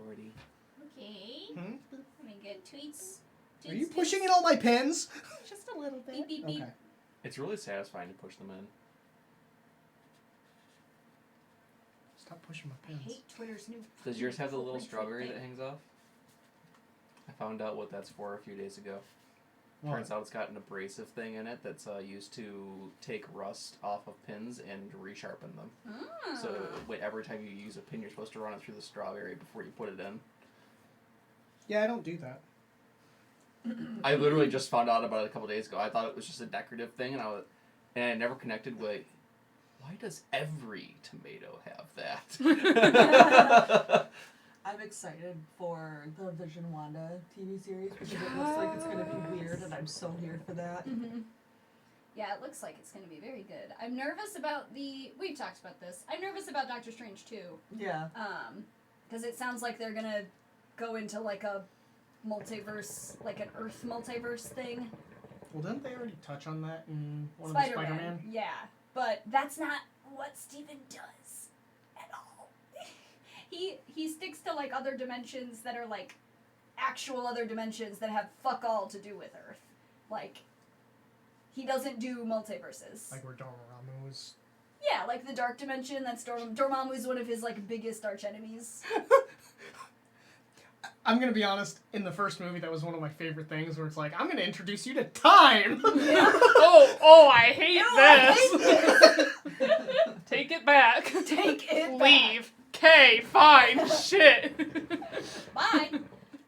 already. Okay. Let me get tweets. Are you pushing in all my pins? Just a little bit. Beep, beep, beep. Okay. It's really satisfying to push them in. Stop pushing my I pins. hate Twitter's new... Does yours have the little corporate strawberry thing. that hangs off? I found out what that's for a few days ago. What? Turns out it's got an abrasive thing in it that's used to take rust off of pins and resharpen them. Ah. So every time you use a pin, you're supposed to run it through the strawberry before you put it in. Yeah, I don't do that. I literally just found out about it a couple days ago. I thought it was just a decorative thing, and I never connected with, why does every tomato have that? I'm excited for the Vision Wanda TV series because it looks like it's going to be weird, and I'm so here for that. Mm-hmm. Yeah, it looks like it's going to be very good. I'm nervous about we've talked about this. I'm nervous about Doctor Strange too. Yeah. Because it sounds like they're going to go into like a multiverse, like an Earth multiverse thing. Well, didn't they already touch on that in one of the Spider-Man. Spider-Man? Yeah, but that's not what Steven does at all. He sticks to like other dimensions that are like actual other dimensions that have fuck all to do with Earth. Like, he doesn't do multiverses. Like where Dormammu was. Yeah, like the Dark Dimension. That's Dormammu is one of his like biggest arch enemies. I'm gonna be honest. In the first movie, that was one of my favorite things, where it's like, I'm gonna introduce you to time. Yeah. I hate this. Take it back. Take it Leave. Okay, fine. Shit. Bye.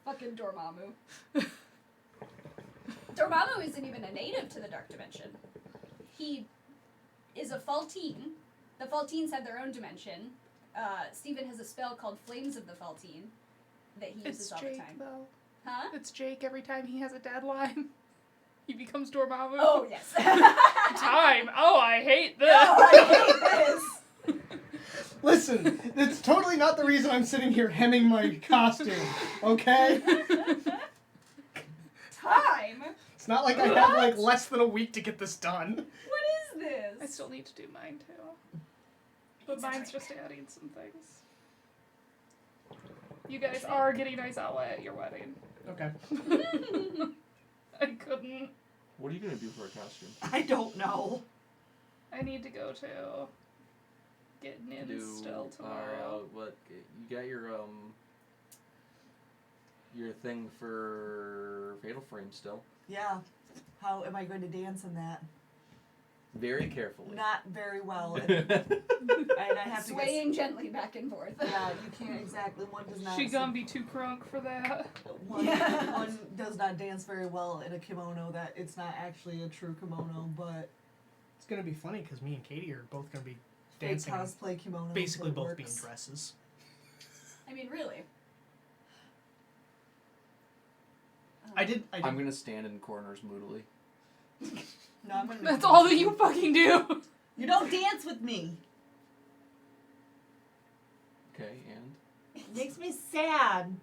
Fucking Dormammu. Dormammu isn't even a native to the Dark Dimension. He is a Faltine. The Faltines have their own dimension. Steven has a spell called Flames of the Faltine that he uses It's all Jake, the time. though. Huh? It's Jake every time he has a deadline. He becomes Dormammu. Oh, yes. Time. Oh, I hate this. Oh, I hate this. Listen, it's totally not the reason I'm sitting here hemming my costume, okay? Time? It's not like I have like less than a week to get this done. What is this? I still need to do mine, too. But mine's just adding some things. You guys are getting Aizawa at your wedding. Okay. I couldn't. What are you going to do for a costume? I don't know. I need to go to getting in still tomorrow. What you got your thing for Fatal Frame still? Yeah. How am I going to dance in that? Very carefully. Not very well. And I have to swaying gently back and forth. Yeah, you can't exactly. One does not. She gonna be too crunk for that. One does not dance very well in a kimono. That it's not actually a true kimono, but It's gonna be funny because me and Katie are both gonna be fake dancing. cosplay kimono. Basically, both works. being dresses. I mean, really. I did. I'm going to stand in corners moodily. No, I'm gonna. That's all that you fucking do. You don't dance with me. Okay, and? It makes me sad.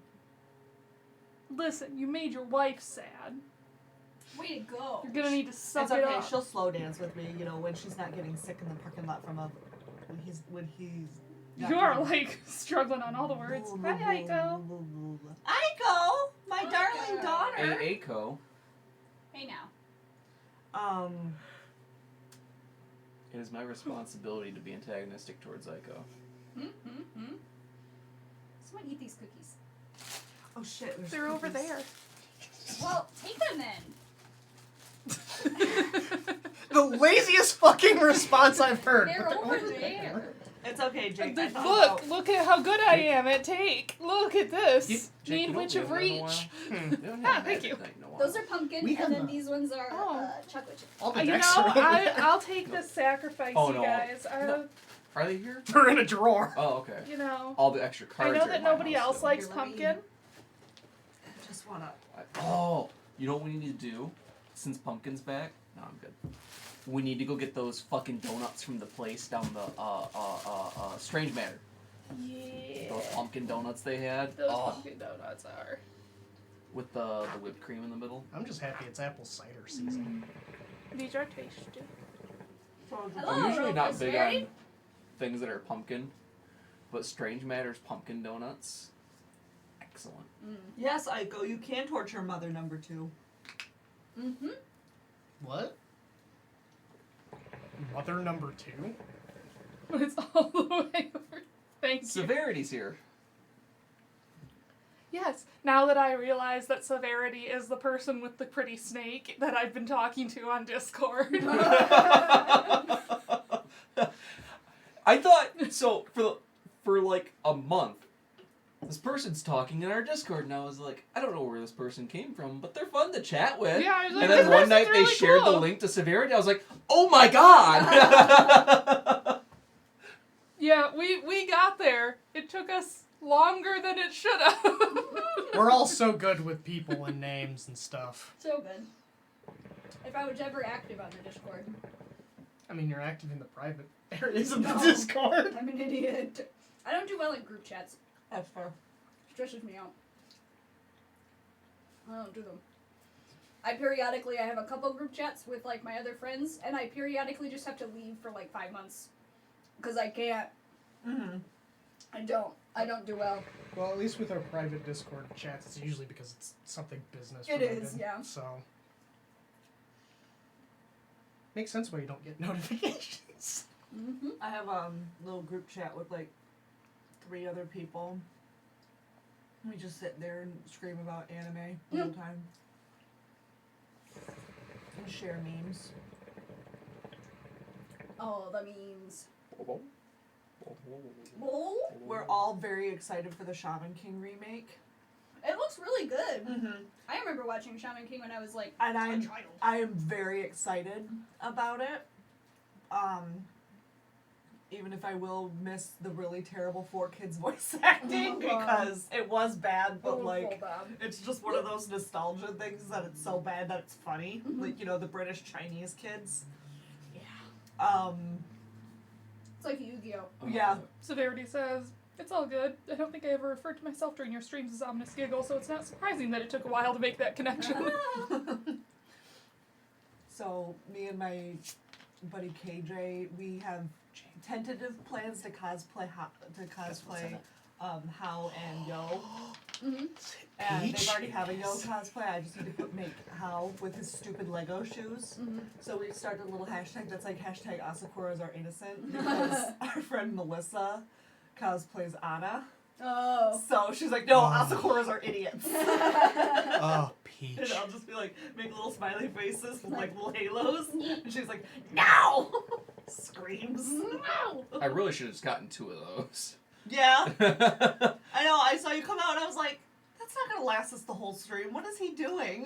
Listen, you made your wife sad. Way to go. You're gonna need to suck It's it okay. up. She'll slow dance with me. You know, when she's not getting sick in the parking lot from when he's. not You are getting- like struggling on all the words. Hi, Aiko. Aiko, my Aiko. darling daughter. Hey, Aiko. Hey now. It is my responsibility to be antagonistic towards Aiko. Someone eat these cookies. Oh shit! there's They're over cookies. there. Well, take them then. The laziest fucking response I've heard. They're but over there. It's okay, Jake. I thought Look at how good I am at take. Look at this. Jake, Need you know Witch what of we haven't done in a Reach. while? We haven't Ah, had thank that you. night in a while. Those are pumpkin, We and have then not. these ones are Oh. chocolate chip. All the You know, decks are over there. I'll take the sacrifice, Oh, you no. guys. No. Are they here? They're in a drawer. Oh, okay. You know. All the extra I cards know are that in my nobody house else still. likes Here, let me- pumpkin. just wanna. Oh, you know what we need to do? Since Pumpkin's back? No, I'm good. We need to go get those fucking donuts from the place down the, Strange Matter. Yeah. Those pumpkin donuts they had. Those Oh, pumpkin donuts are. with the whipped cream in the middle. I'm just happy it's apple cider season. These are tasty. Hello, I'm usually not big Rosemary. on things that are pumpkin, but Strange Matter's pumpkin donuts. Excellent. Yes, Aiko, you can torture mother number 2. Mm-hmm. What? Mother number 2? But it's all the way over. Thank you. Severity's here. Yes, now that I realize that Severity is the person with the pretty snake that I've been talking to on Discord. I thought so for like a month. This person's talking in our Discord, and I was like, I don't know where this person came from, but they're fun to chat with. Yeah, I was like, and then this one night person's really they shared the cool. link to Severity. I was like, oh my god! Yeah, we got there. It took us longer than it should have. We're all so good with people and names and stuff. So good. If I was ever active on the Discord. I mean, you're active in the private areas of the No. Discord. I'm an idiot. I don't do well in group chats. That's fair. Stresses me out. I don't do them. I have a couple group chats with like my other friends, and I periodically just have to leave for like 5 months. Because I can't. Mm-hmm. I don't do well. Well, at least with our private Discord chats, it's usually because it's something business It related. is, yeah. So makes sense why you don't get notifications. Mm-hmm. I have a little group chat with like 3 other people. We just sit there and scream about anime the whole time. And share memes. Oh, the memes. We're all very excited for the Shaman King remake. It looks really good. Mm-hmm. I remember watching Shaman King when I was like And a I'm child. I am very excited about it. Even if I will miss the really terrible 4Kids voice acting Oh, God. because it was bad, but Oh, like so bad. it's just one of those nostalgia things that it's so bad that it's funny. Mhm. Like, you know, the British Chinese kids. Yeah. It's like Yu-Gi-Oh. Yeah. Severity says, it's all good. I don't think I ever referred to myself during your streams as Ominous Giggle, so it's not surprising that it took a while to make that connection. So me and my buddy KJ, we have tentative plans to cosplay How and Yo. Mm-hmm. And they Peach? already have a Yo cosplay. I just need to make How with his stupid Lego shoes. Mm-hmm. So we started a little hashtag that's like hashtag Asakuras are innocent because our friend Melissa cosplays Anna. Oh. So she's like, no, Oh. Asakuras are idiots. Oh, Peach. And I'll just be like, make little smiley faces with like little halos. And she's like, no! Screams. No! I really should have just gotten 2 of those. Yeah. I know, I saw you come out and I was like, that's not gonna last us the whole stream. What is he doing?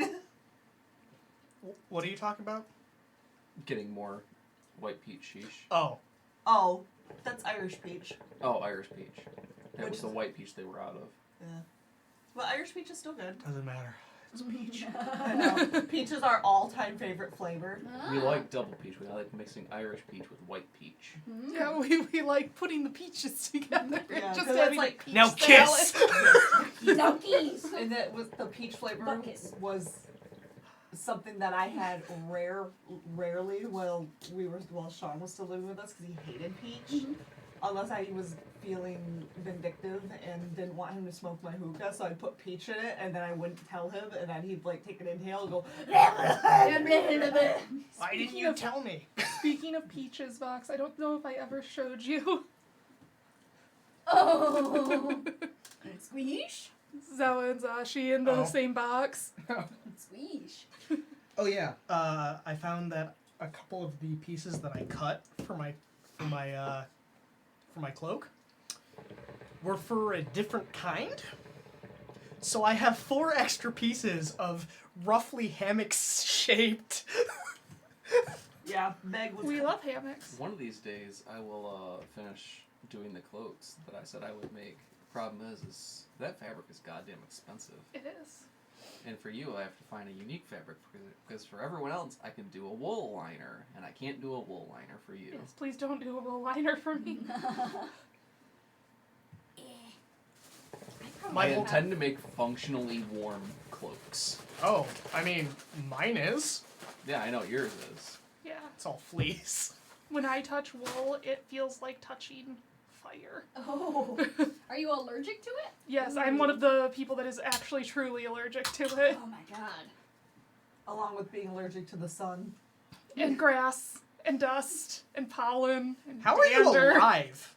What are you talking about? Getting more white peach sheesh. Oh. Oh, that's Irish peach. Oh, Irish peach. That Which was the is- white peach they were out of. Yeah. But Irish peach is still good. Doesn't matter. It's Peach. I know. Peach is our all-time favorite flavor. We like double peach. We like mixing Irish peach with white peach. Mm-hmm. Yeah, we like putting the peaches together. Yeah, Just 'cause having it's like- a peach Now salad. kiss! No keys. And that was the peach flavor Buckets. was something that I had rarely while Sean was still living with us because he hated peach. Mhm. Unless I was feeling vindictive and didn't want him to smoke my hookah, so I'd put peach in it and then I wouldn't tell him and then he'd like take an inhale and go Why Speaking didn't you of- tell me? Speaking of peaches, Vox, I don't know if I ever showed you. Oh. Squeesh. Zella and Zashi in the Oh. same box. Squeesh. Oh yeah. I found that a couple of the pieces that I cut for my cloak were for a different kind. So I have 4 extra pieces of roughly hammock-shaped. Yeah, Meg was We love hammocks. One of these days, I will finish doing the cloaks that I said I would make. Problem is that fabric is goddamn expensive. It is. And for you, I have to find a unique fabric because for everyone else, I can do a wool liner, and I can't do a wool liner for you. Yes, please don't do a wool liner for me. I My whole intend to make functionally warm cloaks. Oh, I mean, mine is. Yeah, I know yours is. Yeah. It's all fleece. When I touch wool, it feels like touching fire. fire. Oh. Are you allergic to it? Yes, I'm one of the people that is actually truly allergic to it. Oh my god. Along with being allergic to the sun. And grass, and dust, and pollen, and How are you dander. alive?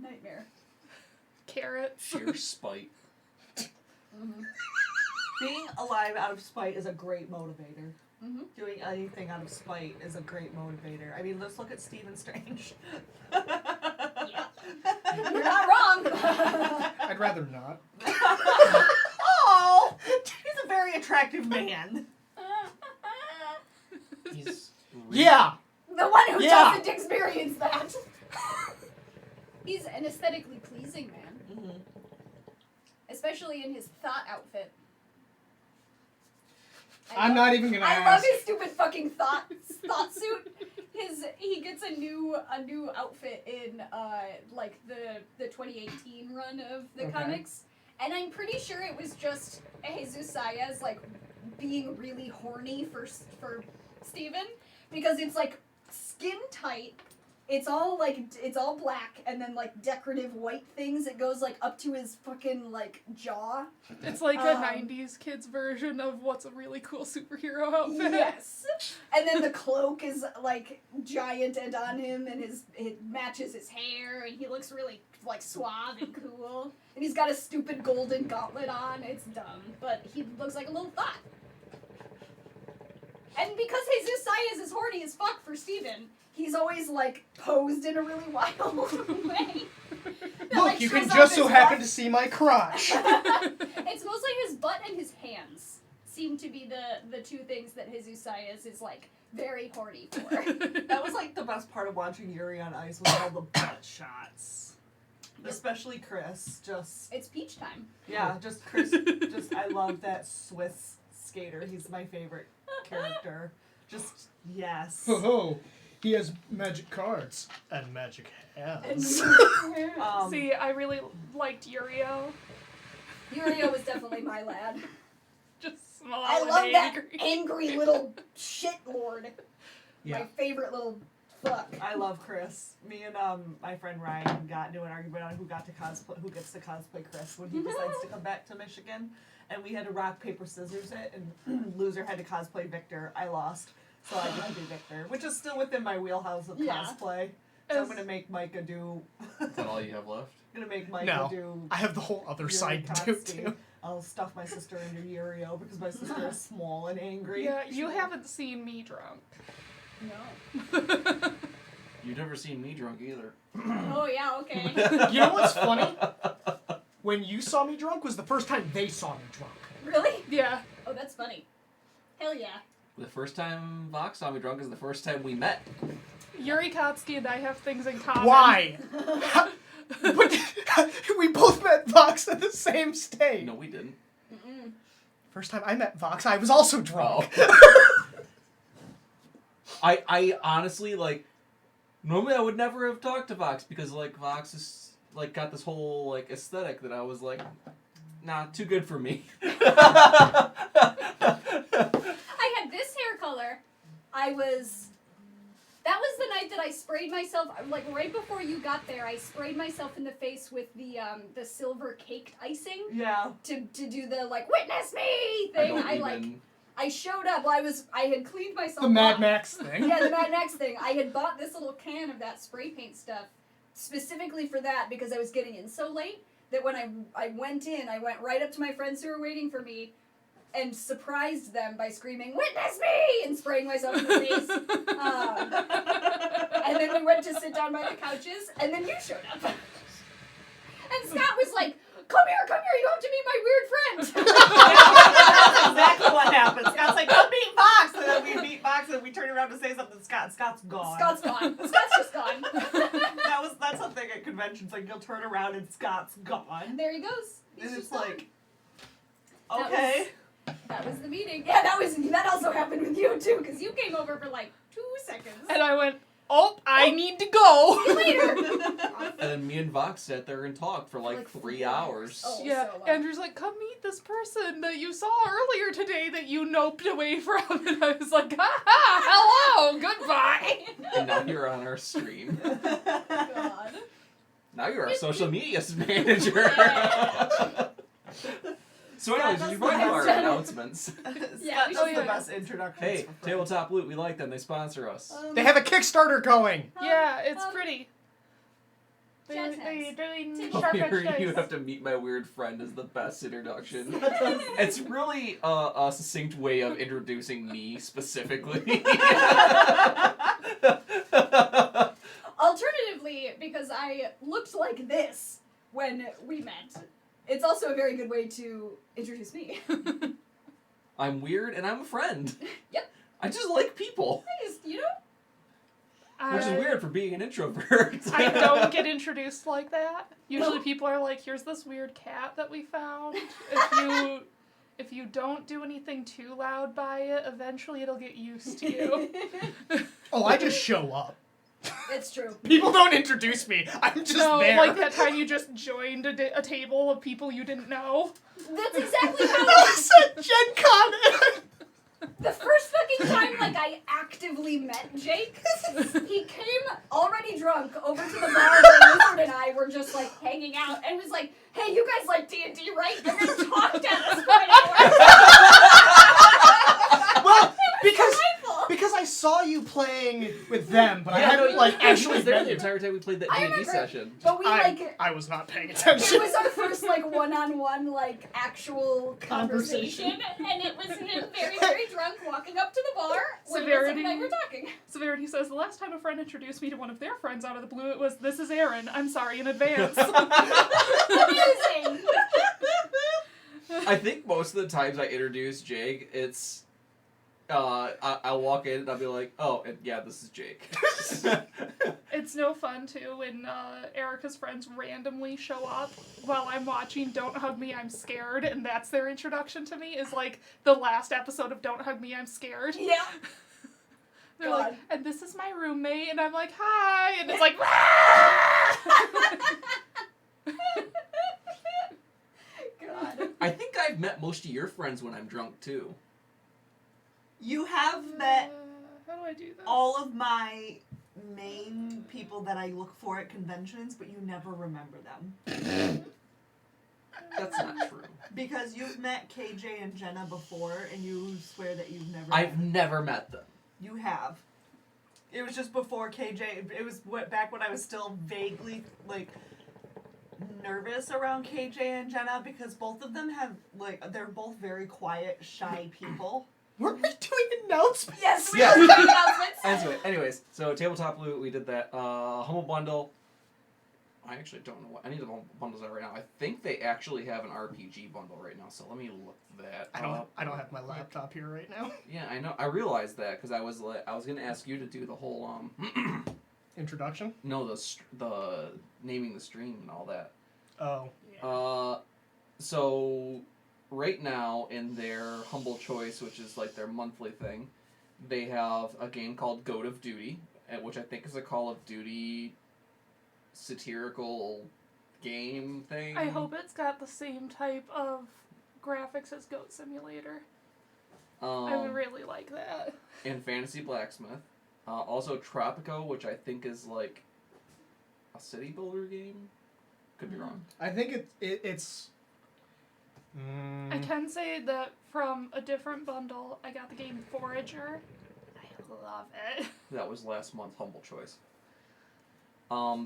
Nightmare. Carrots. Sheer spite. Mm-hmm. Being alive out of spite is a great motivator. Mm-hmm. Doing anything out of spite is a great motivator. I mean, let's look at Stephen Strange. Yeah. You're not wrong. I'd rather not. Oh, he's a very attractive man. He's Yeah! The one who Yeah. doesn't experience that. He's an aesthetically pleasing man, Mm-hmm. especially in his thought outfit. I'm not even gonna I ask. love his stupid fucking thought suit. He gets a new outfit in like the 2018 run of the Okay. comics, and I'm pretty sure it was just Jesus Saez like being really horny for Steven, because it's like skin tight. It's all black and then like decorative white things. It goes like up to his fucking like jaw. It's like a 90s kids version of what's a really cool superhero outfit. Yes. And then the cloak is like giant and on him, and it matches his hair, and he looks really like suave and cool. And he's got a stupid golden gauntlet on. It's dumb, but he looks like a little thought. And because Jesus Saez is horny as fuck for Steven, he's always like posed in a really wild way. That, Look, like, you can shows off just so his happen butt. to see my crotch. It's mostly his butt and his hands seem to be the two things that Jesus Saez is like very horny for. That was like the best part of watching Yuri on Ice was all the butt shots. Especially Chris. Just It's peach time. yeah, just Chris. Just I love that Swiss skater. He's my favorite character. Just yes. Ho, he has magic cards and magic hands. See, I really liked Yurio. Yurio was definitely my lad. Just small I and love that angry. angry little shit lord. Yeah. My favorite little fuck. I love Chris. Me and my friend Ryan got into an argument on who gets to cosplay Chris when he decides to come back to Michigan, and we had to rock paper scissors it, and loser had to cosplay Victor. I lost, so I get to be Victor, which is still within my wheelhouse of Yeah. cosplay. So I'm gonna make Micah do. Is that all you have left? Gonna make Micah No. do. I have the whole other Yuri side to do costume. too. I'll stuff my sister into Yurio because my sister is small and angry. Yeah, you haven't seen me drunk. No. You've never seen me drunk either. Oh yeah, okay. You know what's funny? When you saw me drunk was the first time they saw me drunk. Really? Yeah. Oh, that's funny. Hell yeah. The first time Vox saw me drunk is the first time we met. Yuri Kotsky and I have things in common. Why? But we both met Vox at the same stage. No, we didn't. Mm-mm. First time I met Vox, I was also drunk. Oh. I honestly, like, normally I would never have talked to Vox because, like, Vox is, like, got this whole, like, aesthetic that I was like, nah, too good for me. I had this hair color. That was the night that I sprayed myself, like right before you got there, I sprayed myself in the face with the silver caked icing Yeah. to do the like witness me thing. I showed up, I had cleaned myself The Mad off. Max thing. Yeah, the Mad Max thing. I had bought this little can of that spray paint stuff specifically for that because I was getting in so late that when I went in, I went right up to my friends who were waiting for me and surprised them by screaming, "Witness me!" and spraying myself in the face. And then we went to sit down by the couches, and then you showed up. And Scott was like, come here, you have to meet my weird friend. That's exactly what happened. Scott's like, come meet Fox! And then we meet Fox and we turn around to say something to Scott, and Scott's gone. Scott's gone. Scott's just gone. That's something at conventions, like you'll turn around and Scott's gone. And there he goes. He's And just it's like, gone. okay. That was the meeting. Yeah, that also happened with you too, because you came over for like 2 seconds. And I went, I need to go. See you later. And then me and Vox sat there and talked for like 3 hours. Oh. Yeah, so long. Andrew's like, come meet this person that you saw earlier today that you noped away from. And I was like, hello, goodbye. And now you're on our stream. God. Now you're our social media manager. So anyways, Scott, you that's might the have our best. announcements. Yeah, we That's should the do best introductions Hey, for friends. Tabletop Loot, we like them. They sponsor us. They have a Kickstarter going. Yeah, it's pretty. Jazz They're hands. doing Table sharp edge Hearing dice. you have to meet my weird friend is the best introduction. It's really a succinct way of introducing me specifically. Alternatively, because I looked like this when we met, it's also a very good way to introduce me. I'm weird and I'm a friend. Yep. I just like people, You know? which is weird for being an introvert. I don't get introduced like that. Usually people are like, here's this weird cat that we found. If you don't do anything too loud by it, eventually it'll get used to you. Oh, I just show up. It's true. People don't introduce me. I'm just No, there. like that time you just joined a table of people you didn't know. That's exactly how That was at Gen Con. the first fucking time I actively met Jake, he came already drunk over to the bar where Lizard and I were just hanging out and was like, "Hey, you guys like D&D, right?" And then talked at us for an hour. Well, Delightful. because I saw you playing with them, but I Yeah, hadn't no, actually actually was there met the you. entire time we played that I D&D remember. session. But we I was not paying it attention. was our first one-on-one actual conversation, and it was him very, very drunk walking up to the bar when Lizard and I were talking. Severity says, the last time a friend introduced me to one of their friends out of the blue, it was, "This is Aaron. I'm sorry in advance." Amazing. I think most of the times I introduce Jake, it's I'll walk in and I'll be like, "Oh, and yeah, this is Jake." It's no fun, too, when Erica's friends randomly show up while I'm watching Don't Hug Me, I'm Scared, and that's their introduction to me, is the last episode of Don't Hug Me, I'm Scared. Yeah. They're God. like, "And this is my roommate," and I'm like, "Hi," and it's like, God. I think I've met most of your friends when I'm drunk too. You have met how do I do this? all of my main people that I look for at conventions, but you never remember them. That's not true. Because you've met KJ and Jenna before, and you swear that you've never I've met them. never met them. You have. It was just before KJ. It was back when I was still vaguely, nervous around KJ and Jenna, because both of them have, they're both very quiet, shy people. Weren't we doing announcements? Yes, we Yes. were doing announcements. Anyways, so Tabletop Loot, we did that. Humble Bundle. I actually don't know what any of the bundles are right now. I think they actually have an RPG bundle right now, so let me look that up. I don't have my laptop here right now. Yeah, I know. I realized that because I was gonna ask you to do the whole Introduction? no, the naming the stream and all that. Oh. So right now in their Humble Choice, which is their monthly thing, they have a game called Goat of Duty, which I think is a Call of Duty satirical game thing. I hope it's got the same type of graphics as Goat Simulator. I would really like that. And Fantasy Blacksmith. Also Tropico, which I think is a city builder game. Could be wrong. I think it's... I can say that from a different bundle, I got the game Forager. I love it. That was last month Humble Choice.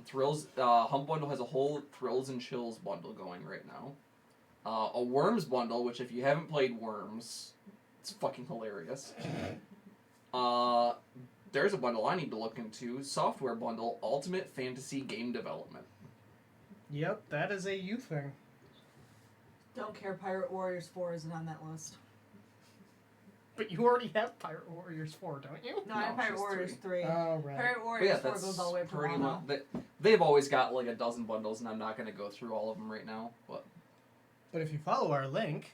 Thrills. Humble Bundle has a whole Thrills and Chills bundle going right now. A Worms bundle, which if you haven't played Worms, it's fucking hilarious. There's a bundle I need to look into. Software bundle, Ultimate Fantasy Game Development. Yep, that is a you thing. Don't care, Pirate Warriors 4 isn't on that list. But you already have Pirate Warriors 4, don't you? No, I have No, Pirate she's Warriors 3. Oh, right. Pirate But Warriors yeah, 4 that's goes all the way up to pretty Wano. much. They've always got a dozen bundles, and I'm not going to go through all of them right now. But if you follow our link,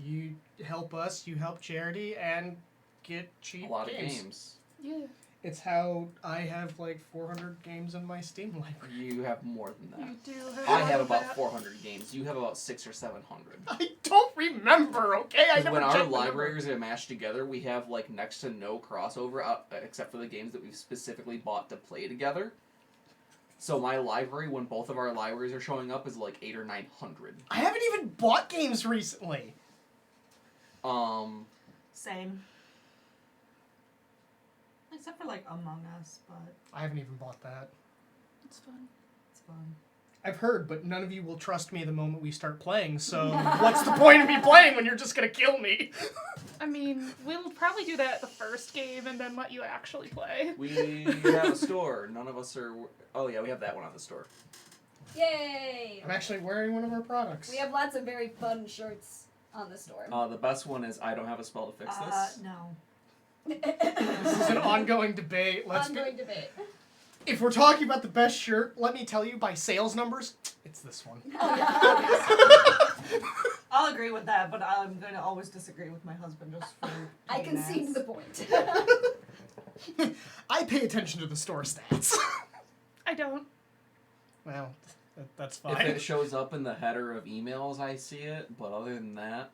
you help us, you help charity, and get cheap A lot games. of games. Yeah, It's how I have 400 games in my Steam library. You have more than that. you do have I all have of about that. 400 games. You have about 600 or 700. I don't remember, okay? I Because never when our checked the number. libraries are mashed together, we have next to no crossover, except for the games that we've specifically bought to play together. So my library, when both of our libraries are showing up, is like 800 or 900. I haven't even bought games recently. Same. Except for like Among Us, but I haven't even bought that. It's fun. it's fun. I've heard, but none of you will trust me the moment we start playing, so what's the point of me playing when you're just gonna kill me? I mean, we'll probably do that at the first game and then let you actually play. We have a store. None of us are... Oh, yeah, we have that one on the store. Yay! I'm actually wearing one of our products. We have lots of very fun shirts on the store. The best one is I don't have a spell to fix this. No. This is an ongoing debate. Ongoing debate. If we're talking about the best shirt, let me tell you by sales numbers, it's this one. I'll agree with that, but I'm going to always disagree with my husband just for. I being concede ass. the point. I pay attention to the store stats. I don't. Well, that's If fine. it shows up in the header of emails, I see it. But other than that,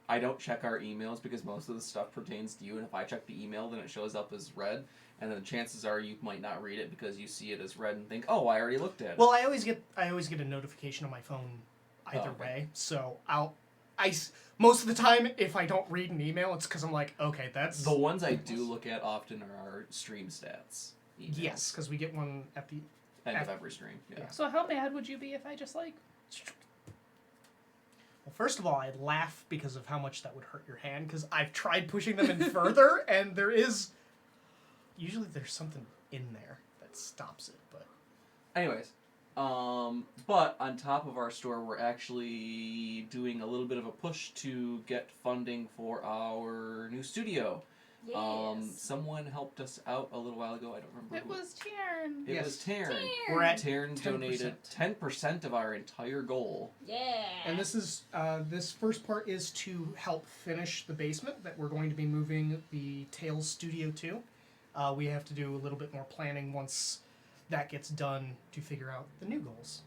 I don't check our emails because most of the stuff pertains to you. And if I check the email, then it shows up as read. And then the chances are you might not read it because you see it as read and think, "Oh, I already looked at it." Well, I always get a notification on my phone either okay. way. So most of the time, if I don't read an email, it's because I'm like, okay, that's The ones I do look at often are our stream stats. Emails. yes, because we get one at the End of every stream. Yeah. So how mad would you be if I just like... Well, first of all, I'd laugh because of how much that would hurt your hand, because I've tried pushing them in further, and usually there's something in there that stops it, but... Anyways, but on top of our store, we're actually doing a little bit of a push to get funding for our new studio. Yes. Someone helped us out a little while ago. I don't remember It who. was Tiern. It Yes. was Taryn. We're at Taryn 10%. donated 10% of our entire goal. Yeah. And this is, this first part is to help finish the basement that we're going to be moving the Tales Studio to. We have to do a little bit more planning once that gets done to figure out the new goals.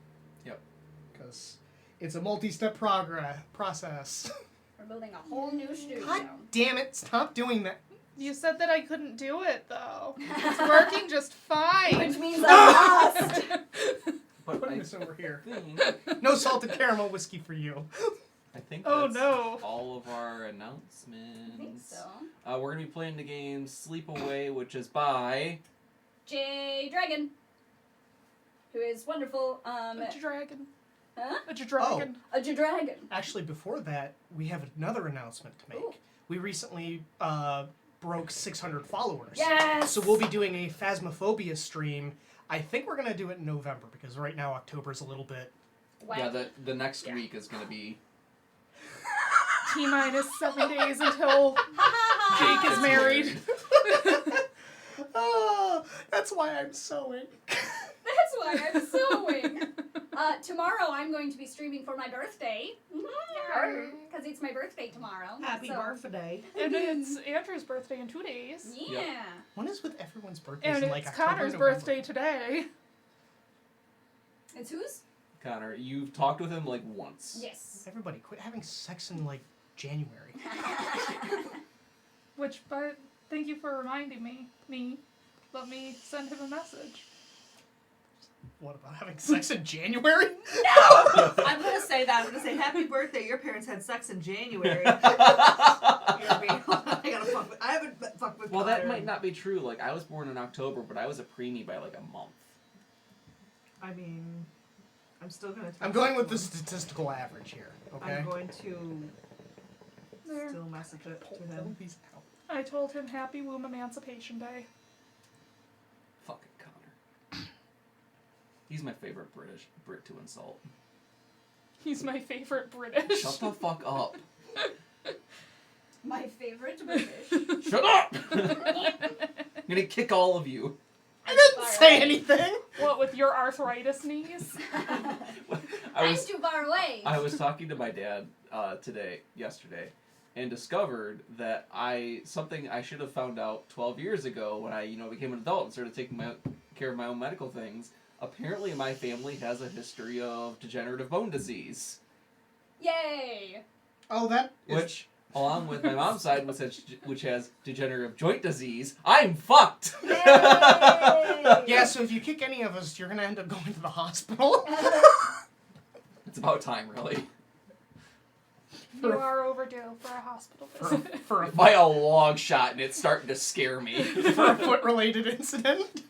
Yep. Because it's a multi-step process. We're building a whole new studio. God damn it, stop doing that. You said that I couldn't do it, though. It's working just fine. Which means I lost. But Putting I this over here. think, No salted caramel whiskey for you. I think Oh, that's no. all of our announcements. I think so. We're going to be playing the game Sleepaway, which is by... J Dragon, who is wonderful. A dragon. Huh? A dragon. A J Dragon. Actually, before that, we have another announcement to make. Ooh. We recently broke 600 followers. Yes. So we'll be doing a Phasmophobia stream. I think we're going to do it in November, because right now October's a little bit... Yeah, Wacky. the next Yeah. week is going to be... T-minus 7 days until Jake is married. Oh, that's why I'm sewing. That's why I'm sewing. Tomorrow I'm going to be streaming for my birthday. Because it's my birthday tomorrow. Happy so- birthday. And it's Andrew's birthday in 2 days. Yeah. When is with everyone's birthdays And in like it's October, Connor's November? birthday today. It's whose? Connor, you've talked with him like once. Yes. Everybody, quit having sex in like January. But thank you for reminding me. Let me send him a message. What about having sex in January? I'm going to say that. I'm going to say, happy birthday. Your parents had sex in January. I haven't fucked with Well, that Connor. might not be true. Like, I was born in October, but I was a preemie by like a month. I mean, I'm still going to... I'm going with the statistical average here, okay? I'm going to There. still message it Pull to him. these out. I told him Happy Womb Emancipation Day. Fucking Connor. He's my favorite Brit to insult. He's my favorite British. Shut the fuck up. My favorite British. Shut up! I'm gonna kick all of you. I didn't say anything! What, with your arthritis knees? I I'm was too far away. I was talking to my dad yesterday, and discovered that something I should have found out 12 years ago when I became an adult and started taking care of my own medical things. Apparently, my family has a history of degenerative bone disease, Yay. Oh, that is... which along with my mom's side, which has degenerative joint disease, I'm fucked. Yay! Yeah, so if you kick any of us, you're gonna end up going to the hospital. It's about time, really. You are overdue for a hospital visit. For a By a long shot, and it's starting to scare me. for a foot-related incident.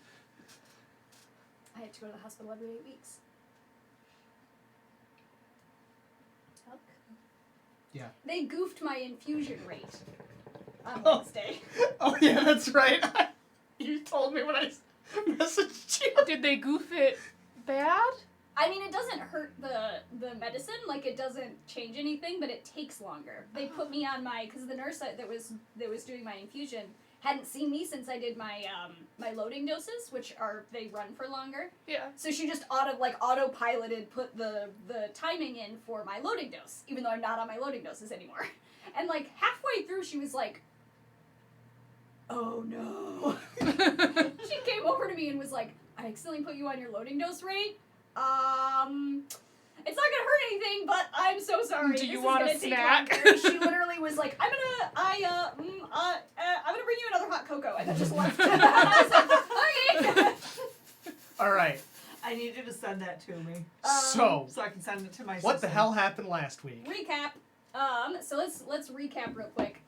I have to go to the hospital every 8 weeks. Yuck. Yeah. They goofed my infusion rate on Oh. Wednesday. Oh yeah, that's right. You told me when I messaged you. Did they goof it bad? I mean, it doesn't hurt the medicine, like it doesn't change anything, but it takes longer. They put me on because the nurse that was doing my infusion hadn't seen me since I did my my loading doses, which they run for longer. Yeah. So she just autopiloted put the timing in for my loading dose, even though I'm not on my loading doses anymore. And like halfway through, she was like, "Oh no!" She came over to me and was like, "I accidentally put you on your loading dose rate. It's not gonna hurt anything, but I'm so sorry. Do you This want is a gonna take snack?" longer." She literally was like, I'm gonna bring you another hot cocoa," and then just left. And I was like, "Okay." All right. I need you to send that to me So, so I can send it to my sister. what the hell happened last week? Recap. So let's recap real quick.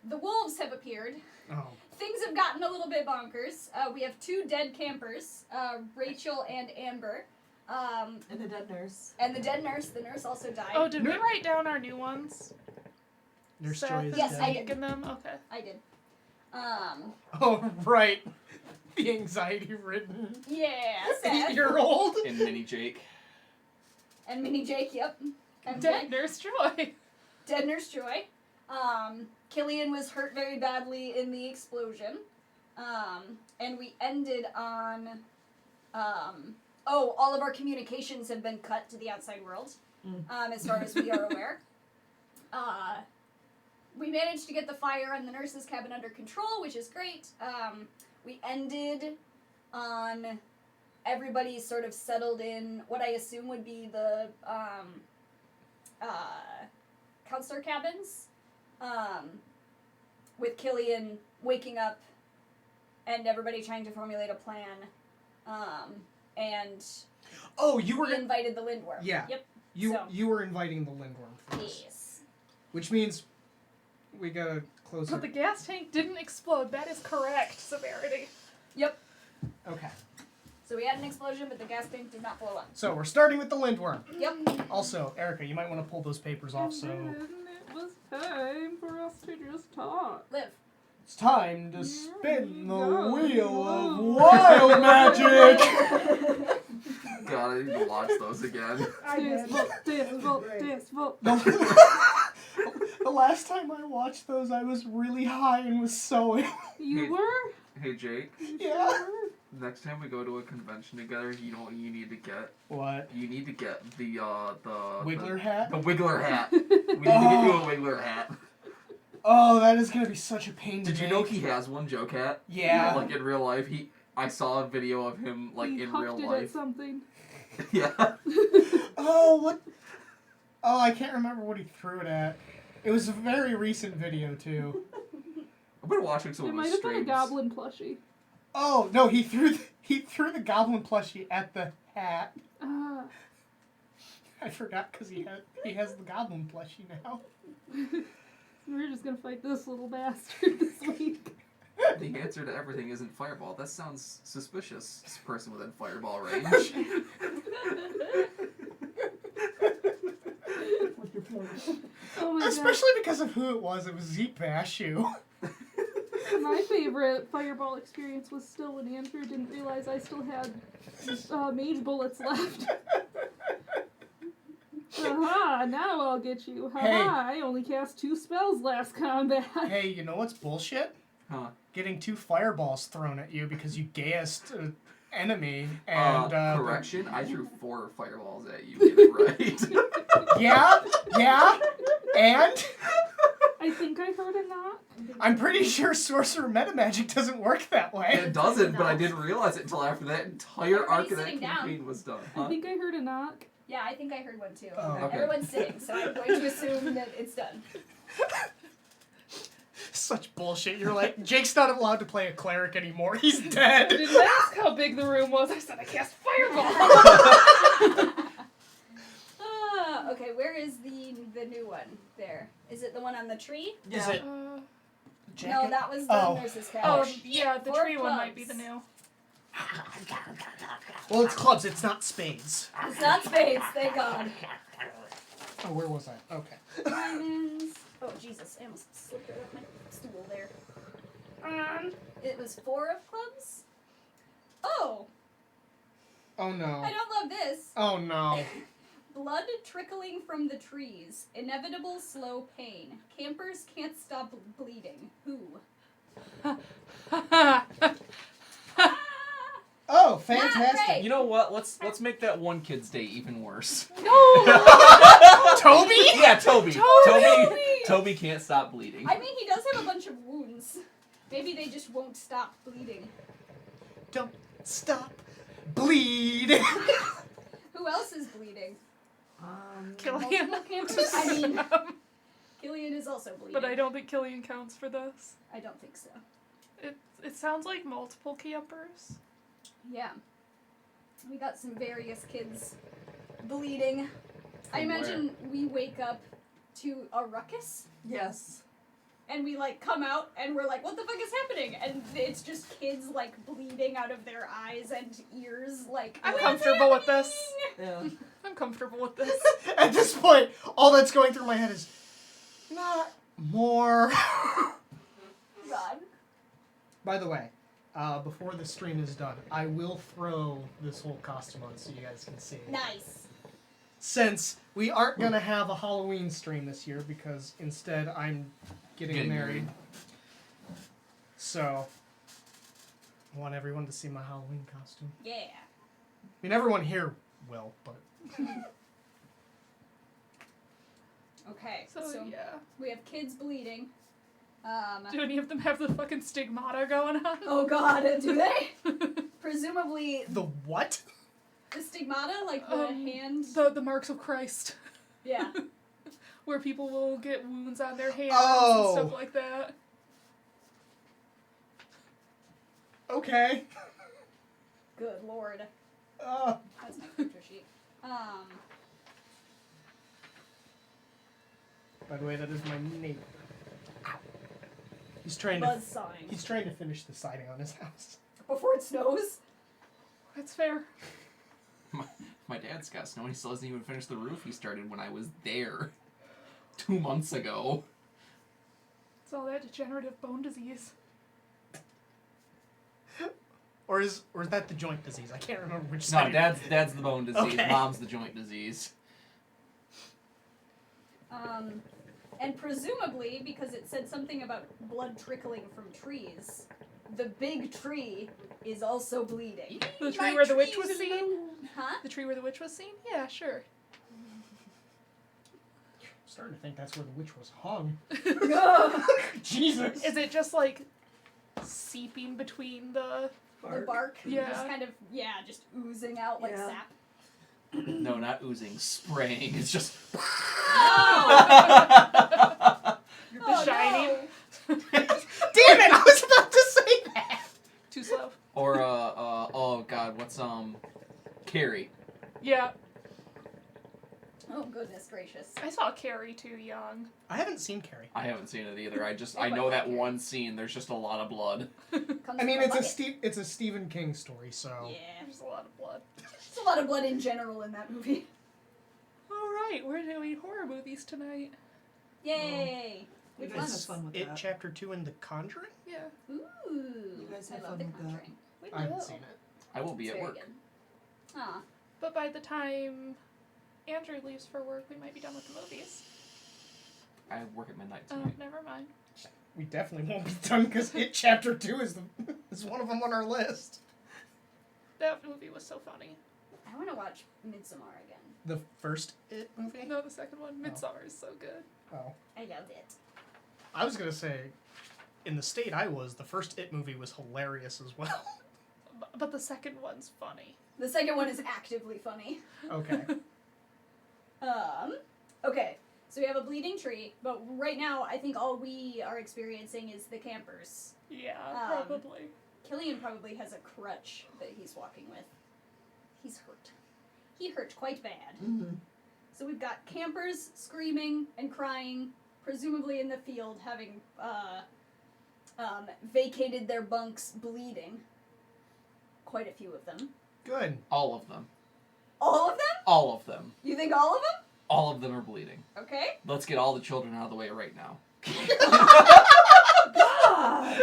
The wolves have appeared. Oh. Things have gotten a little bit bonkers. We have 2 dead campers, Rachel and Amber. And the dead nurse. And the dead nurse. The nurse also died. Oh, did we write down our new ones? Nurse Seth Joy and is Yes, dead. I did. Zeke and them? Okay. I did. Oh, right. The anxiety-ridden Yeah, Seth. 8-year-old. And Mini Jake. And Mini Jake, yep. And Dead Nurse Joy. Dead Nurse Joy. Killian was hurt very badly in the explosion. And we ended on, all of our communications have been cut to the outside world, as far as we are aware. We managed to get the fire in the nurse's cabin under control, which is great. We ended on everybody sort of settled in what I assume would be the counselor cabins, with Killian waking up and everybody trying to formulate a plan, and Oh, you were we invited the Lindworm. Yeah. Yep. you were inviting the Lindworm for this. Yes. Which means we gotta close But the it. gas tank didn't explode. That is correct, Severity. Yep. Okay. So we had an explosion, but the gas tank did not blow up. So we're starting with the Lindworm. Yep. Also, Erica, you might want to pull those papers off so It was time for us to just talk. Live. it's time to spin the No. wheel of wild magic. God, I need to watch those again. The last time I watched those, I was really high and was sewing. You were? Hey Jake, Yeah. next time we go to a convention together, you know what you need to get? What? You need to get the Wiggler hat? The Wiggler hat. We need to get you a Wiggler hat. Oh, that is gonna be such a pain to Did you make. know he has one, Joe Cat? Yeah. Like in real life, I saw a video of him like He in hucked real it life. at something. Yeah. Oh, what? Oh, I can't remember what he threw it at. It was a very recent video, too. I've been watching some It of might his have been a streams. goblin plushie. Oh, no, he threw the goblin plushie at the hat. Ah. I forgot because he has the goblin plushie now. We're just gonna fight this little bastard this week. The answer to everything isn't Fireball. That sounds suspicious. This person within Fireball range. Oh my Especially because of who it was. It was Zeke Bashu. god. My favorite fireball experience was still when Andrew didn't realize I still had mage bullets left. Aha, now I'll get you. Haha, Hey. I only cast 2 spells last combat. Hey, you know what's bullshit? Huh. Getting 2 fireballs thrown at you because you gassed an enemy and correction, I threw 4 fireballs at you. Get it right. yeah, and I think I heard a knock. I'm pretty sure sorcerer metamagic doesn't work that way. It doesn't, but I didn't realize it until after that entire arc of that sitting down. campaign was done. I think I heard a knock. Yeah, I think I heard one too. Oh, okay. Everyone's sitting, so I'm going to assume that it's done. Such bullshit. You're like, Jake's not allowed to play a cleric anymore. He's dead. I didn't ask how big the room was. I said I cast fireball. Okay, where is the new one? There. Is it the one on the tree? Yeah. Is it Uh, No, jacket? that was the Oh. nurse's oh, couch. yeah, the Four tree one might be clubs. the new. Well, it's clubs. It's not spades. It's not spades, thank God. Oh, where was I? Okay. Diamonds. Oh, Jesus, I almost slipped right off my stool there. It was 4 of clubs? Oh, Oh no. I don't love this. Oh no. Blood trickling from the trees. Inevitable slow pain. Campers can't stop bleeding. Who? Oh, Not fantastic. great. You know what? Let's make that one kid's day even worse. No! Toby? Yeah, Toby. Toby! Toby can't stop bleeding. I mean, he does have a bunch of wounds. Maybe they just won't stop bleeding. Don't stop. Bleed. Who else is bleeding? Killian. Multiple campers? I mean, Killian is also bleeding. But I don't think Killian counts for this. I don't think so. It sounds like multiple campers. Yeah. We got some various kids bleeding. I From imagine we wake up to a ruckus Yes. and we like come out and we're like, what the fuck is happening? And it's just kids like bleeding out of their eyes and ears like I'm "What's comfortable with this. happening?" Yeah. I'm comfortable with this. At this point, all that's going through my head is not more. God. By the way, before the stream is done, I will throw this whole costume on so you guys can see. Nice. Since we aren't gonna have a Halloween stream this year because instead I'm getting married. So I want everyone to see my Halloween costume. Yeah. I mean, everyone here will, but Okay. So, So yeah. we have kids bleeding. Do any of them have the fucking stigmata going on? Oh God, do they? Presumably the what? the stigmata, like the hand. The marks of Christ. Yeah. Where people will get wounds on their hands Oh. and stuff like that. Okay. Good Lord. Uh, That's my character sheet. by the way, that is my neighbor. He's trying to. Buzz sawing. He's trying to finish the siding on his house. Before it snows. That's fair. My dad's got snow and he still hasn't even finished the roof he started when I was there 2 months ago. It's all that degenerative bone disease. Or is that the joint disease? I can't remember which No, side. dad's the bone disease. Okay. Mom's the joint disease. And presumably, because it said something about blood trickling from trees, the big tree is also bleeding. The tree where the witch was seen? Huh? The tree where the witch was seen? Yeah, sure. I'm starting to think that's where the witch was hung. the Jesus. Is it just like seeping between the... bark. Yeah. Just kind of, just oozing out like Yeah. sap. No, not oozing, spraying. It's just. Oh, shining. no. Damn it! I was about to say that. Too slow. Or oh god, what's Carrie? Yeah. Oh, goodness gracious. I saw Carrie too young. I haven't seen Carrie. I haven't seen it either. I I know like that Carrie. one scene. There's just a lot of blood. Comes I mean, from it's a Stephen King story, so. Yeah. There's a lot of blood. There's a lot of blood in general in that movie. Alright, we're doing horror movies tonight. Yay! You Which guys have ones? fun with It that. Chapter 2 in The Conjuring? Yeah. Ooh. You guys have I love fun The with that. Conjuring. We I haven't will. seen it. I will be It's at very work. good. Aw. But by the time Andrew leaves for work, we might be done with the movies. I work at midnight Oh, tonight. never mind. We definitely won't be done because It Chapter 2 is one of them on our list. That movie was so funny. I want to watch Midsommar again. The first It movie? No, the second one, Midsommar, is so good. Oh. I loved it. I was going to say, in the state I was, the first It movie was hilarious as well. But the second one's funny. The second one is actively funny. Okay. Okay. So we have a bleeding tree, but right now I think all we are experiencing is the campers. Yeah, Um, probably. Killian probably has a crutch that he's walking with. He's hurt. He hurt quite bad. Mm-hmm. So we've got campers screaming and crying, presumably in the field, having vacated their bunks bleeding. Quite a few of them. Good. All of them. All of them? All of them. You think all of them? All of them are bleeding. Okay. Let's get all the children out of the way right now. God!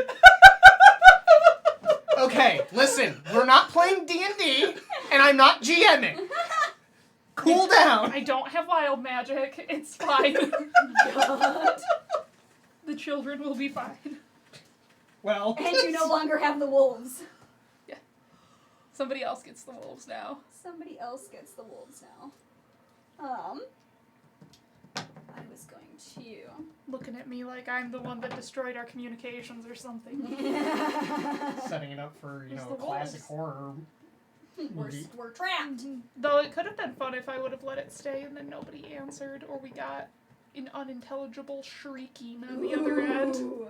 Okay, listen. We're not playing D&D, and I'm not GMing. Cool down. I don't have wild magic. It's fine. God. The children will be fine. Well. And you no longer have the wolves. Somebody else gets the wolves now. Somebody else gets the wolves now. I was going to... Looking at me like I'm the one that destroyed our communications or something. Setting it up for, It's a the classic wolves. horror movie. We're trapped. Though it could have been fun if I would have let it stay and then nobody answered, or we got an unintelligible shrieking on the other end. Ooh.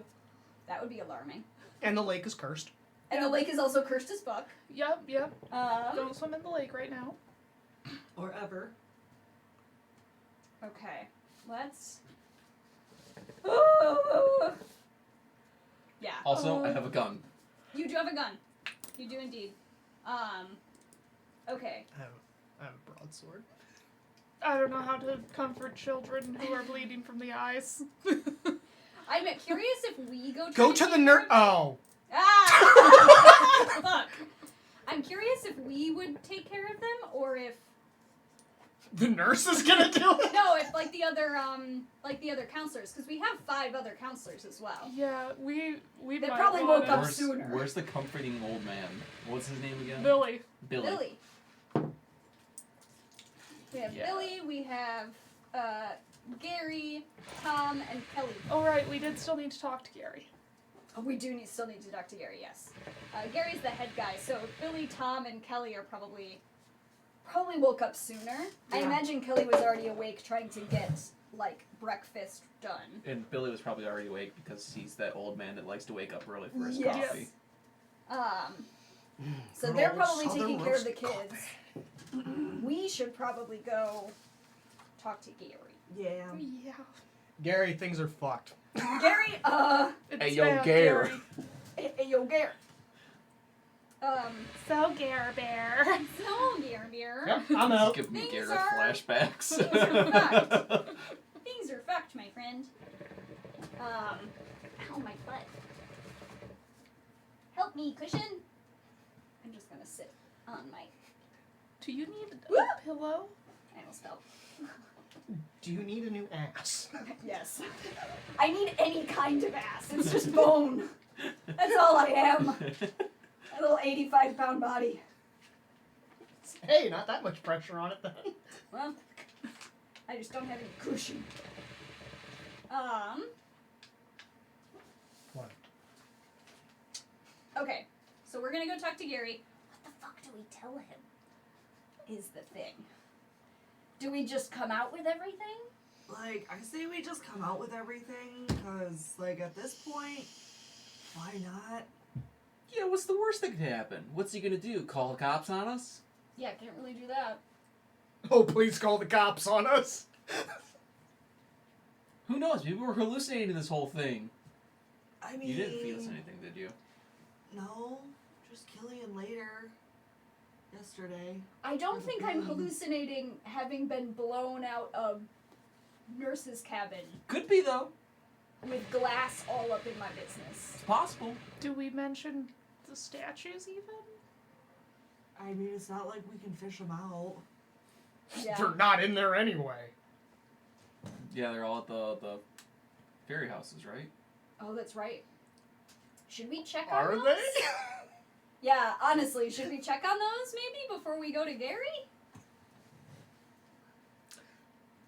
That would be alarming. And the lake is cursed. And the lake is also cursed as fuck. Yep. Um, Don't swim in the lake right now. Or ever. Okay. Let's... Ooh. Yeah. Also, I have a gun. You do have a gun. You do indeed. Okay. I have a broadsword. I don't know how to comfort children who are bleeding from the eyes. I'm curious if we go To the nurse. Oh. Ah! Fuck. I'm curious if we would take care of them, or if The nurse is gonna do it? no, if like the other counselors, because we have 5 other counselors as well. Yeah, we They might probably wanna- woke up Where's, sooner. where's the comforting old man? What's his name again? Billy. Billy. We have Yeah. Billy. We have Gary, Tom, and Kelly. Oh right, we did still need to talk to Gary. Oh, we do still need to talk to Gary. Yes. Gary's the head guy, so Billy, Tom, and Kelly are probably woke up sooner. I Yeah. imagine Kelly was already awake trying to get like breakfast done. And Billy was probably already awake because he's that old man that likes to wake up early for his Yes. coffee. So Good they're old probably Southern taking care of the roast kids. We should probably go talk to Gary. Yeah. Yeah. Gary, things are fucked. Gary, It's Hey, yo, bad, Gary. hey, yo, Gary. So Gare Bear. So, Gary. Yep, I'm out. Give me Things Garrett are- flashbacks. things are fucked. Things are fucked, my friend. Ow, my butt. Help me, cushion. I'm just gonna sit on my... Do you need Woo! a pillow? I almost fell. Do you need a new ass? Yes. I need any kind of ass. It's just bone. That's all I am. A little 85-pound body. Hey, not that much pressure on it then. Well, I just don't have any cushion. What? Okay. So we're gonna go talk to Gary. What the fuck do we tell him? Is the thing. Do we just come out with everything? Like, I say we just come out with everything, because, like, at this point, why not? Yeah, what's the worst that could happen? What's he gonna do? Call the cops on us? Yeah, can't really do that. Oh, please call the cops on us. Who knows? Maybe we're hallucinating this whole thing. I mean... You didn't feed us anything, did you? No, just Killian later. Yesterday. I don't think I'm hallucinating having been blown out of nurse's cabin Could be, though. with glass all up in my business. It's possible. Do we mention the statues even? I mean, it's not like we can fish them out. Yeah. They're not in there anyway. Yeah, they're all at the fairy houses, right? Oh, that's right. Should we check on Are those? they? Yeah, honestly, should we check on those maybe before we go to Gary?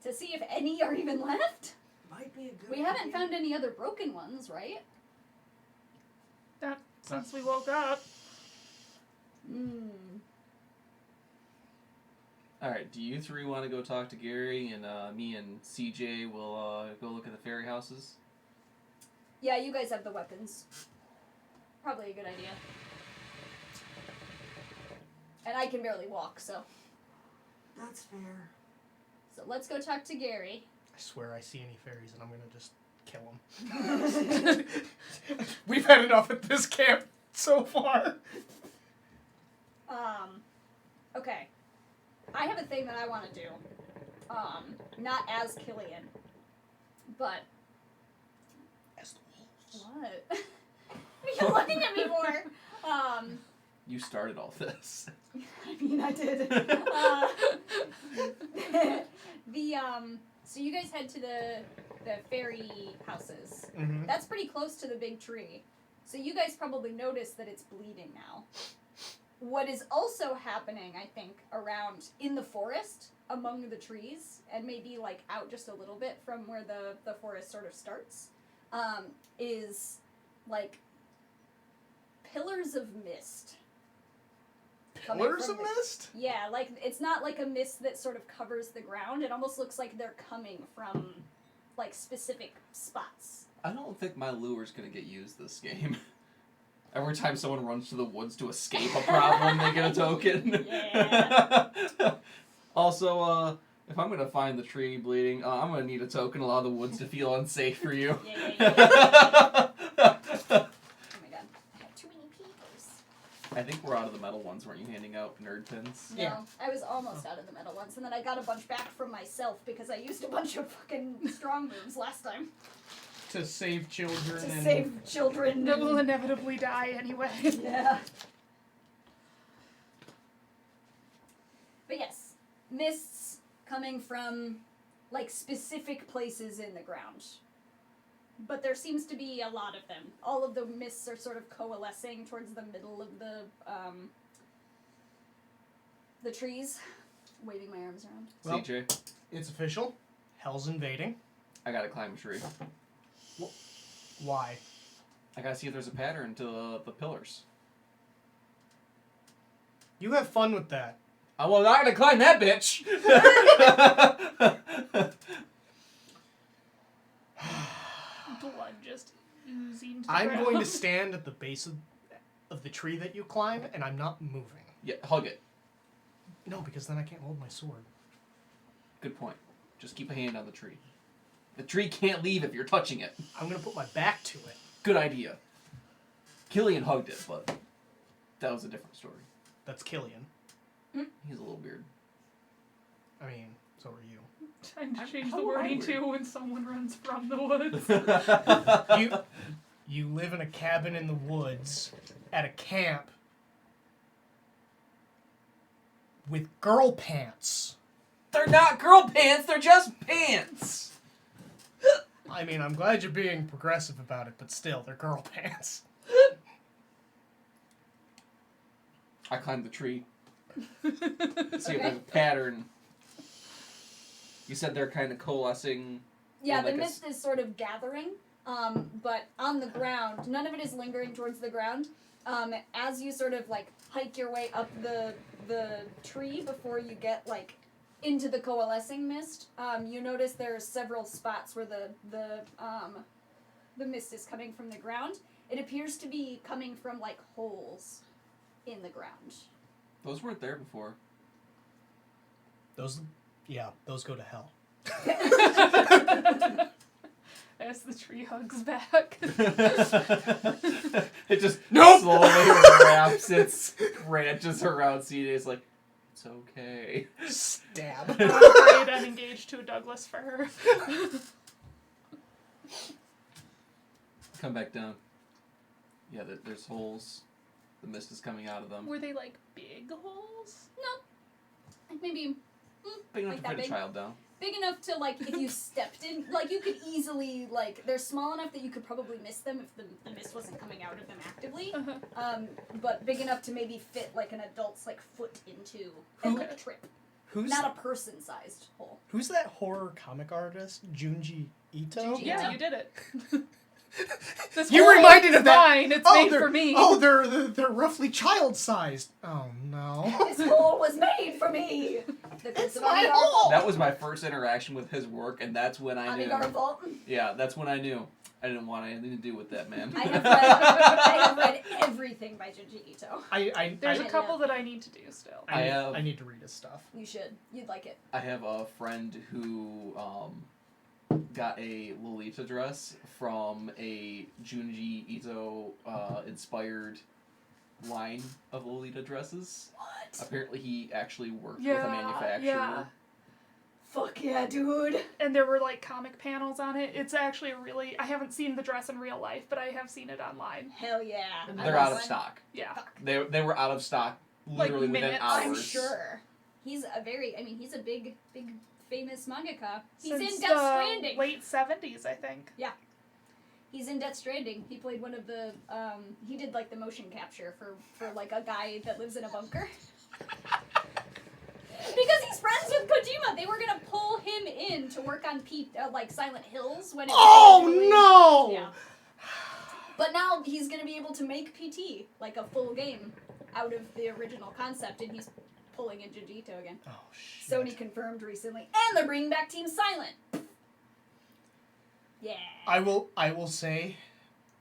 To see if any are even left? Might be a good We haven't idea. found any other broken ones, right? Not since we woke up. Hmm. Alright, do you three want to go talk to Gary, and me and CJ will go look at the fairy houses? Yeah, you guys have the weapons. Probably a good idea. And I can barely walk, so. That's fair. So let's go talk to Gary. I swear I see any fairies and I'm gonna just kill them. We've had enough at this camp so far. Okay. I have a thing that I want to do. Not as Killian, but... What? What are you looking at me for? You started all this. I mean, I did. So you guys head to the fairy houses. Mm-hmm. That's pretty close to the big tree. So you guys probably noticed that it's bleeding now. What is also happening, I think, around in the forest, among the trees, and maybe like out just a little bit from where the forest sort of starts, is like pillars of mist. coming Pillars from of mist? Yeah, like it's not like a mist that sort of covers the ground. It almost looks like they're coming from like specific spots. I don't think my lure's gonna get used this game. Every time someone runs to the woods to escape a problem, they get a token. Yeah. Also, if I'm gonna find the tree bleeding, I'm gonna need a token. Allow the woods to feel unsafe for you. Yeah. Oh my god, I have too many papers. I think we're out of the metal ones. Weren't you handing out nerd pins? No, Yeah. I was almost out of the metal ones, and then I got a bunch back from myself because I used a bunch of fucking strong moves last time To save children to and save children. That will inevitably die anyway. Yeah. But yes, mists coming from like specific places in the ground. But there seems to be a lot of them. All of the mists are sort of coalescing towards the middle of the trees. Waving my arms around. Well- CJ, it's official. Hell's invading. I gotta climb a tree. Why? I gotta see if there's a pattern to the pillars. You have fun with that. Well, I'm not gonna climb that bitch! Blood just oozing to the I'm ground. going to stand at the base of the tree that you climb, and I'm not moving. Yeah, hug it. No, because then I can't hold my sword. Good point. Just keep a hand on the tree. The tree can't leave if you're touching it. I'm going to put my back to it. Good idea. Killian hugged it, but that was a different story. That's Killian. He's a little weird. I mean, so are you. Time to change How the am I wording weird? to when someone runs from the woods. You live in a cabin in the woods at a camp with girl pants. They're not girl pants, they're just pants! I mean, I'm glad you're being progressive about it, but still, they're girl pants. I climbed the tree. See if there's a pattern. You said they're kind of coalescing. Yeah, in the like mist is sort of gathering, but on the ground, none of it is lingering towards the ground. As you sort of like hike your way up the tree before you get like into the coalescing mist, you notice there are several spots where the mist is coming from the ground. It appears to be coming from like holes in the ground. Those weren't there before. Those go to hell. As the tree hugs back. It just Nope! slowly wraps its branches around CJ's like, it's okay. Stab. I'm afraid I'm engaged to a Douglas fir. Come back down. Yeah, there's holes. The mist is coming out of them. Were they like big holes? Like maybe Big enough like to that fit a big? child down. big enough to like if you stepped in, like you could easily like they're small enough that you could probably miss them if the mist wasn't coming out of them actively. Uh-huh. But big enough to maybe fit like an adult's like foot into and like trip. Who's Not a person-sized hole. who's that horror comic artist? Junji Ito? Junji Yeah, Yeah. you did it. This You hole reminded is of that- mine. It's made for me. Oh, they're roughly child-sized. Oh no. This hole was made for me. The It's Curse of my Amigar hole! Vault. That was my first interaction with his work, and that's when I knew. Amigar Vault. Yeah, that's when I knew. I didn't want anything to do with that man. I have read everything by Junji Ito. There's a I couple love that I need to do still. I need to read his stuff. You should. You'd like it. I have a friend who got a Lolita dress from a Junji Ito inspired line of Lolita dresses. What? Apparently, he actually worked with a Yeah, manufacturer. yeah. Fuck yeah, dude. And there were like comic panels on it. It's actually a really. I haven't seen the dress in real life, but I have seen it online. Hell yeah. They're out of stock. Yeah. They were out of stock literally within minutes. hours. I'm sure. He's a big famous mangaka. He's Since in Death the Stranding. late 70s, I think. He's in Death Stranding. He played one of the he did like the motion capture for like a guy that lives in a bunker. Because he's friends with Kojima, they were gonna pull him in to work on like Silent Hills when it was originally- Oh no! Yeah. But now he's gonna be able to make PT, like a full game, out of the original concept, and he's pulling in Junji Ito again. Oh shit. Sony confirmed recently, and they're bringing back Team Silent. Yeah. I will say,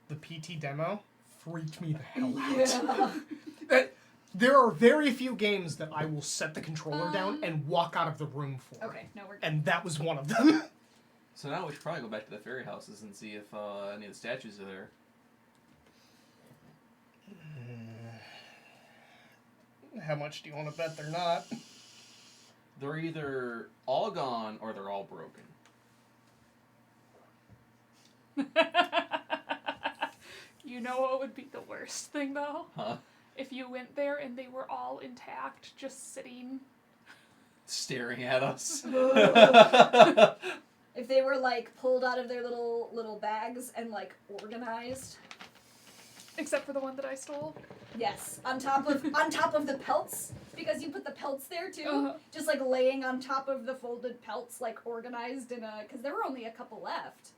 the PT demo freaked me the hell out. Yeah. There are very few games that I will set the controller down and walk out of the room for. Okay, no, we're good. And that was one of them. So now we should probably go back to the fairy houses and see if any of the statues are there. How much do you want to bet they're not? They're either all gone or they're all broken. You know what would be the worst thing though? Huh? If you went there and they were all intact, just sitting. Staring at us. If they were like pulled out of their little bags and like organized. Except for the one that I stole. Yes, on top of the pelts, because you put the pelts there too. Uh-huh. Just like laying on top of the folded pelts, like organized in a. Because there were only a couple left.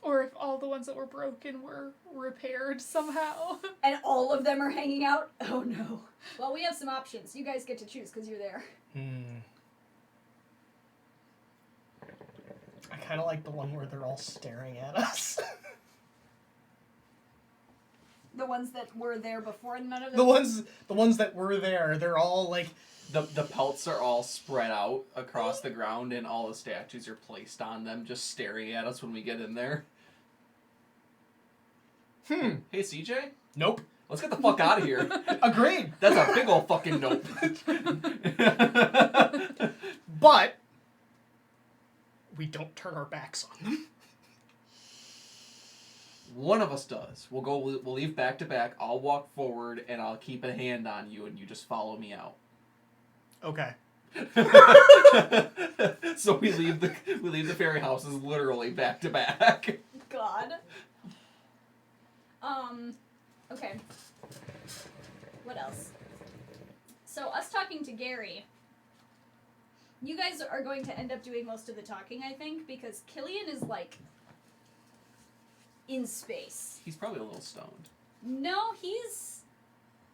Or if all the ones that were broken were repaired somehow. And all of them are hanging out? Oh no. Well, we have some options. You guys get to choose because you're there. I kind of like the one where they're all staring at us. The ones that were there before, none of them. the ones that were there, they're all like. The pelts are all spread out across the ground and all the statues are placed on them, just staring at us when we get in there. Hey CJ? Nope. Let's get the fuck out of here. Agreed. That's a big old fucking nope. But we don't turn our backs on them. One of us does. We'll leave back to back. I'll walk forward and I'll keep a hand on you and you just follow me out. Okay. So we leave the fairy houses literally back to back. God. Okay. What else? So us talking to Gary. You guys are going to end up doing most of the talking, I think, because Killian is like in space. He's probably a little stoned. No,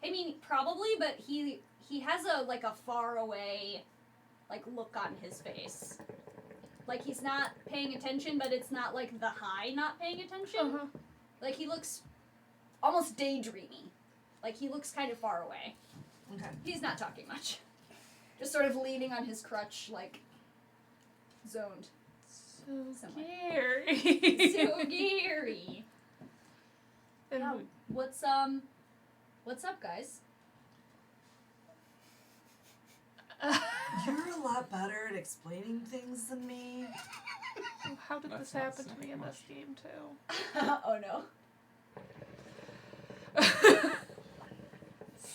I mean, probably, but he has a far away look on his face. Like he's not paying attention, but it's not like the high not paying attention. Uh-huh. Like he looks almost daydreamy. Like he looks kind of far away. Okay. He's not talking much. Just sort of leaning on his crutch, zoned. So Somewhat. scary. So Gary. And Yeah, what's up, guys? You're a lot better at explaining things than me. how did That's this not happen to saying me in much. this game too? Oh no.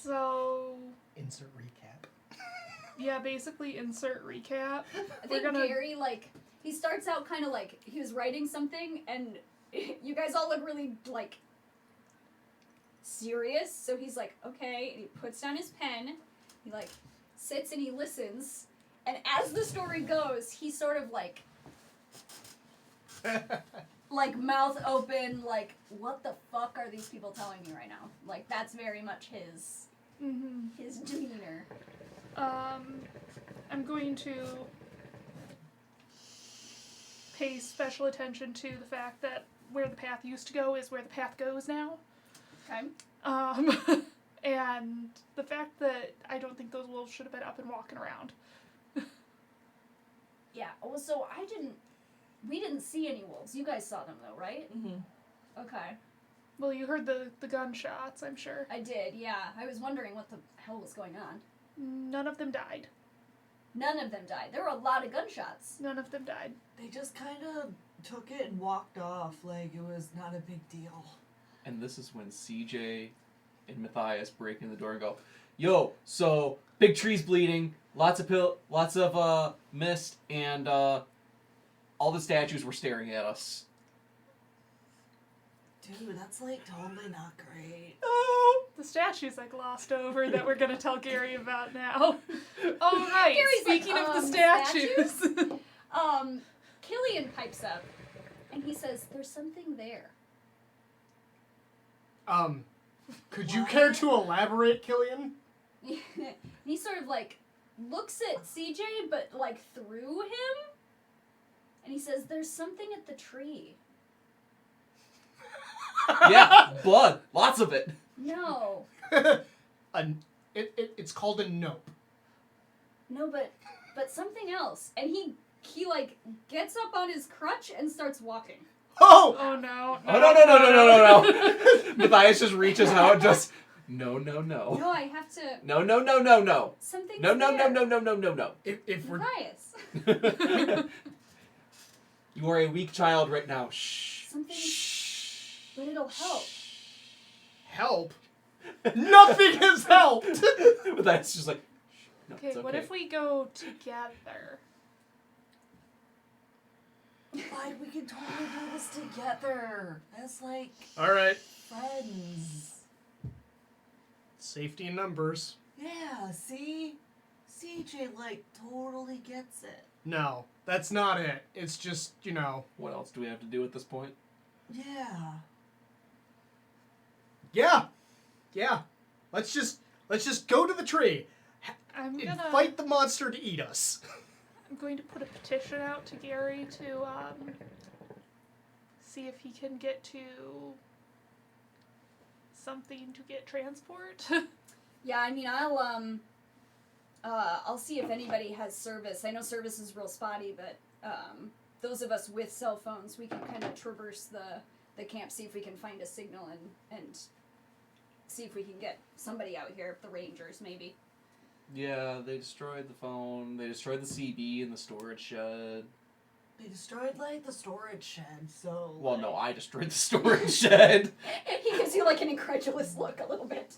So Insert recap. yeah, basically insert recap. I think gonna- Gary, he starts out kind of he was writing something, and you guys all look really, serious, so he's like, okay, and he puts down his pen, he, sits and he listens, and as the story goes, he's sort of, mouth open, what the fuck are these people telling me right now? That's very much his Mm-hmm. demeanor. I'm going to pay special attention to the fact that where the path used to go is where the path goes now. Okay. And the fact that I don't think those wolves should have been up and walking around. Yeah. Well, so we didn't see any wolves. You guys saw them though, right? Mm-hmm. Okay. Well, you heard the gunshots, I'm sure. I did. Yeah. I was wondering what the hell was going on. None of them died. None of them died. There were a lot of gunshots. None of them died. They just kind of took it and walked off like it was not a big deal. And this is when CJ and Matthias break in the door and go, "Yo, so big trees bleeding, lots of mist, and all the statues were staring at us." Dude, that's like totally not great. Oh, the statues I glossed over that we're gonna tell Gary about now. Oh right. Gary's like, Speaking of the statues. Killian pipes up, and he says, "There's something there." Could you care to elaborate, Killian? He sort of like looks at CJ, but like through him, and he says, "There's something at the tree." Yeah, blood, lots of it. No, It's called a nope. no, but something else, and he like gets up on his crutch and starts walking. Oh! Oh no. Oh no. Matthias just reaches out and just no. No, I have to. No. Something's No. there. If we're Matthias. You are a weak child right now. Shh. But it'll help. help, nothing has helped. Matthias just like. No, Okay, it's what if we go together? Like, we can totally do this together. As, like, All right, friends. safety in numbers. Yeah, see? CJ, like, totally gets it. No, that's not it. It's just, What else do we have to do at this point? Yeah. Yeah. Let's just go to the tree I'm and gonna fight the monster to eat us. I'm going to put a petition out to Gary to see if he can get to something to get transport. Yeah, I mean, I'll see if anybody has service. I know service is real spotty, but those of us with cell phones, we can kind of traverse the camp, see if we can find a signal and see if we can get somebody out here, the rangers maybe. Yeah, they destroyed the phone. They destroyed the CB in the storage shed. They destroyed, like, the storage shed, so... Well, no, I destroyed the storage shed. He gives you like an incredulous look a little bit.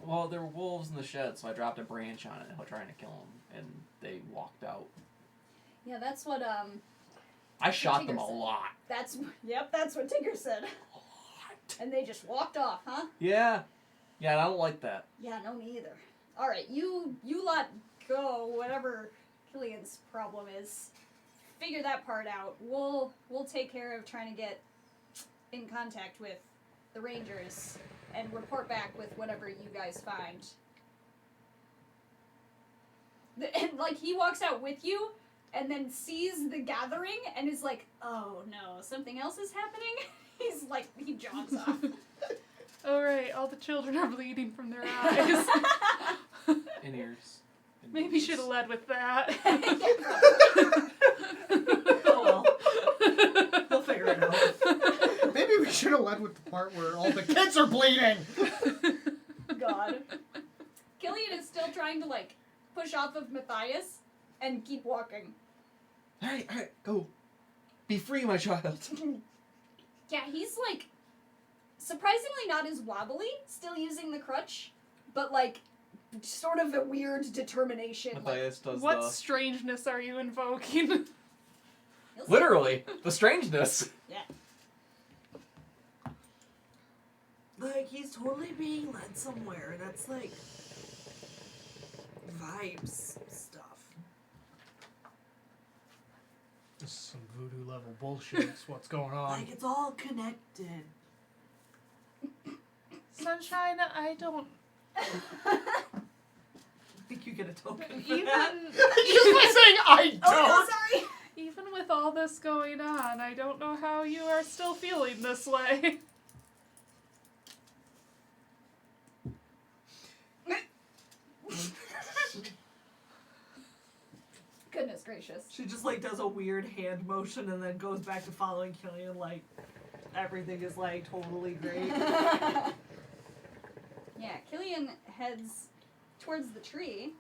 Well, there were wolves in the shed, so I dropped a branch on it trying to kill them, and they walked out. Yeah, that's what I shot them Tigger a said. lot. That's what Tigger said. And they just walked off, huh? Yeah. Yeah, and I don't like that. Yeah, no, me either. All right, you let go. Whatever Killian's problem is, figure that part out. We'll take care of trying to get in contact with the Rangers and report back with whatever you guys find. And like he walks out with you, and then sees the gathering and is like, "Oh no, something else is happening." He's like, he jogs off. Alright, all the children are bleeding from their eyes. And ears. And Maybe noses. should have led with that. Oh, well. We'll figure it out. Maybe we should have led with the part where all the kids are bleeding. God. Killian is still trying to like push off of Matthias and keep walking. Alright, go. Be free, my child. Yeah, he's like surprisingly not as wobbly, still using the crutch, but like sort of a weird determination. Like, Matthias does What the... strangeness are you invoking? he'll see. Literally, the strangeness. Yeah. Like, he's totally being led somewhere. That's, like, vibes stuff. This is some voodoo level bullshit. Is what's going on. Like, it's all connected. Sunshine, I don't... think you get a token for Even that. Just by saying I don't. Oh, no, sorry. even with all this going on, I don't know how you are still feeling this way. Goodness gracious. She just like does a weird hand motion and then goes back to following Killian like everything is like totally great. Yeah, Killian heads towards the tree.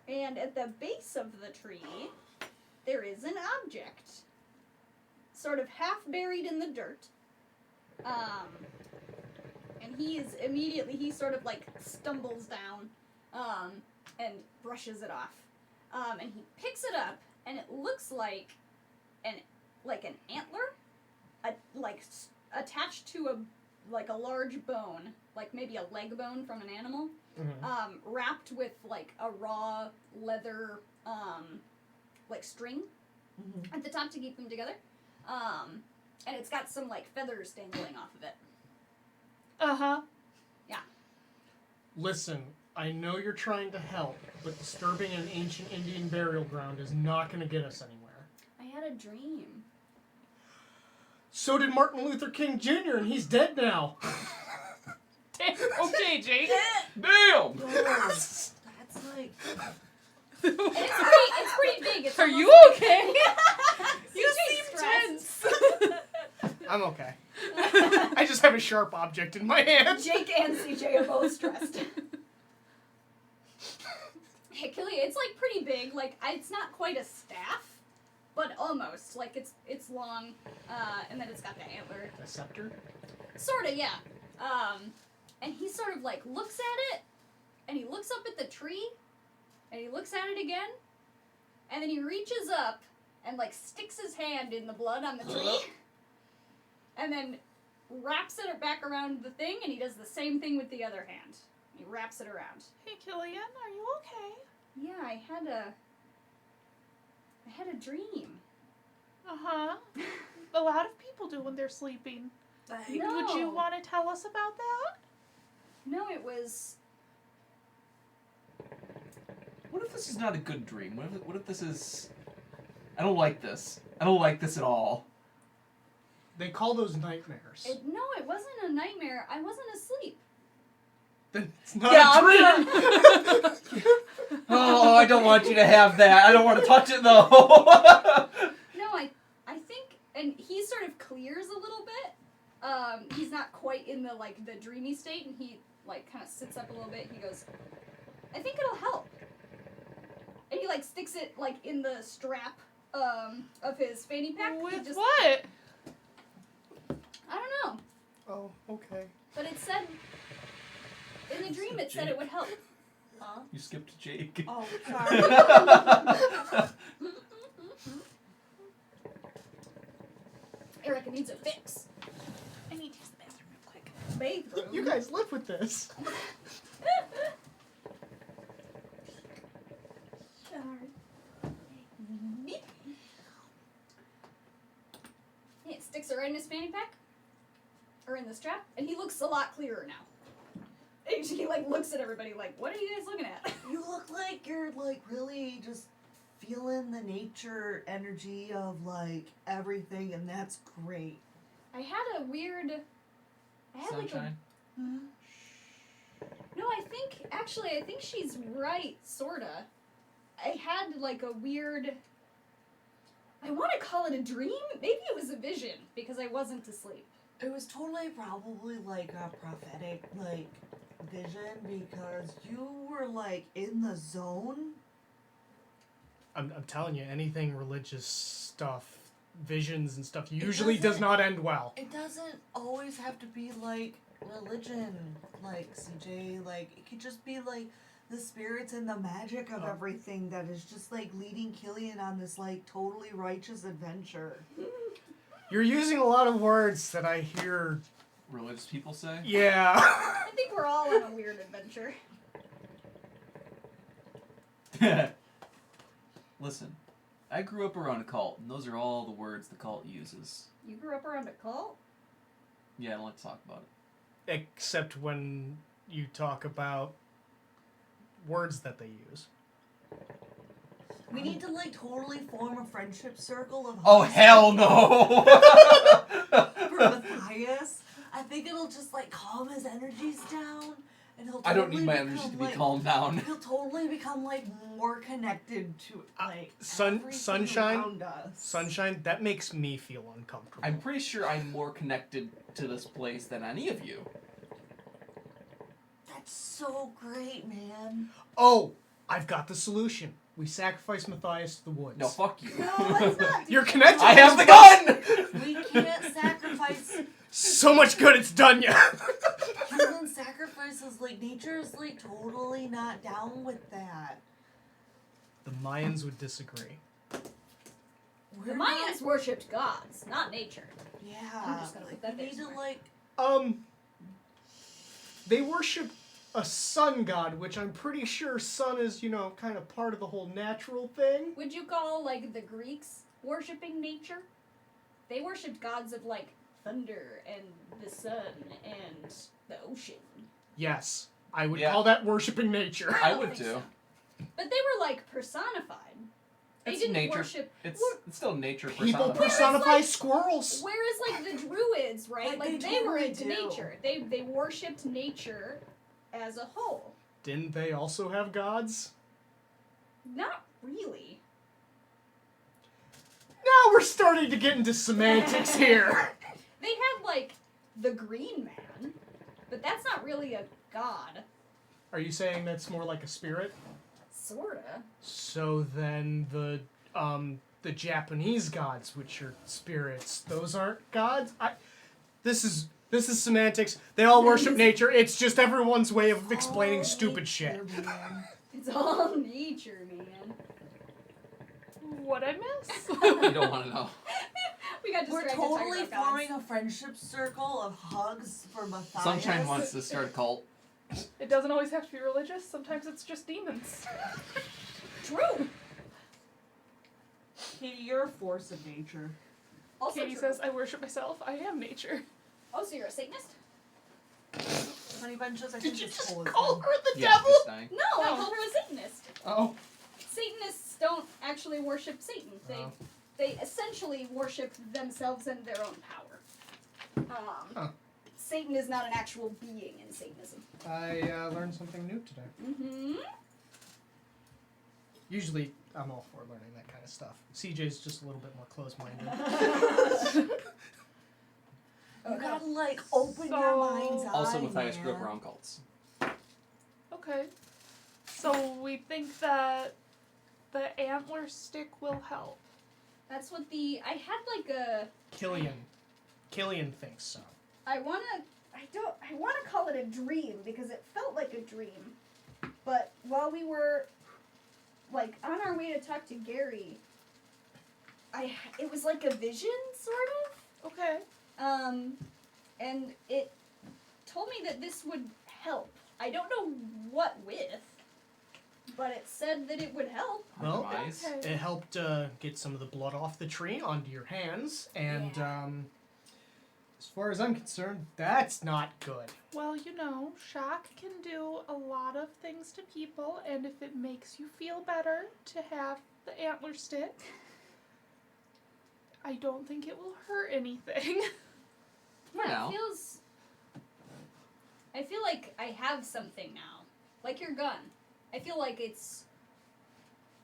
And at the base of the tree, there is an object. Sort of half buried in the dirt. And he sort of like stumbles down, and brushes it off. And he picks it up, and it looks like an antler, attached to a large bone, like maybe a leg bone from an animal, wrapped with like a raw leather, like string at the top to keep them together. And it's got some like feathers dangling off of it. Uh-huh. Listen, I know you're trying to help, but disturbing an ancient Indian burial ground is not going to get us anywhere. I had a dream. So did Martin Luther King Jr., and he's dead now. Okay, Jake. Damn! That's like And it's pretty big. It's Are almost you like- okay? You Jake's seem stressed. tense. I'm okay. I just have a sharp object in my hand. Jake and CJ are both stressed. Hey, Killian, it's like pretty big. Like it's not quite a staff, but almost. Like it's long, and then it's got the antler. A scepter? Sorta, yeah. And he sort of like looks at it, and he looks up at the tree, and he looks at it again, and then he reaches up and like sticks his hand in the blood on the tree, and then wraps it back around the thing, and he does the same thing with the other hand. He wraps it around. Hey, Killian, are you okay? Yeah, I had a dream. Uh-huh. A lot of people do when they're sleeping. No. Would you want to tell us about that? No, it was. What if this is not a good dream? What if this is... I don't like this. I don't like this at all. They call those nightmares. No, it wasn't a nightmare. I wasn't asleep. Then it's not Yeah, a dream! Oh, I don't want you to have that. I don't want to touch it, though. No, I think, and he sort of clears a little bit. He's not quite in the dreamy state, and he kind of sits up a little bit. And he goes, "I think it'll help." And he sticks it in the strap of his fanny pack. He With just, what? I don't know, Oh, okay. but it said in the dream it said it would help. Huh? You skipped Jake. Oh, sorry. Erica needs a fix. I need to use the bathroom real quick. Bathroom. You guys live with this. It sticks it right in his fanny pack, or in the strap, and he looks a lot clearer now. And he looks at everybody like, "What are you guys looking at?" You look like you're really just feeling the nature energy of everything, and that's great. I had a weird. I had Sunshine? No, I think she's right, sorta. I had a weird. I want to call it a dream. Maybe it was a vision because I wasn't asleep. It was totally probably a prophetic vision because you were in the zone. I'm telling you, anything religious stuff, visions and stuff, usually does not end well. It doesn't always have to be religion, CJ. It could just be the spirits and the magic of everything that is just leading Killian on this totally righteous adventure. You're using a lot of words that I hear. Religious people say? Yeah. I think we're all on a weird adventure. Listen, I grew up around a cult, and those are all the words the cult uses. You grew up around a cult? Yeah, I don't like to talk about it. Except when you talk about words that they use. We need to like totally form a friendship circle of Oh, hugs hell no! for Matthias. I think it'll just like calm his energies down, and he'll. Totally I don't need my energy to be like, calmed down. He'll totally become like more connected to like everything Sunshine. around us. Sunshine, that makes me feel uncomfortable. I'm pretty sure I'm more connected to this place than any of you. That's so great, man. Oh, I've got the solution. We sacrifice Matthias to the woods. No, fuck you. No, let's not do You're that. connected. I have the gun! We can't sacrifice So much good it's done ya. human sacrifices. Like nature is like totally not down with that. The Mayans would disagree. The Mayans worshipped gods, not nature. Yeah. I'm just gonna put that we there need to somewhere. like. They worship a sun god, which I'm pretty sure sun is, kind of part of the whole natural thing. Would you call, like, the Greeks worshipping nature? They worshipped gods of, like, thunder and the sun and the ocean. Yes, I would Yeah. call that worshiping nature. I don't would think too. so. But they were, like, personified. They It's didn't nature. worship... It's still nature People personified. personify like- squirrels. Whereas, like, the Druids, right? Like, Like, they they were totally into do. nature. They worshipped nature as a whole. Didn't they also have gods? Not really. Now we're starting to get into semantics here. They had, like, the Green Man, but that's not really a god. Are you saying that's more like a spirit? Sorta. So then the Japanese gods, which are spirits, those aren't gods? This is semantics. They all worship nature. It's just everyone's way of explaining Oh, stupid shit. nature, man. It's all nature, man. What I miss? You don't want to know. We got We're distracted totally talking about forming gods. a friendship circle of hugs for Matthias. Sunshine wants to start a cult. It doesn't always have to be religious. Sometimes it's just demons. True. Katie, you're a force of nature. Also Katie true. says, I worship myself. I am nature. Oh, so you're a Satanist? Honey Bunches, I Did think you it's just cool as call hell. her the Yeah, devil? it's dying. No, I No. called her a Satanist. Oh. Satanists don't actually worship Satan. Oh. They essentially worship themselves and their own power. Huh. Satan is not an actual being in Satanism. I learned something new today. Mm-hmm. Usually, I'm all for learning that kind of stuff. CJ's just a little bit more closed-minded. You gotta like open your mind's eye. Also, Matthias grew up man. around cults. Okay. So we think that the antler stick will help. That's what I had like a, Killian thinks so. I wanna call it a dream because it felt like a dream. But while we were, like, on our way to talk to Gary, it was like a vision, sort of. Okay. And it told me that this would help. I don't know what with, but it said that it would help. Well, Demise. Okay. it helped get some of the blood off the tree onto your hands, and as far as I'm concerned, that's not good. Well, shock can do a lot of things to people, and if it makes you feel better to have the antler stick, I don't think it will hurt anything. For now. I feel like I have something now. Like your gun. I feel like it's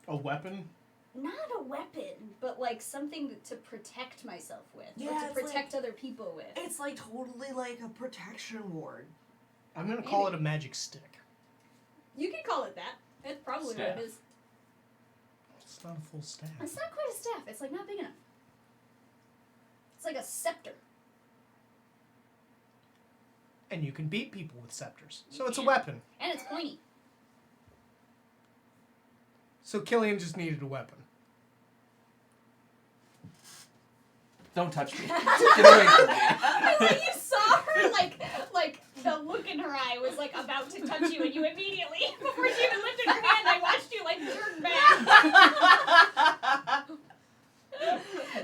A weapon? not a weapon, but like something to protect myself with. Yeah, or to it's protect other people with. It's like totally like a protection ward. I'm gonna call it a magic stick. You can call it that. That's probably Staff. what it is. It's not a full staff. It's not quite a staff. It's like not big enough. It's like a scepter. And you can beat people with scepters. So it's a Yeah. weapon. And it's pointy. So Killian just needed a weapon. Don't touch me. Get away from me. I like you saw her like the look in her eye was like about to touch you, and you immediately, before she even lifted her hand, I watched you like turn back.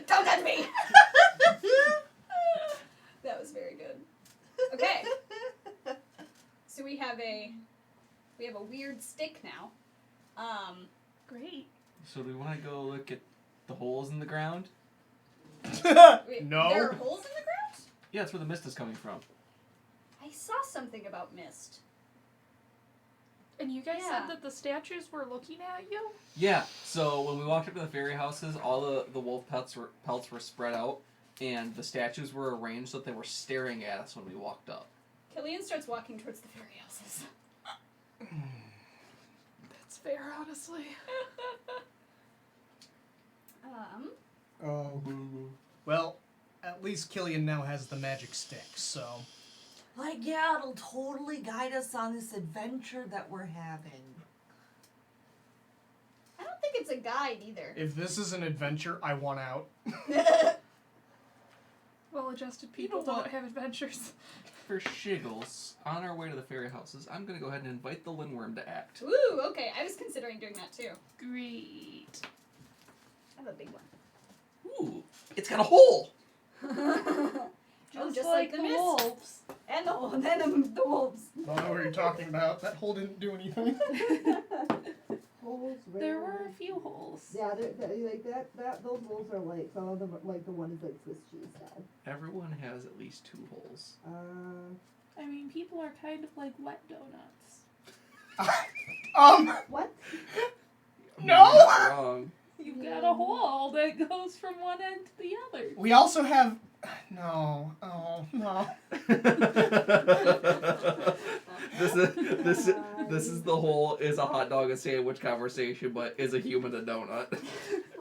Don't touch me. That was very good. Okay. So we have a weird stick now. Great. So do we want to go look at the holes in the ground? Wait, No. There are holes in the ground? Yeah, that's where the mist is coming from. I saw something about mist. And you guys Yeah. said that the statues were looking at you? Yeah, so when we walked up to the fairy houses, all the wolf pelts were spread out, and the statues were arranged so that they were staring at us when we walked up. Killian starts walking towards the fairy houses. That's fair, honestly. Oh. Well, at least Killian now has the magic stick, so. Like, yeah, it'll totally guide us on this adventure that we're having. I don't think it's a guide either. If this is an adventure, I want out. Well-adjusted people You know what? don't have adventures. For shiggles, on our way to the fairy houses, I'm gonna go ahead and invite the Lindworm to act. Ooh, okay. I was considering doing that too. Great. I have a big one. Ooh, it's got a hole! Just like the mist. wolves. And the wolves. I don't know what you're talking about. That hole didn't do anything. Holes, There rare. were a few holes. Yeah, like that. Those holes are like some of them. Like the one is like Swiss cheese style. Everyone has at least 2 holes. I mean, people are kind of like wet donuts. What? No! You're not wrong. You've got a hole that goes from one end to the other. We also have. No. Oh, no. This is the whole is a hot dog a sandwich conversation, but is a human a donut?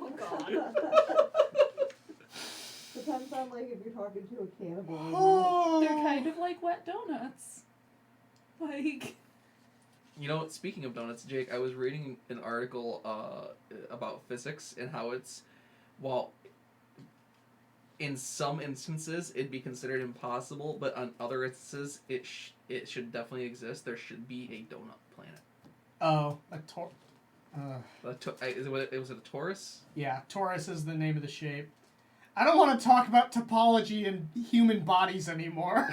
Oh god. Depends on like if you're talking to a cannibal. Or not. Oh. They're kind of like wet donuts. Like, You know, speaking of donuts, Jake, I was reading an article about physics and how it's, well, in some instances it'd be considered impossible, but on other instances it should definitely exist. There should be a donut planet. Oh, Was it a Taurus? yeah, Taurus is the name of the shape. I don't want to talk about topology and human bodies anymore.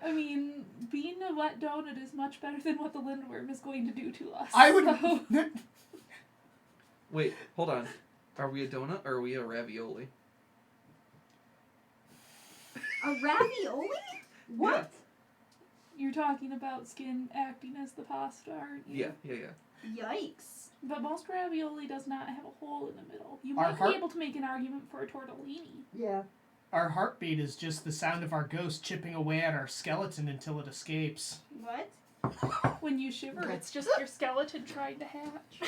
I mean, being a wet donut is much better than what the Lindworm is going to do to us. I would. so- Wait, hold on. Are we a donut or are we a ravioli? A ravioli? What? You're talking about skin acting as the pasta, aren't you? Yeah. Yikes. But most ravioli does not have a hole in the middle. You Our might heart- be able to make an argument for a tortellini. Yeah. Our heartbeat is just the sound of our ghost chipping away at our skeleton until it escapes. What? When you shiver, it's just your skeleton trying to hatch.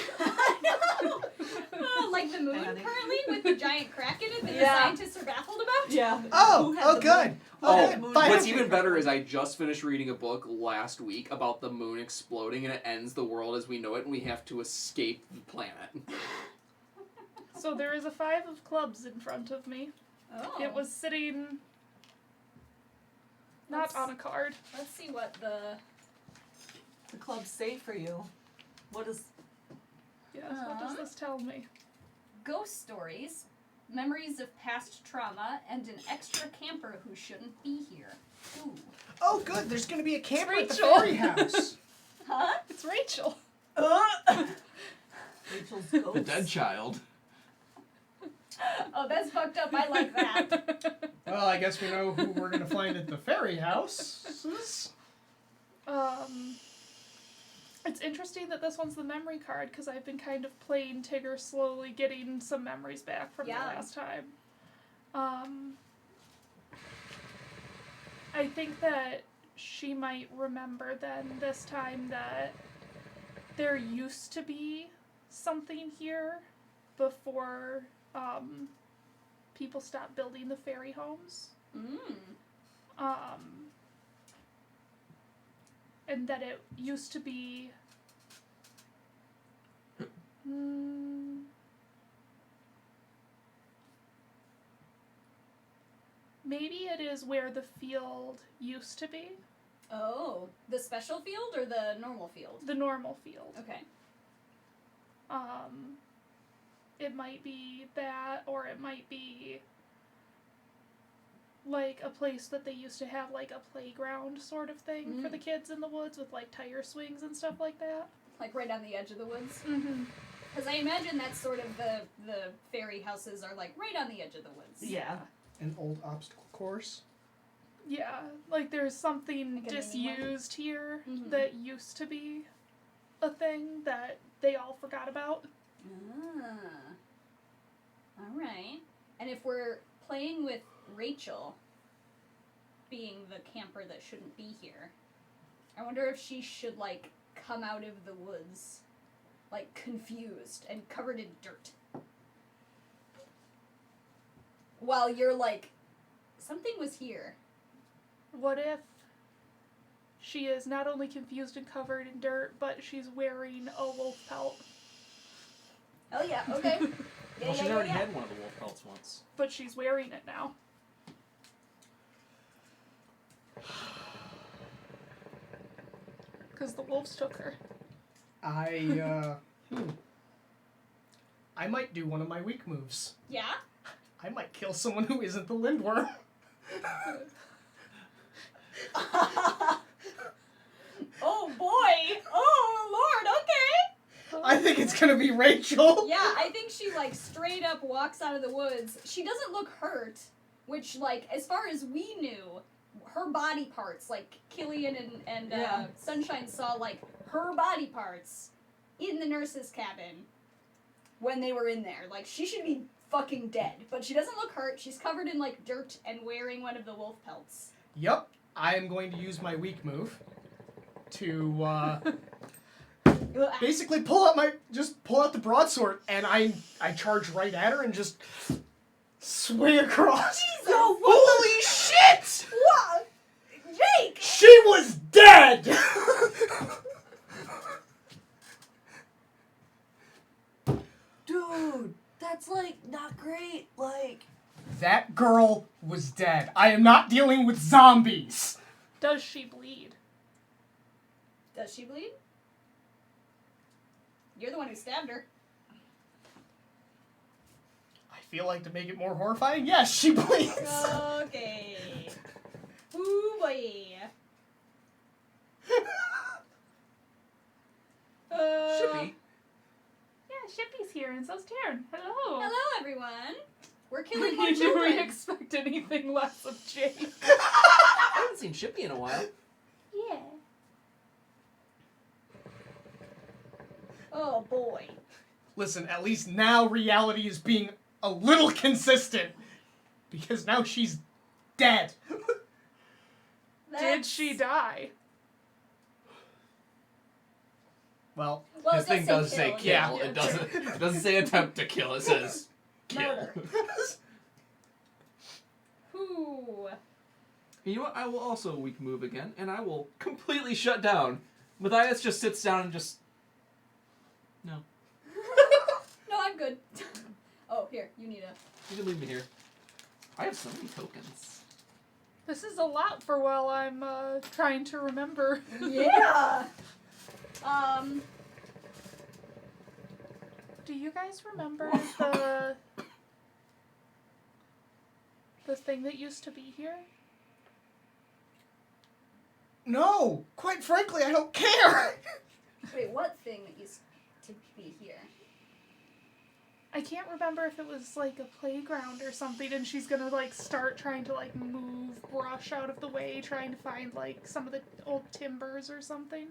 Oh, like the moon Hang on. currently with the giant crack in it that Yeah. the scientists are baffled about? Yeah. Oh, Who had oh, the good. moon- Oh, had good. the moon- Fine. What's even better is I just finished reading a book last week about the moon exploding and it ends the world as we know it and we have to escape the planet. So there is a 5 of clubs in front of me. Oh. It was sitting not Let's- on a card. Let's see what the clubs say for you. What is? Yes, what does this tell me? ghost stories, memories of past trauma, and an extra camper who shouldn't be here. Ooh. Oh, good. There's going to be a camper at the Rachel. fairy house. Huh? It's Rachel. Rachel's ghost. The dead child. Oh, that's fucked up. I like that. Well, I guess we know who we're going to find at the fairy house. It's interesting that this one's the memory card because I've been kind of playing Tigger, slowly getting some memories back from Yeah. the last time. I think that she might remember then this time that there used to be something here before people stopped building the fairy homes. And that it used to be maybe it is where the field used to be, Oh, the special field or the normal field? the normal field. Okay. It might be that, or it might be like a place that they used to have like a playground sort of thing for the kids in the woods with like tire swings and stuff like that. Like right on the edge of the woods? Mm-hmm. Because I imagine that's sort of the fairy houses are like right on the edge of the woods. Yeah. An old obstacle course. Yeah, like there's something Like a mini disused here Mhm. that used to be a thing that they all forgot about. Ah. Alright. And if we're playing with Rachel being the camper that shouldn't be here, I wonder if she should, like, come out of the woods, like, confused and covered in dirt. While you're like, something was here. What if she is not only confused and covered in dirt, but she's wearing a wolf pelt, Oh yeah, okay. Well, she's already had one of the wolf pelts once. but she's wearing it now? Because the wolves took her. I might do one of my weak moves. Yeah? I might kill someone who isn't the Lindworm. Oh boy! Oh lord, okay! I think it's gonna be Rachel. Yeah, I think she like straight up walks out of the woods. She doesn't look hurt, which like as far as we knew, her body parts, like Killian and Yeah. Sunshine saw like her body parts in the nurse's cabin when they were in there. Like she should be fucking dead, but she doesn't look hurt. She's covered in like dirt and wearing one of the wolf pelts. Yep, I am going to use my weak move to basically pull out the broadsword, and I charge right at her and just swing across. No, Holy shit! what? Jake! She was dead! Dude, that's like not great. Like, That girl was dead. I am not dealing with zombies. Does she bleed? Does she bleed? You're the one who stabbed her. I feel like to make it more horrifying, yes, she bleeds. Okay. Ooh boy. Shippy. Yeah, Shippy's here, and so's Taryn. Hello. Hello everyone. We're killing more Did children. we expect anything less of Jake? I haven't seen Shippy in a while. Yeah. Oh boy. Listen, at least now reality is being a little consistent. Because now she's dead. Did she die? Well, Well, His it thing does say kill. kill. Yeah. It doesn't say attempt to kill. It says kill. Murder. Ooh. You know what? I will also weak move again, and I will completely shut down. Matthias just sits down and just... No. No, I'm good. Oh, here, you need a... You can leave me here. I have so many tokens. This is a lot for while I'm trying to remember. Yeah! Do you guys remember the thing that used to be here? no, quite frankly, I don't care. Wait, what thing that used to be here? I can't remember if it was like a playground or something, and she's gonna like start trying to like move brush out of the way, trying to find like some of the old timbers or something.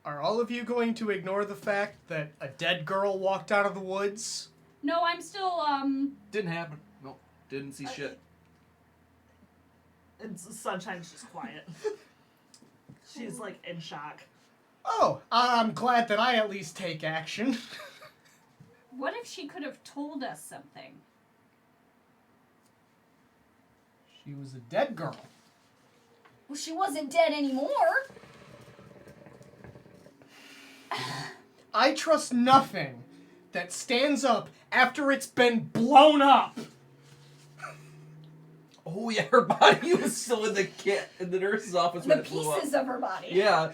Are all of you going to ignore the fact that a dead girl walked out of the woods? No, I'm still, Didn't happen. Nope. Didn't see shit. and Sunshine's just quiet. She's like in shock. Oh, I'm glad that I at least take action. what if she could have told us something? She was a dead girl. Well, she wasn't dead anymore. I trust nothing that stands up after it's been blown up. Oh yeah, her body was still in the nurse's office The when it blew up. pieces of her body. Yeah.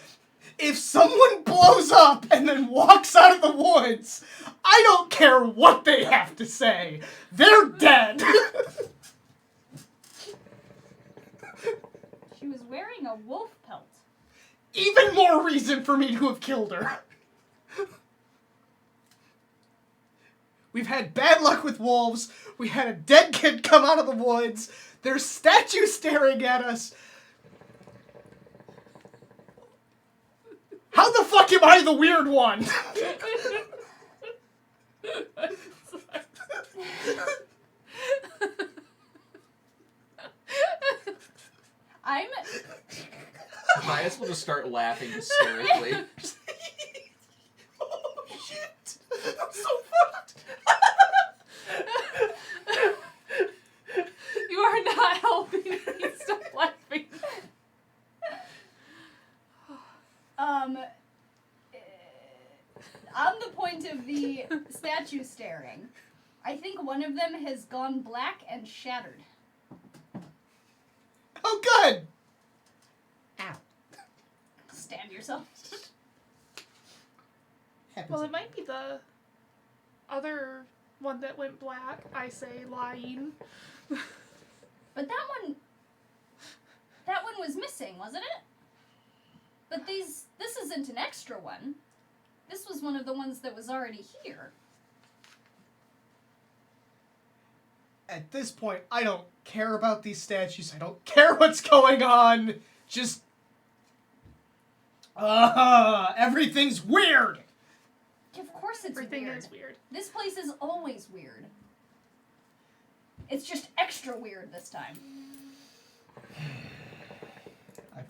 If someone blows up and then walks out of the woods, I don't care what they have to say. They're dead. She was wearing a wolf pelt. Even more reason for me to have killed her. We've had bad luck with wolves. We had a dead kid come out of the woods. There's statues staring at us. How the fuck am I the weird one? I'm. Matthias will just start laughing hysterically. Oh shit! I'm so fucked. You are not helping me stop laughing. On the point of the statue staring, I think one of them has gone black and shattered. Oh good. Ow. Stab yourself. Happens. Well, it might be the other one that went black. I say lying. But that one was missing, wasn't it? But this isn't an extra one. This was one of the ones that was already here. At this point, I don't care about these statues. I don't care what's going on. Just everything's weird. Of course it's Everything weird. is weird. This place is always weird. It's just extra weird this time.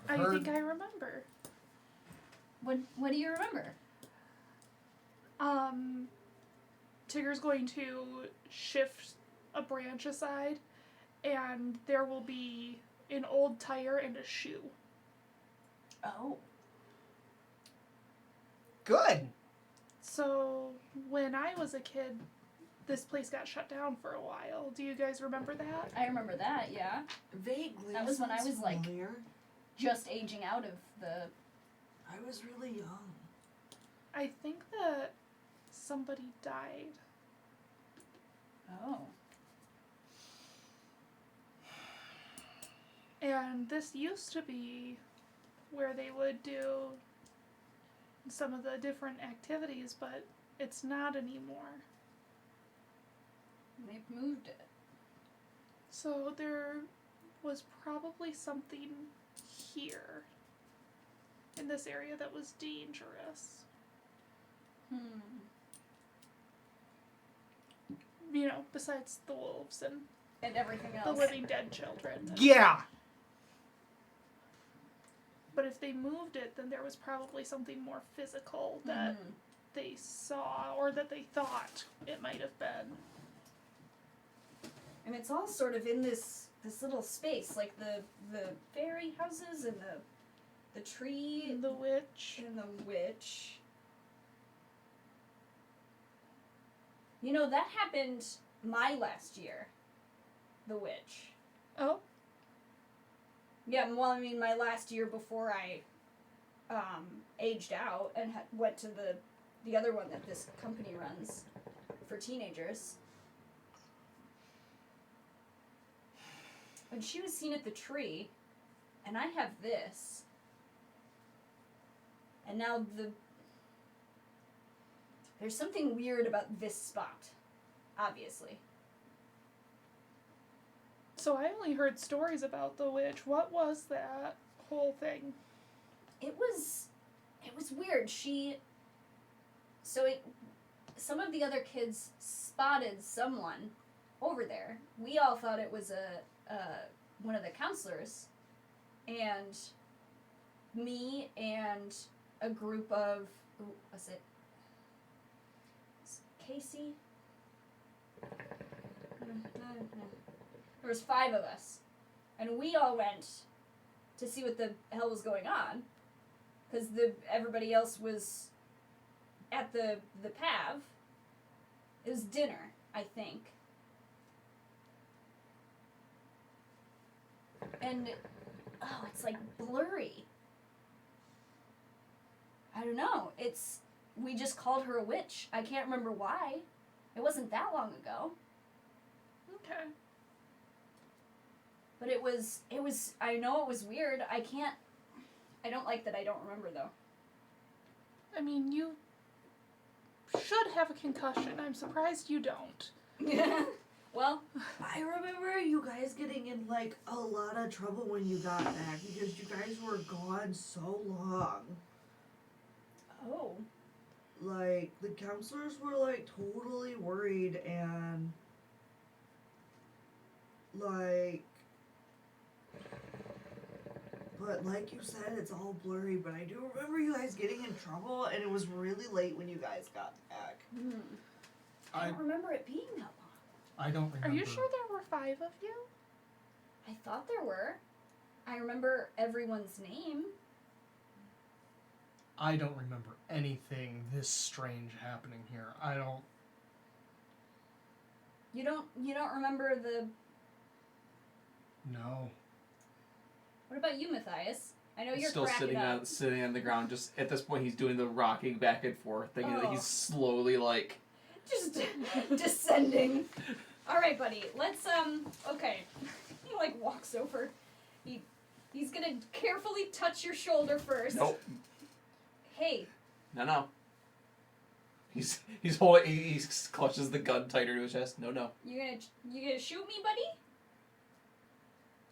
I think I remember. What do you remember? Tigger's going to shift a branch aside, and there will be an old tire and a shoe. Oh. Good. So, when I was a kid, this place got shut down for a while. Do you guys remember that? I remember that, yeah. Vaguely. That was when I sounds was, like- familiar. Just aging out of the... I was really young. I think that somebody died. Oh. And this used to be where they would do some of the different activities, but it's not anymore. They've moved it. So there was probably something here in this area that was dangerous. You know, besides the wolves and And everything the else. living dead children. Yeah. But if they moved it, then there was probably something more physical that they saw or that they thought it might have been. And it's all sort of in this little space, like the fairy houses and the tree And the witch. and the witch. You know, that happened my last year. The witch. Oh, Yeah, well, I mean, my last year before I aged out and went to the other one that this company runs for teenagers. And she was seen at the tree, and I have this. And now there's something weird about this spot, obviously. so I only heard stories about the witch. What was that whole thing? It was weird. Some of the other kids spotted someone over there. We all thought it was one of the counselors, and me and a group of, was it Casey? There was 5 of us, and we all went to see what the hell was going on, because everybody else was at the PAV. It was dinner, I think. And, it's like blurry. I don't know. We just called her a witch. I can't remember why. It wasn't that long ago. Okay. But it was, I know it was weird. I don't like that I don't remember, though. I mean, you should have a concussion. I'm surprised you don't. Well, I remember you guys getting in like a lot of trouble when you got back because you guys were gone so long. oh. Like the counselors were like totally worried and like, but like you said, it's all blurry, but I do remember you guys getting in trouble and it was really late when you guys got back. I don't remember it being that long. I don't remember. Are you sure there were 5 of you? I thought there were. I remember everyone's name. I don't remember anything this strange happening here. I don't. You don't remember the... No. What about you, Matthias? I know He's you're still cracking up. sitting on the ground. Just at this point, he's doing the rocking back and forth, thinking that Oh. he's slowly like. Just descending. All right, buddy. Let's Okay. He like walks over. He's gonna carefully touch your shoulder first. Nope. Hey. No. He's holding. He clutches the gun tighter to his chest. No. You gonna shoot me, buddy?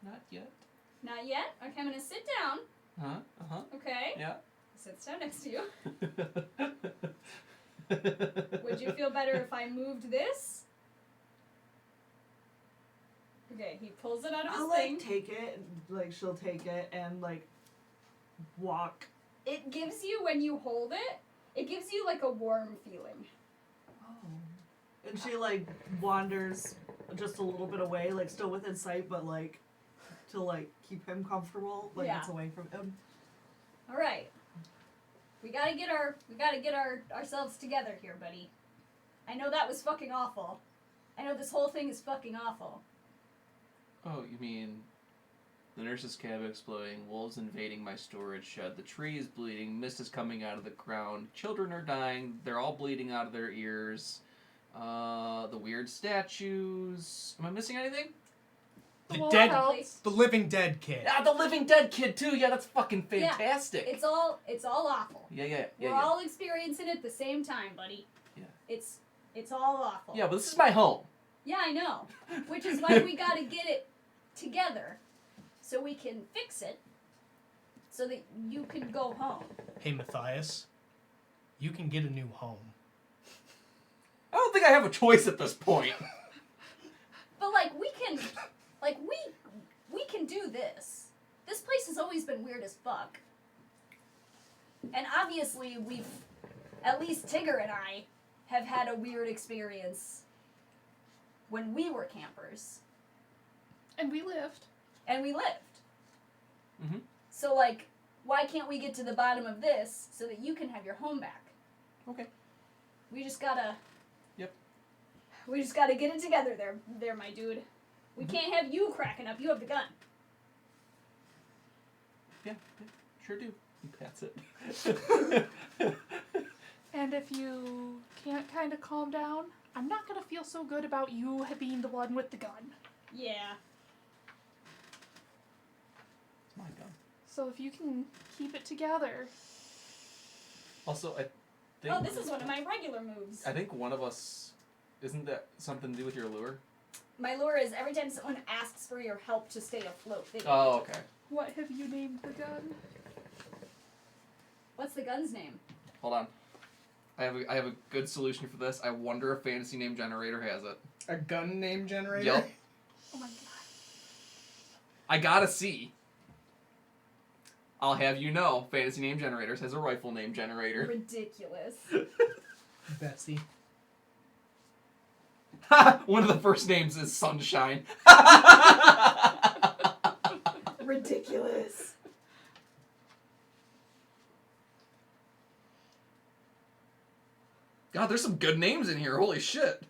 Not yet. Not yet. Okay, I'm gonna sit down. Okay. Yeah. Sits down next to you. Would you feel better if I moved this? Okay, he pulls it out of his I'll thing. like take it, like she'll take it and like walk. It gives you, when you hold it, it gives you like a warm feeling. Oh. And she like wanders just a little bit away, like still within sight, but like to like keep him comfortable, like Yeah. it's away from him. All right. We gotta get ourselves together here, buddy. I know that was fucking awful. I know this whole thing is fucking awful. Oh, you mean the nurse's cab exploding, wolves invading my storage shed, the tree is bleeding, mist is coming out of the ground, children are dying, they're all bleeding out of their ears, the weird statues. Am I missing anything? The Well, dead, else? the living dead kid. Ah, the living dead kid too. Yeah, that's fucking Yeah, fantastic. It's all awful. Yeah. We're all experiencing it at the same time, buddy. Yeah. It's all awful. Yeah, but this is my home. Yeah, I know. Which is why we gotta get it together so we can fix it so that you can go home. Hey, Matthias. You can get a new home. I don't think I have a choice at this point. But we can do this. This place has always been weird as fuck. And obviously at least Tigger and I have had a weird experience when we were campers. And we lived. Mm-hmm. So why can't we get to the bottom of this so that you can have your home back? Okay. We just gotta... Yep. We just gotta get it together there, my dude. We can't have you cracking up. You have the gun. Yeah, sure do. He pats it. And if you can't kind of calm down, I'm not going to feel so good about you being the one with the gun. Yeah. It's my gun. So if you can keep it together. Also, I think... Oh, this is one of my regular moves. I think one of us... Isn't that something to do with your lure? My lure is every time someone asks for your help to stay afloat. They Oh, okay. What have you named the gun? What's the gun's name? Hold on. I have a good solution for this. I wonder if Fantasy Name Generator has it. A gun name generator? Yep. Oh my god. I gotta see. I'll have you know, Fantasy Name Generators has a rifle name generator. Ridiculous. Betsy. One of the first names is Sunshine. Ridiculous. God, there's some good names in here. Holy shit.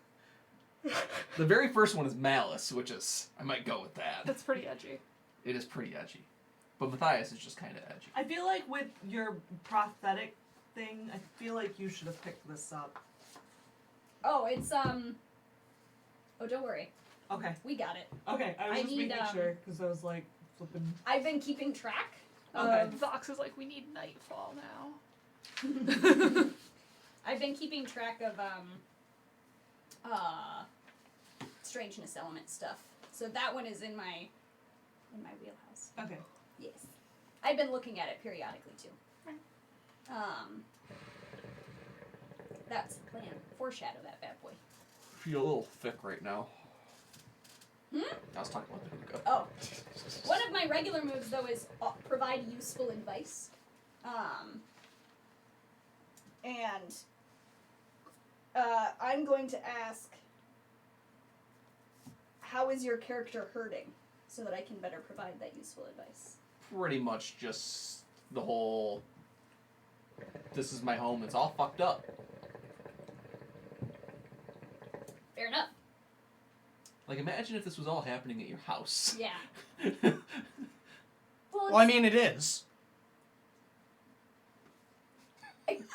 The very first one is Malice, which is... I might go with that. That's pretty edgy. It is pretty edgy. But Matthias is just kind of edgy. I feel like with your prosthetic thing, I feel like you should have picked this up. Oh, it's Oh, don't worry. Okay. We got it. Okay, I was I just need, making sure because I was like flipping. I've been keeping track Okay. of. Vox is like, we need nightfall now. I've been keeping track of strangeness element stuff. So that one is in my wheelhouse. Okay. Yes. I've been looking at it periodically too. That's the plan. Foreshadow that bad boy. Feel a little thick right now. Hmm? I was talking about the hookah. Oh. One of my regular moves though is provide useful advice. And I'm going to ask, how is your character hurting, so that I can better provide that useful advice. Pretty much just the whole, this is my home, it's all fucked up. Fair enough. Like, imagine if this was all happening at your house. Yeah. Well, I mean, it is. Jake! Man,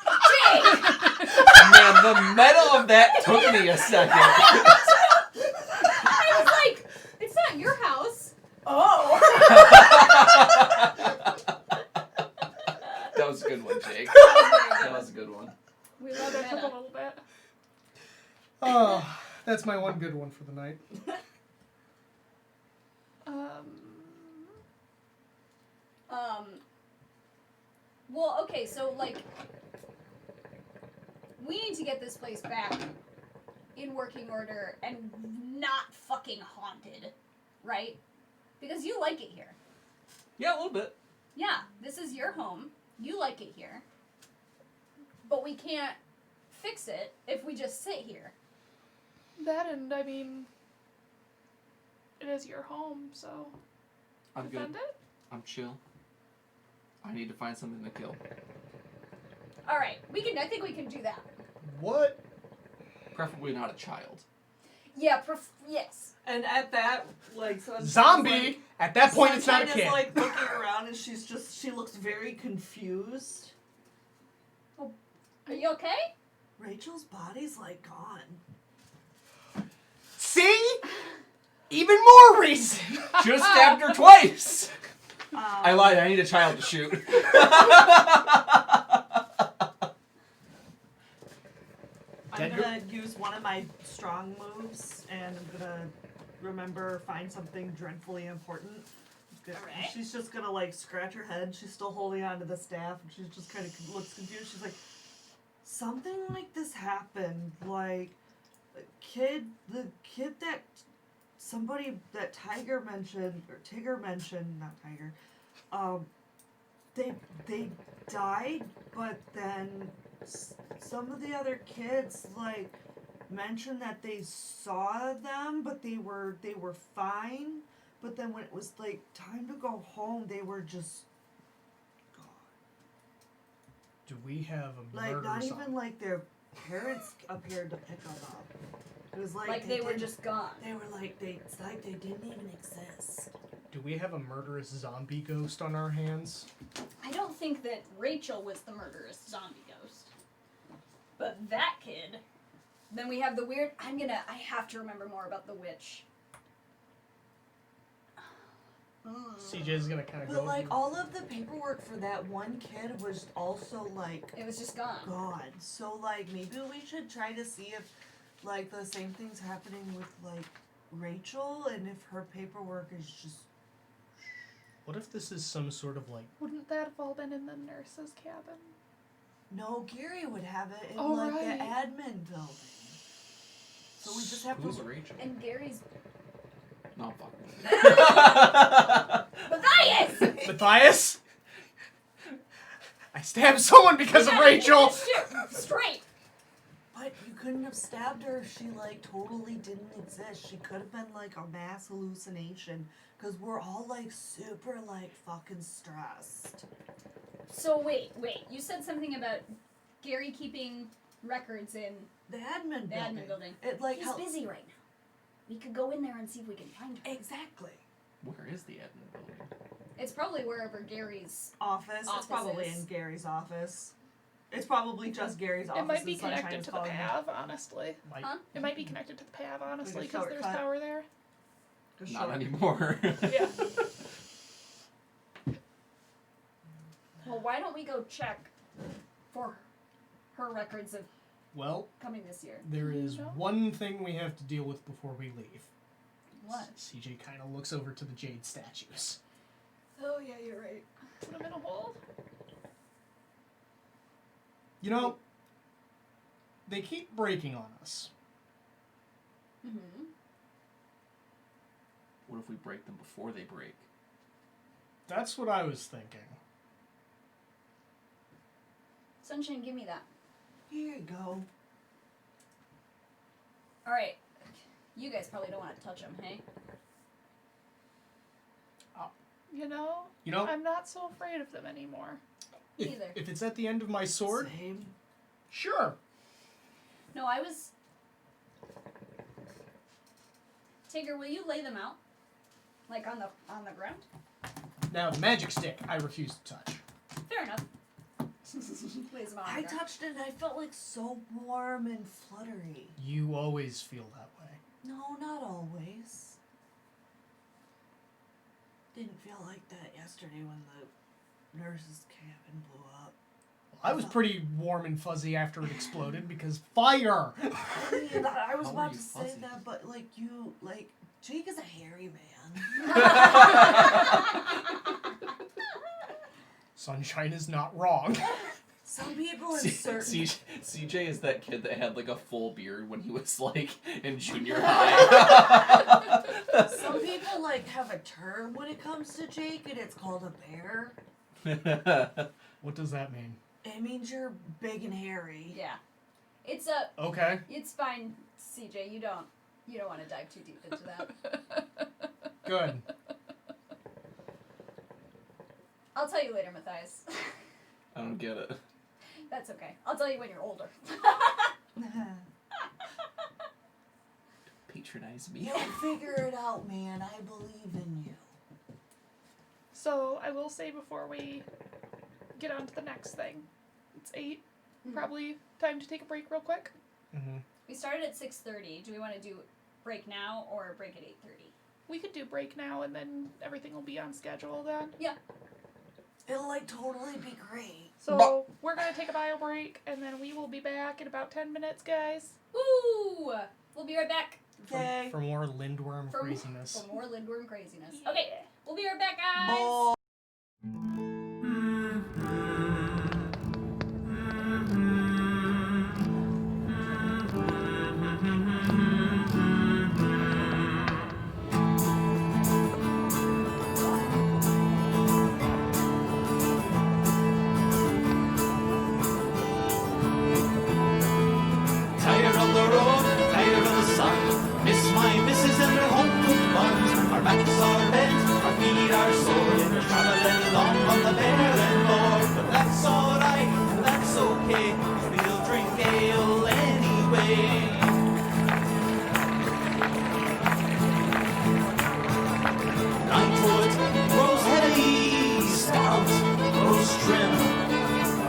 the meta of that took me a second. I was like, it's not your house. Oh. That was a good one, Jake. That was a good one. We love That took a meta. little bit. Oh, that's my one good one for the night. Well, okay, so, like, we need to get this place back in working order and not fucking haunted, right? Because you like it here. Yeah, a little bit. Yeah, this is your home. You like it here. But we can't fix it if we just sit here. That and, I mean, it is your home, so I'm good. defend it. I'm chill. I need to find something to kill. Alright, I think we can do that. What? Preferably not a child. Yeah, yes. And at that, like, Zombie! At that point, it's not a Sunshine kid. is, like, looking around and she looks very confused. Are you okay? Rachel's body's, like, gone. See? Even more reason! Should've stabbed her twice! I Um, lied, I need a child to shoot. I'm gonna use one of my strong moves, and I'm gonna find something dreadfully important. Alright. She's just gonna, like, scratch her head. She's still holding onto the staff, and she's just kind of looks confused. She's like, something like this happened. Like, the kid that Tigger mentioned, not Tiger, they died, but then some of the other kids, like, mentioned that they saw them, but they were fine. But then when it was, like, time to go home, they were just gone. Do we have a Like, murder not song? even, like, their parents appeared to pick them up. It was like They were didn't- just gone. They were like, it's like they didn't even exist. Do we have a murderous zombie ghost on our hands? I don't think that Rachel was the murderous zombie ghost. But that kid. Then we have the weird. I have to remember more about the witch. CJ's gonna kind of go. But, like, all of the paperwork for that one kid was also, like, It was just gone. gone. So, like, maybe we should try to see if, like, the same thing's happening with, like, Rachel, and if her paperwork is just... What if this is some sort of, like... Wouldn't that have all been in the nurse's cabin? No, Gary would have it in, Oh, like, right. the admin building. So we just have Who's to... Rachel? And Gary's. No, fuck. Matthias! Matthias? I stabbed someone because of Rachel! Shoot, straight! But you couldn't have stabbed her if she, like, totally didn't exist. She could have been, like, a mass hallucination. Because we're all, like, super, like, fucking stressed. So wait. You said something about Gary keeping records in The admin the building. admin building. It, like, He's busy right now. We could go in there and see if we can find her. Exactly. Where is the admin building? It's probably wherever Gary's. Office. It's Office probably is. in Gary's office. It's probably just Gary's office. It might be and Sunshine connected is to the calling him. PAV, honestly. Like, Huh? It might be connected to the PAV, honestly, Like a because there's shortcut. power there. Not anymore. Yeah. Well, why don't we go check for her records of Well, coming this year? there is one thing we have to deal with before we leave. What? CJ kind of looks over to the jade statues. Oh yeah, you're right. Put them in a hole. You know, they keep breaking on us. Mm-hmm. What if we break them before they break? That's what I was thinking. Sunshine, give me that. Here you go. All right. You guys probably don't want to touch them, hey? You know, You know, I'm not so afraid of them anymore. if, Neither. if it's at the end of my sword, Same. sure. No, I was. Tigger, will you lay them out? Like on the ground? Now, the magic stick, I refuse to touch. Fair enough. Lays them out on I the ground. touched it and I felt like so warm and fluttery. You always feel that way. No, not always. Didn't feel like that yesterday when the nurse's cabin blew up. I was pretty warm and fuzzy after it exploded because fire! I mean, I was How about are you to say fuzzy? that, but Jake is a hairy man. Sunshine is not wrong. Some people in certain CJ is that kid that had like a full beard when he was like in junior high. some people have a term when it comes to Jake, and it's called a bear. What does that mean? It means you're big and hairy. Yeah. It's Okay. It's fine, CJ. You don't want to dive too deep into that. Good. I'll tell you later, Matthias. I don't get it. That's okay. I'll tell you when you're older. Patronize me. You'll figure it out, man. I believe in you. So I will say before we get on to the next thing, it's 8. Probably time to take a break real quick. Mm-hmm. We started at 6:30. Do we want to do break now or break at 8:30? We could do break now and then everything will be on schedule then. It'll totally be great. So we're going to take a bio break and then we will be back in about 10 minutes, guys. Woo! We'll be right back Okay. For more lindworm for, craziness. for more Lindworm craziness. Yeah. Okay, we'll be right back, guys. Bye. Tired of the road, tired of the sun. Miss my missus and her home cooked buns. Our backs are bent, our feet are sore. We're traveling along on the barren moor. But that's alright, that's okay. We'll drink ale anyway. 9 foot grows heavy, stout grows trim.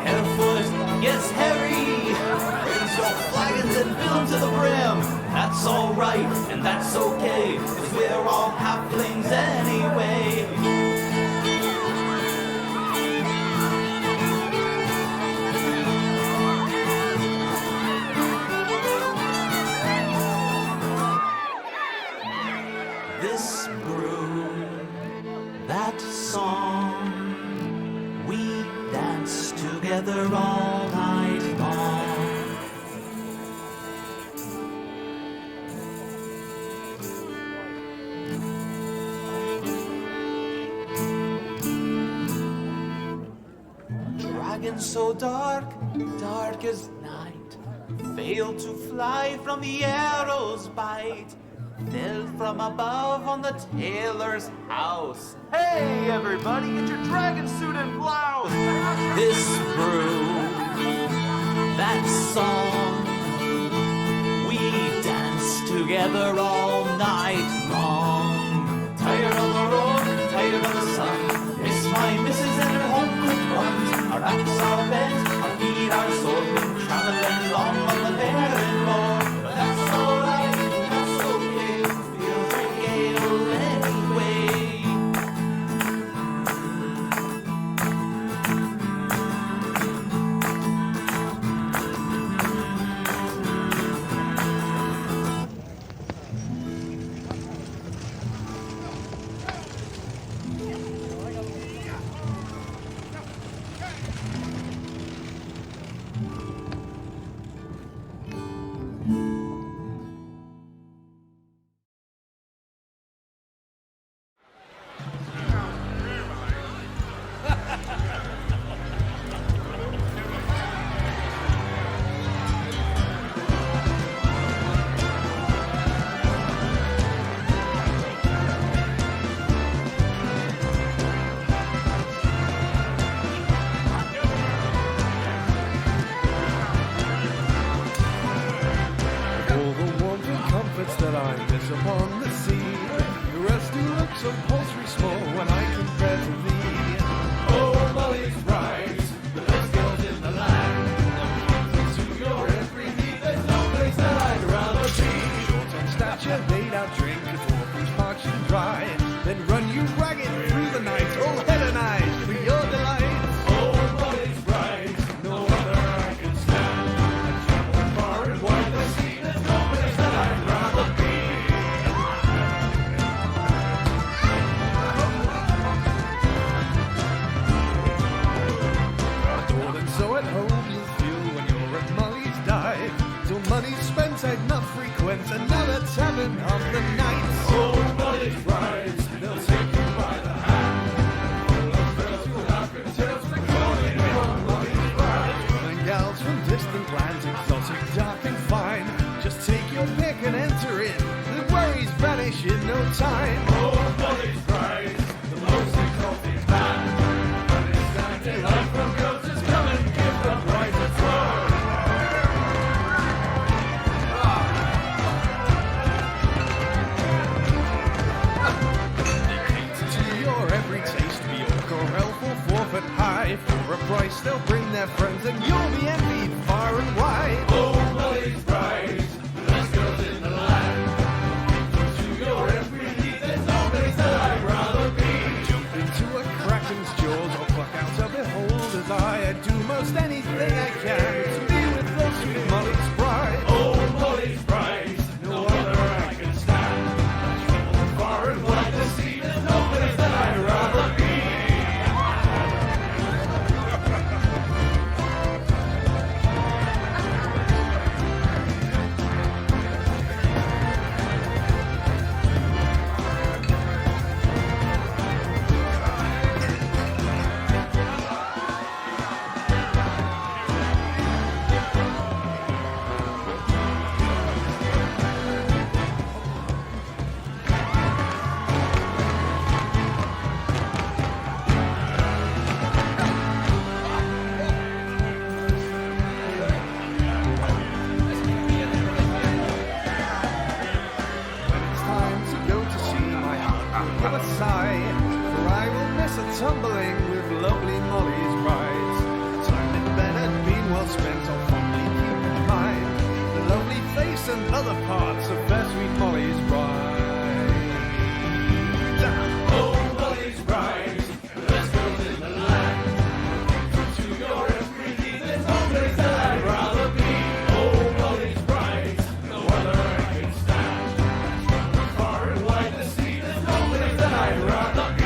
Hairfoot gets hairy. Raise your flagons and fill them to the brim. That's alright and that's okay, 'cause we're all halflings anyway. This brew, that song, we dance together all night long. Dragon so dark, dark as night, failed to fly from the arrow's bite, fell from above on the tailor's house. Hey everybody, get your dragon suit and blouse. This brew, that song, we dance together all night long. Tired of the road, tired of the sun, miss my missus and her home cooked buns. Our backs are bent, our feet are sore, been traveling long on the barren moor. But that's alright, that's okay, we'll drink ale boats that I miss upon the sea. The rest do look so paltry small when I compare to thee. Oh, Molly's bright, the best girls in the land. To your every need, there's no place that I'd rather be. Short on stature, laid out drink, a dwarf who's parched and dry. Then run you ragged through the night, all head and eyes for your delight. Oh, Molly's bright, no other I can stand. I've traveled far and wide the sea, there's no place that I'd rather be. Adored and so at home you'll feel when you're at Molly's dive. Till money's spent, I'd not frequent another tavern of the night. Oh, Molly's bright, they'll take you by the hand. Full of girls who laugh and tales recording on Molly's bright. And gals from distant lands, exotic, dark and fine. Just take your pick and enter in. The worries vanish in no time. Oh, Molly's bright, the most exotic band. And it's time to life from girls just come and give them right a try. To your every taste, be orc or elf or forfeit high. For a price they'll bring their friends and you'll be envied far and wide. Oh, Molly's bright, the best girls in the land. To your every need, there's no place that I'd rather be. Jump into a kraken's jaws or pluck out a beholder's eye. I'd do most anything I can to be with those sweet Molly's bride. Oh, Molly's bright, no other I can stand. I've traveled far and wide the sea, there's no place that I'd rather be. When it's time to go to sea, my heart will give a sigh, for I will miss a tumbling with lovely Molly's bride. Time in bed had been well spent, I'll fondly keep in mind the lovely face and other parts of fair sweet Molly's bride. Oh, Molly's bride, the best girls in the land. To your every need, there's no place that I'd rather be. Oh, Molly's bride, no other I can stand. Far and wide the sea, there's no place that I'd rather be.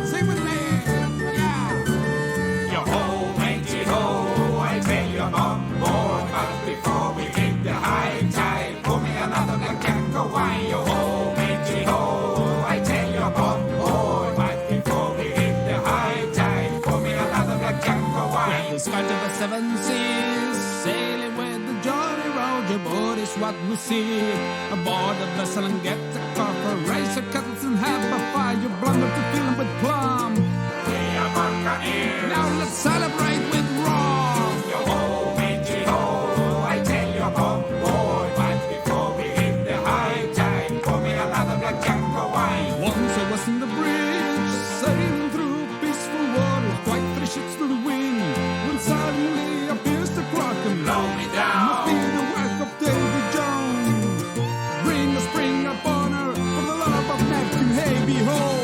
Sing with me, yeah. Yo-ho, matey-ho, I tell you I'm on board. But before we hit the high tide, pour me another black Django wine. Yo-ho, matey-ho, I tell you I'm on board. But before we hit the high tide, pour me another black Django wine. The skies of the seven seas, sailing with the Jolly Roger boat is what we see. Aboard the vessel and get the copper, raise the kettles and have a fire. You blunder to fill 'em with plum. Now let's celebrate with rum. Yo-ho, matey-ho, I tell you I'm on board. But before we hit the high tide, pour me another black Django wine. Once I was in the bridge, sailing through peaceful waters, quite 3 ships to the wind, when suddenly appears the Kraken. Blow me down. Must be the work of Davy Jones. Bring a spring upon her, for the love of Neptune, hey behold.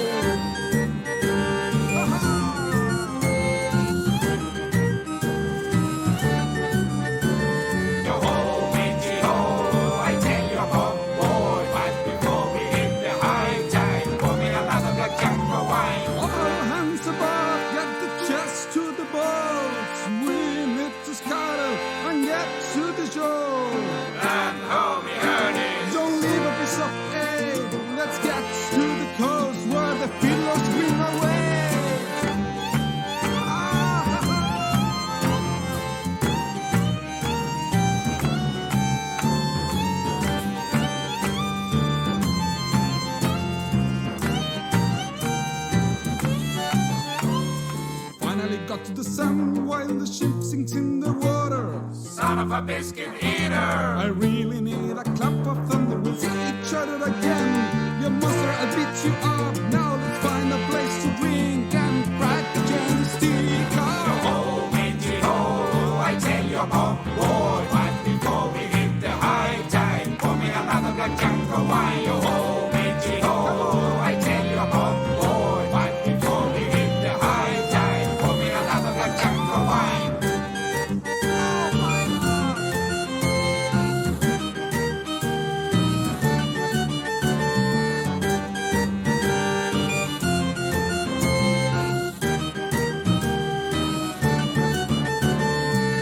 got to the sun while the ship sinks in the water. Son of a biscuit eater! I really need a clap of thunder. We'll see each other again. You monster, I beat you up. Now let's find a place to drink and crack the jelly stick. Ho, matey, ho, I tell you, Bob, boy, but before we hit the high tide, pour me another black junk of wine. Yo ho, matey, ho, I tell you, Bob, boy, but before we hit the high tide, pour me another black junk of wine.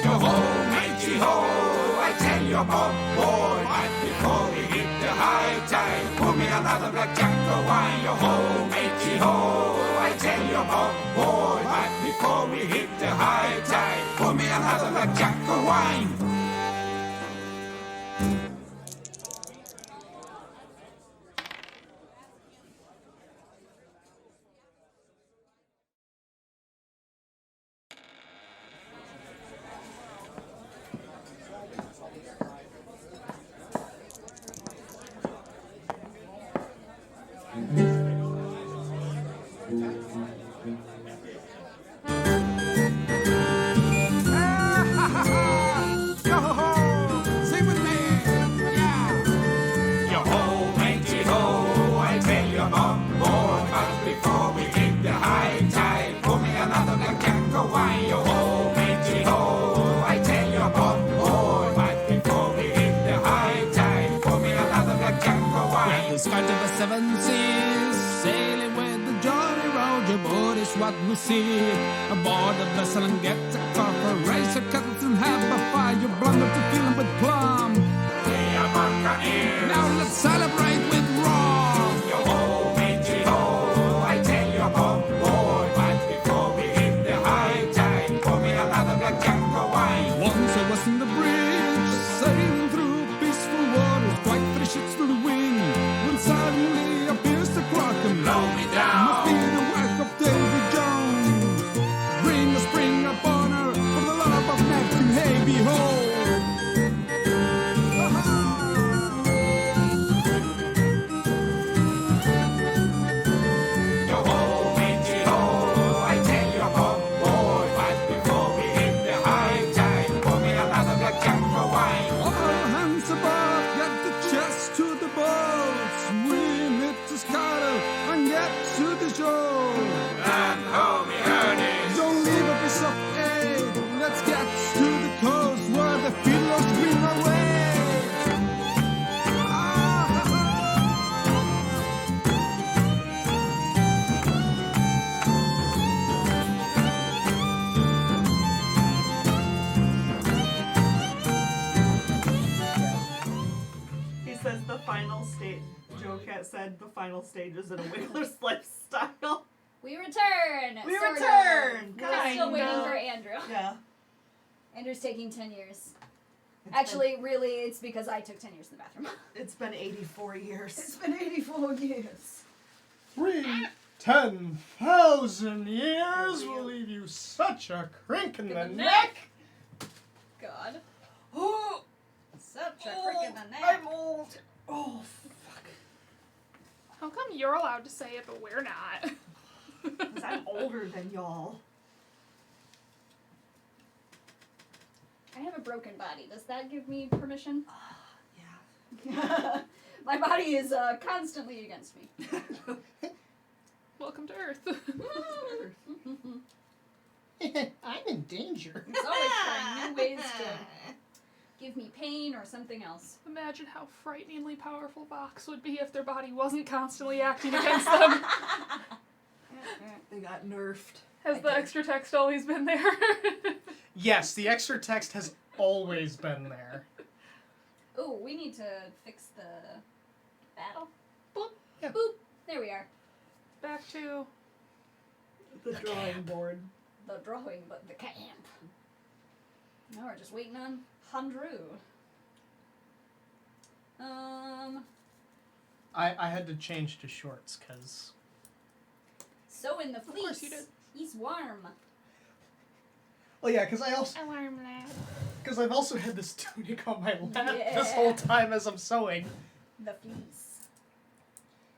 Yo ho, matey, ho, I tell you, Bob, boy, but before we hit the high tide, pour me another black junk of wine. Yo ho, matey, ho, I tell you, Bob, boy, but before we hit the high tide, pour me another black junk of wine. Sing with me. Yeah. Yo ho, matey ho, I tell you, Bob, boy, but before we hit the high tide, pour me another black junk of wine. Yo ho, matey ho, I tell you, Bob, boy, but before we hit the high tide, pour me another black junk of wine. This fight of the seven seas, sailing with the Jolly Roger boat is what we see. Aboard the vessel and get a copper, raise your kettles and have a fire. You blunder to fill 'em with plum. We are buccaneers. Now let's celebrate with rum. Yo ho, matey ho, I tell you, Bob, boy, but before we hit the high tide, pour me another black junk of wine. Once I was in the bridge, sailing through peaceful waters, quite 3 ships to the wind, when suddenly appears the Kraken. Blow me Must down. be the work of Davy Jones. Bring a spring upon her, for the love of Neptune, hey behold. Yo ho, matey ho, I tell you, Bob, boy, but before we hit the high tide, pour me another black junk of wine. All hands above, get the chest to the boats. We need to scuttle and get to the shore. And hold me earnest. Don't leave a piece of aid. Let's get to the coast where the fiddlers bring away. He says the final stage. Joe Cat said the final stages in a Wiggler's lifestyle. We return. We sort of. return, We're still waiting kinda. for Andrew. Yeah. Andrew's taking 10 years. It's Actually, really, it's because I took 10 years in the bathroom. It's been 84 years. It's been 84 years. 10,000 years will leave you such a crink in the neck. God. Oh, Such a crick in the neck. I'm old. Oh, fuck. How come you're allowed to say it but we're not? Because I'm older than y'all. I have a broken body. Does that give me permission? Yeah. My body is constantly against me. Welcome to Earth. I'm in danger. It's always trying new ways to give me pain or something else. Imagine how frighteningly powerful Vox would be if their body wasn't constantly acting against them. They got nerfed. Has the extra text always been there? Yes, the extra text has always been there. Ooh, we need to fix the battle. Boop. Yeah. Boop. There we are. Back to The drawing board. The drawing, but the camp. Now we're just waiting on Handru. I had to change to shorts because So in the fleece. course you did. He's warm. Well, yeah, because I've also had this tunic on my lap this whole time as I'm sewing. The fleece.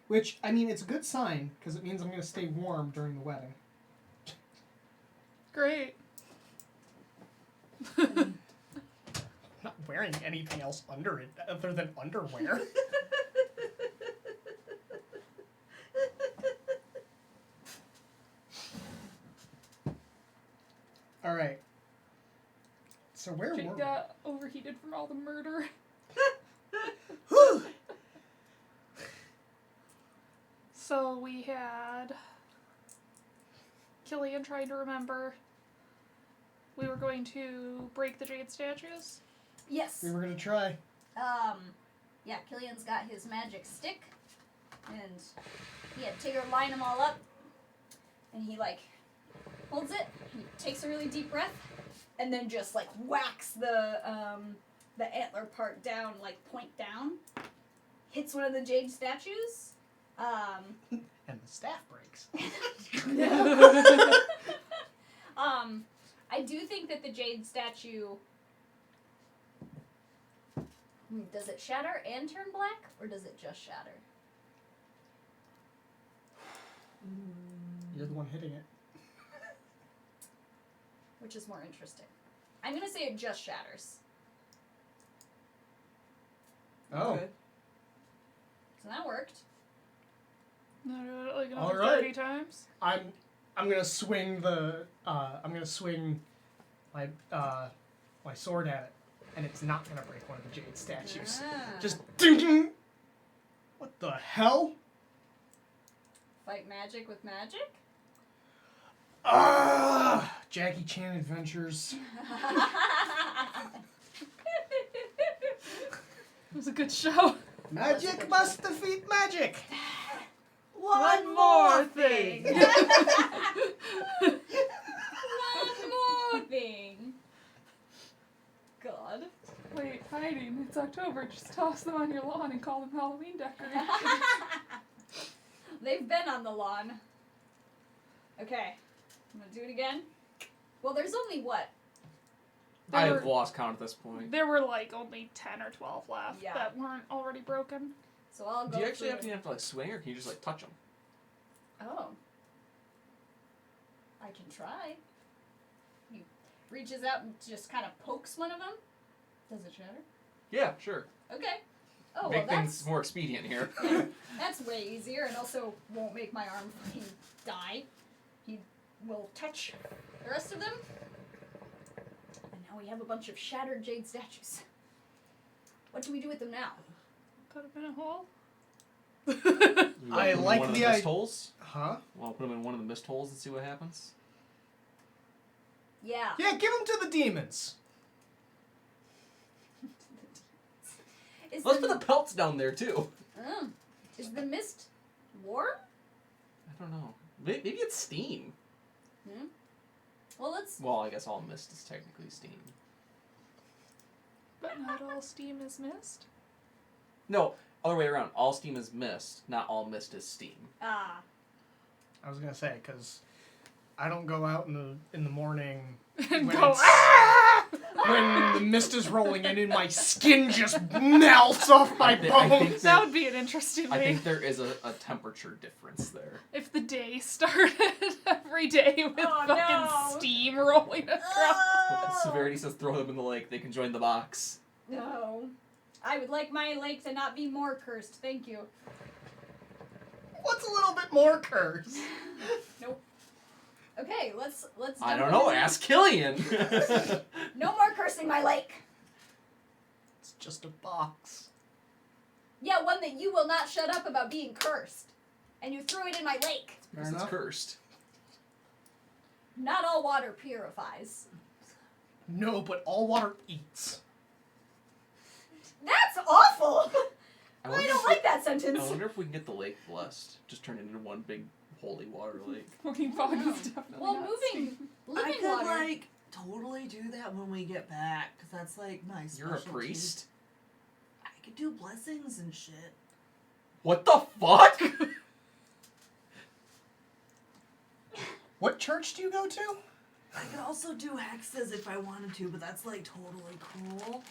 Which, I mean, it's a good sign, because it means I'm going to stay warm during the wedding. Great. Not wearing anything else under it other than underwear. Alright. So where Jake were we? got overheated from all the murder. Whew. So we had Killian trying to remember. We were going to break the jade statues. Yes. We were going to try. Yeah, Killian's got his magic stick, and he had Tigger line them all up, and he, like, holds it, he takes a really deep breath, and then just, like, whacks the antler part down, like, point down, hits one of the jade statues, And the staff breaks. I do think that the jade statue... Does it shatter and turn black, or does it just shatter? You're the one hitting it. Which is more interesting. I'm gonna say it just shatters. Oh. Okay. So that worked. Like another All right. 30 times. I'm gonna swing my my sword at it, and it's not gonna break one of the jade statues. Ah. Just ding! What the hell? Fight magic with magic? Ah! Jackie Chan Adventures. It was a good show. Magic must defeat magic. One more thing. One more thing. God. Wait, hiding. It's October. Just toss them on your lawn and call them Halloween decorations. They've been on the lawn. Okay. I'm gonna do it again. Well, there's only what? I've lost count at this point. There were like only 10 or 12 left Yeah. that weren't already broken. So I'll go Do you actually through have to like swing, or can you just like touch them? Oh. I can try. He reaches out and just kind of pokes one of them. Does it shatter? Yeah, sure. Okay. Oh, Make well, things more expedient here. yeah, that's way easier, and also won't make my arm fucking die. He will touch the rest of them. And now we have a bunch of shattered jade statues. What do we do with them now? Put them in a hole. You wanna I put 'em in like one of the the mist idea. holes. Huh? Want to put them in one of the mist holes and see what happens? Yeah. Yeah, give them to the demons. Is Let's the, put the pelts down there too. is the mist warm? I don't know. Maybe it's steam. Well, let's... Well, I guess all mist is technically steam. But not all steam is mist. No, other way around. All steam is mist. Not all mist is steam. Ah. I was gonna say, because I don't go out in the morning And when go, it's- ah! when the mist is rolling in and my skin just melts off my I think bones. That would be an interesting I way. think there is a temperature difference there. If the day started every day with Oh, fucking no. steam rolling across. Severity says throw them in the lake. They can join the box. No. I would like my lake to not be more cursed. Thank you. What's a little bit more cursed? Nope. Okay, let's I dump don't them know. in. Ask Killian. No more cursing my lake. It's just a box. Yeah, one that you will not shut up about being cursed. And you threw it in my lake. Because it's enough. cursed. Not all water purifies. No, but all water eats. That's awful! I wonder don't if like that I sentence. wonder if we can get the lake blessed. Just turn it into one big holy water lake. Fucking fog is definitely Well, not moving I living could water. like totally do that when we get back, cause that's like my specialty. You're a priest? I could do blessings and shit. What the fuck? What church do you go to? I could also do hexes if I wanted to, but that's like totally cool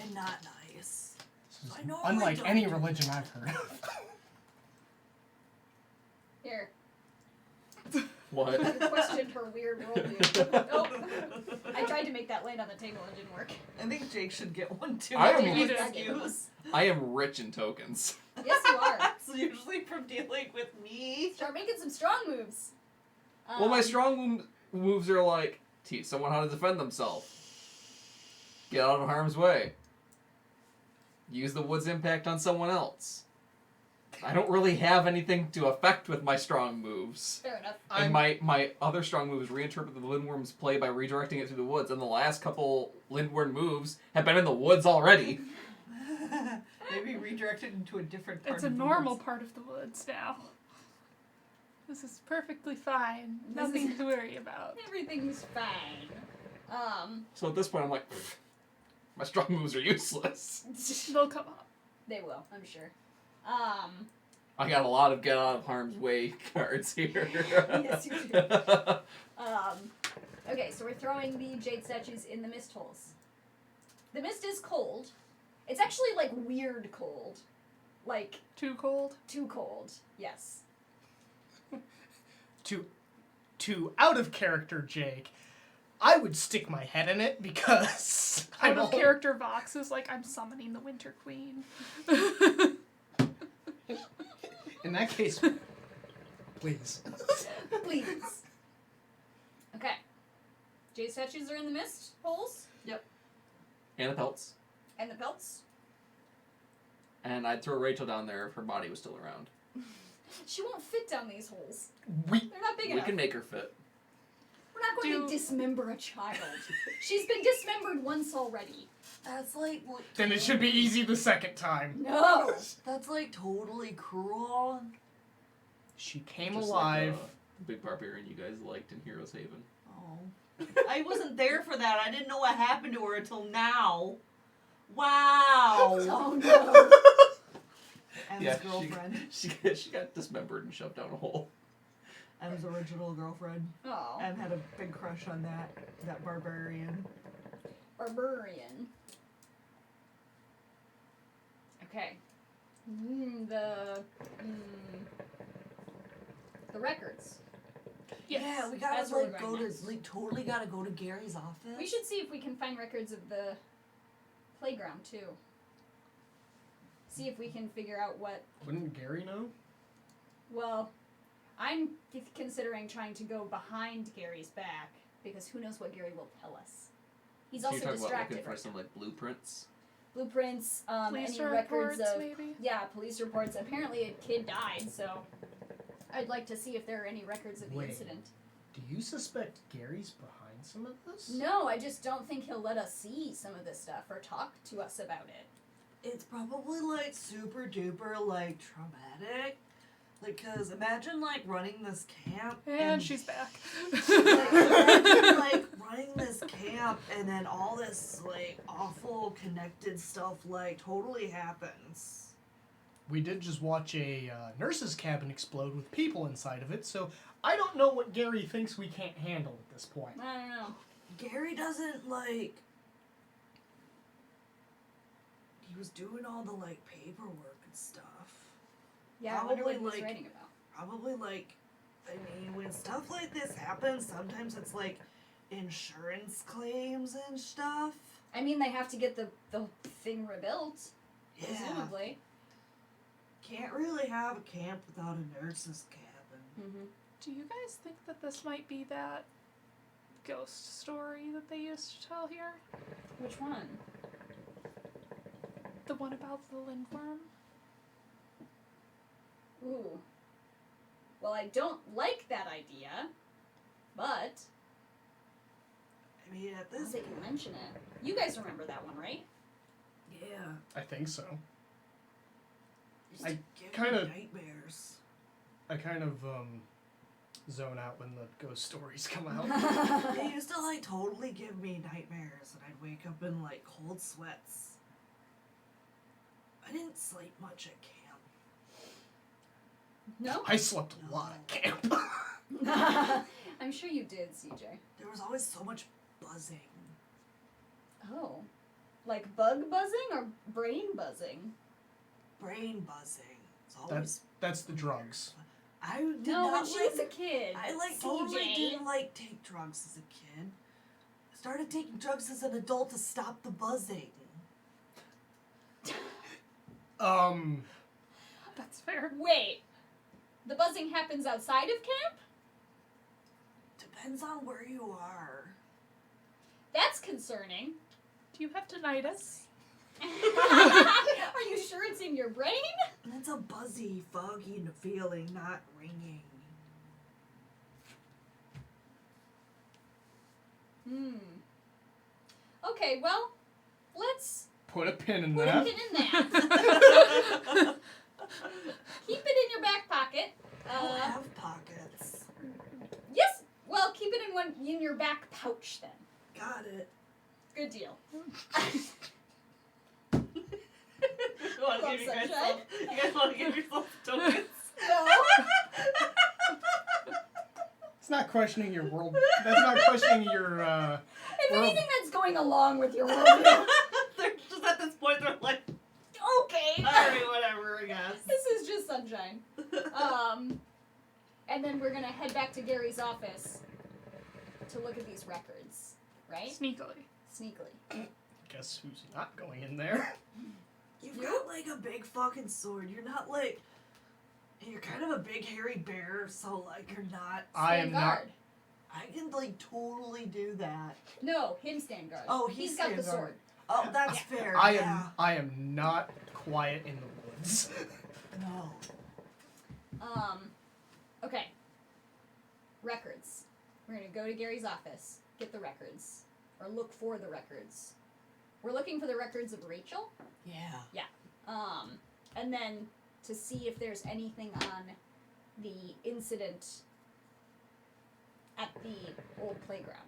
and not nice. So I normally Unlike don't any do religion that. I've heard of. Here. What? You questioned her weird worldview. Nope. I tried to make that land on the table and it didn't work. I think Jake should get one too. I am- You did. excuse. I am rich in tokens. Yes, you are. That's usually from dealing with me. Start making some strong moves. Well, my strong moves are like teach someone how to defend themselves, get out of harm's way, use the wood's impact on someone else. I don't really have anything to affect with my strong moves. Fair enough. And my other strong move is reinterpret the Lindworm's play by redirecting it through the woods, and the last couple Lindworm moves have been in the woods already. Maybe redirected into a different part It's a of the normal woods. part of the woods now. This is perfectly fine. This Nothing is- to worry about. Everything's fine. So at this point, I'm like, my strong moves are useless. They'll come up. They will, I'm sure. I got a lot of get out of harm's way cards here. Yes, you do. Okay, so we're throwing the jade statues in the mist holes. The mist is cold. It's actually like weird cold. Like Too cold? too cold. Yes. To out of character Jake, I would stick my head in it because Out of character Vox is like, I'm summoning the Winter Queen. In that case, please. Please. Okay. Jade statues are in the mist holes. And the pelts. And the pelts. And I'd throw Rachel down there if her body was still around. She won't fit down these holes. We They're not big We enough. can make her fit. We're not going to dismember a child. She's been dismembered once already. That's like then it should be easy the second time. No. That's like totally cruel. She came Just alive. Like, the big barbarian you guys liked in Heroes Haven. Oh. I wasn't there for that. I didn't know what happened to her until now. Wow. Oh no. Em's girlfriend. She got dismembered and shoved down a hole. Em's original girlfriend. Oh. Em had a big crush on that barbarian. Barbarian. Okay. The records. Yes. Yeah, we gotta That's where like we're go going to next. like totally gotta go to Gary's office. We should see if we can find records of the playground too. See if we can figure out what. Wouldn't Gary know? Well, I'm considering trying to go behind Gary's back because who knows what Gary will tell us. He's So also you're talking about distracted looking for right some now. like blueprints. Blueprints, Police any records reports, of maybe? police reports. Apparently, a kid died, so I'd like to see if there are any records of the Wait. incident. Do you suspect Gary's behind some of this? No, I just don't think he'll let us see some of this stuff or talk to us about it. It's probably like super duper like traumatic. Like, cause imagine like running this camp And she's back. like, imagine like running this camp and then all this like awful connected stuff like totally happens. We did just watch a nurse's cabin explode with people inside of it, so I don't know what Gary thinks we can't handle at this point. I don't know. Gary doesn't like. He was doing all the like paperwork and stuff. Yeah, I wonder what he Probably, was like- writing about. Probably like, I mean, when stuff like this happens, sometimes it's like insurance claims and stuff. I mean, they have to get the thing rebuilt, Yeah. presumably. Can't really have a camp without a nurse's cabin. Mm-hmm. Do you guys think that this might be that ghost story that they used to tell here? Which one? The one about the lindworm? Ooh. Well, I don't like that idea, but I mean, at now this that you mention it, you guys remember that one, right? yeah, I think so. used I to give me kinda- nightmares. I kind of zone out when the ghost stories come out. They used to like totally give me nightmares, and I'd wake up in like cold sweats. I didn't sleep much at camp. No? I slept a lot at camp. I I'm sure you did, CJ. There was always so much buzzing. Oh. Like bug buzzing or brain buzzing? Brain buzzing. It's always... That's the drugs. I did No, not when she was a kid. I CJ. totally didn't take drugs as a kid. Started taking drugs as an adult to stop the buzzing. That's fair. Wait. The buzzing happens outside of camp? Depends on where you are. That's concerning. Do you have tinnitus? Are you sure it's in your brain? It's a buzzy, foggy feeling, not ringing. Okay, well, let's Put a pin in put that. a pin in that. Keep it in your back pocket. I don't have pockets. Yes. Well, keep it in your back pouch then. Got it. Good deal. You guys want to give yourself tokens? No. It's not questioning your world. That's not questioning your. If world. anything, that's going along with your worldview. They're just at this point. They're like, Okay. alright, whatever. I guess. This is just sunshine. And then we're gonna head back to Gary's office to look at these records, right? Sneakily. Sneakily. Guess who's not going in there? You've got like a big fucking sword. You're not like. You're kind of a big hairy bear, so like you're not. I am Stand not. guard. I can like totally do that. No, him stand guard. Oh, he's got the stand guard. sword. Oh, that's fair. I am not quiet in the woods. No. Okay. Records. We're gonna go to Gary's office, get the records, or look for the records. We're looking for the records of Rachel. Yeah. And then to see if there's anything on the incident at the old playground.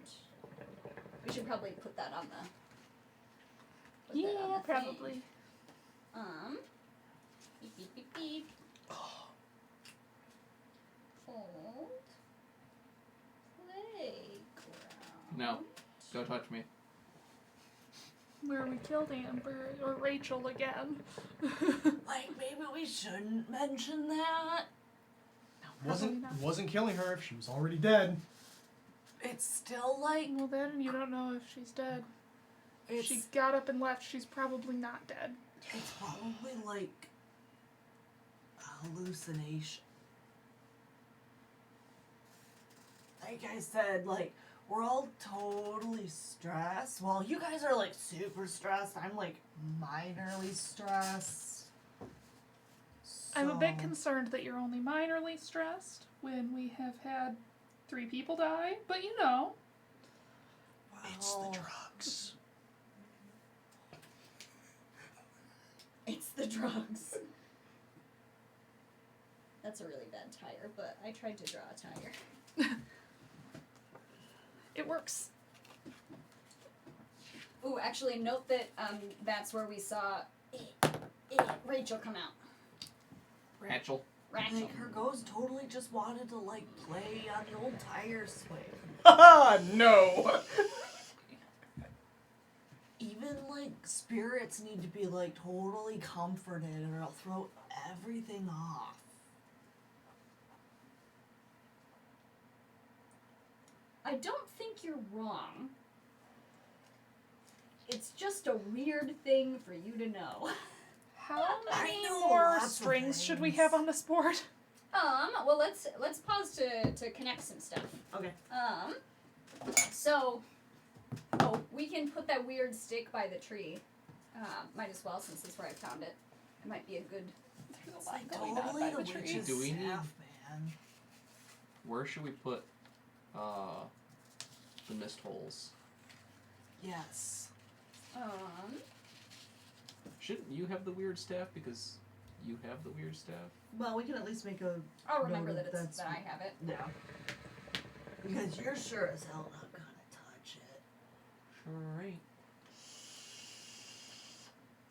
We should probably put that on the. Put that on the thing. Probably. Beep beep beep beep. Old playground. No, don't touch me. Where we killed Amber or Rachel again. Like maybe we shouldn't mention that. Wasn't killing her if she was already dead. It's still like Well, then you don't know if she's dead. If it's she got up and left, she's probably not dead. it's probably like a hallucination. Like I said, like we're all totally stressed. Well, you guys are like super stressed. I'm like minorly stressed. I'm a bit So- concerned that you're only minorly stressed when we have had 3 people die, but you know. It's the Well, drugs. It's the drugs. That's a really bad tire, but I tried to draw a tire. It works. Ooh, actually, note that that's where we saw Rachel come out. Rachel. Rachel. Like her ghost totally just wanted to like play on the old tire swing. Haha, no. Even like spirits need to be like totally comforted or it'll throw everything off. I don't think you're wrong. It's just a weird thing for you to know. How I many know more lots of strings should we things. have on this board? Well, let's pause to connect some stuff. Okay. So, we can put that weird stick by the tree. Might as well, since that's where I found it. It might be a good. It's like going on totally by the the tree. witch's Do we need- staff, man. Where should we put the mist holes? Yes. Shouldn't you have the weird staff because you have the weird staff? Well, we can at least make a I'll remember note that of it's that I have it. yeah. Because you're sure as hell not gonna touch it. Right.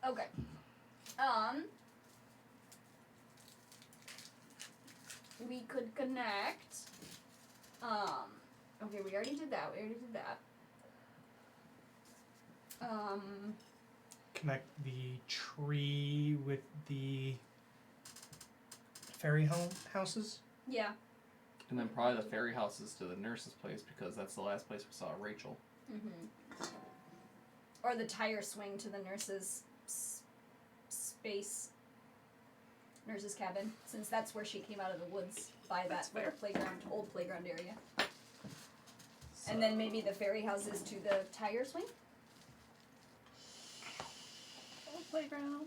Okay. We could connect Okay, we already did that. Connect the tree with the fairy houses. Yeah. And then probably the fairy houses to the nurse's place because that's the last place we saw Rachel. Or the tire swing to the nurse's space. Nurse's cabin, since that's where she came out of the woods by that little playground, old playground area. So, And then maybe the fairy houses to the tire swing? Old playground.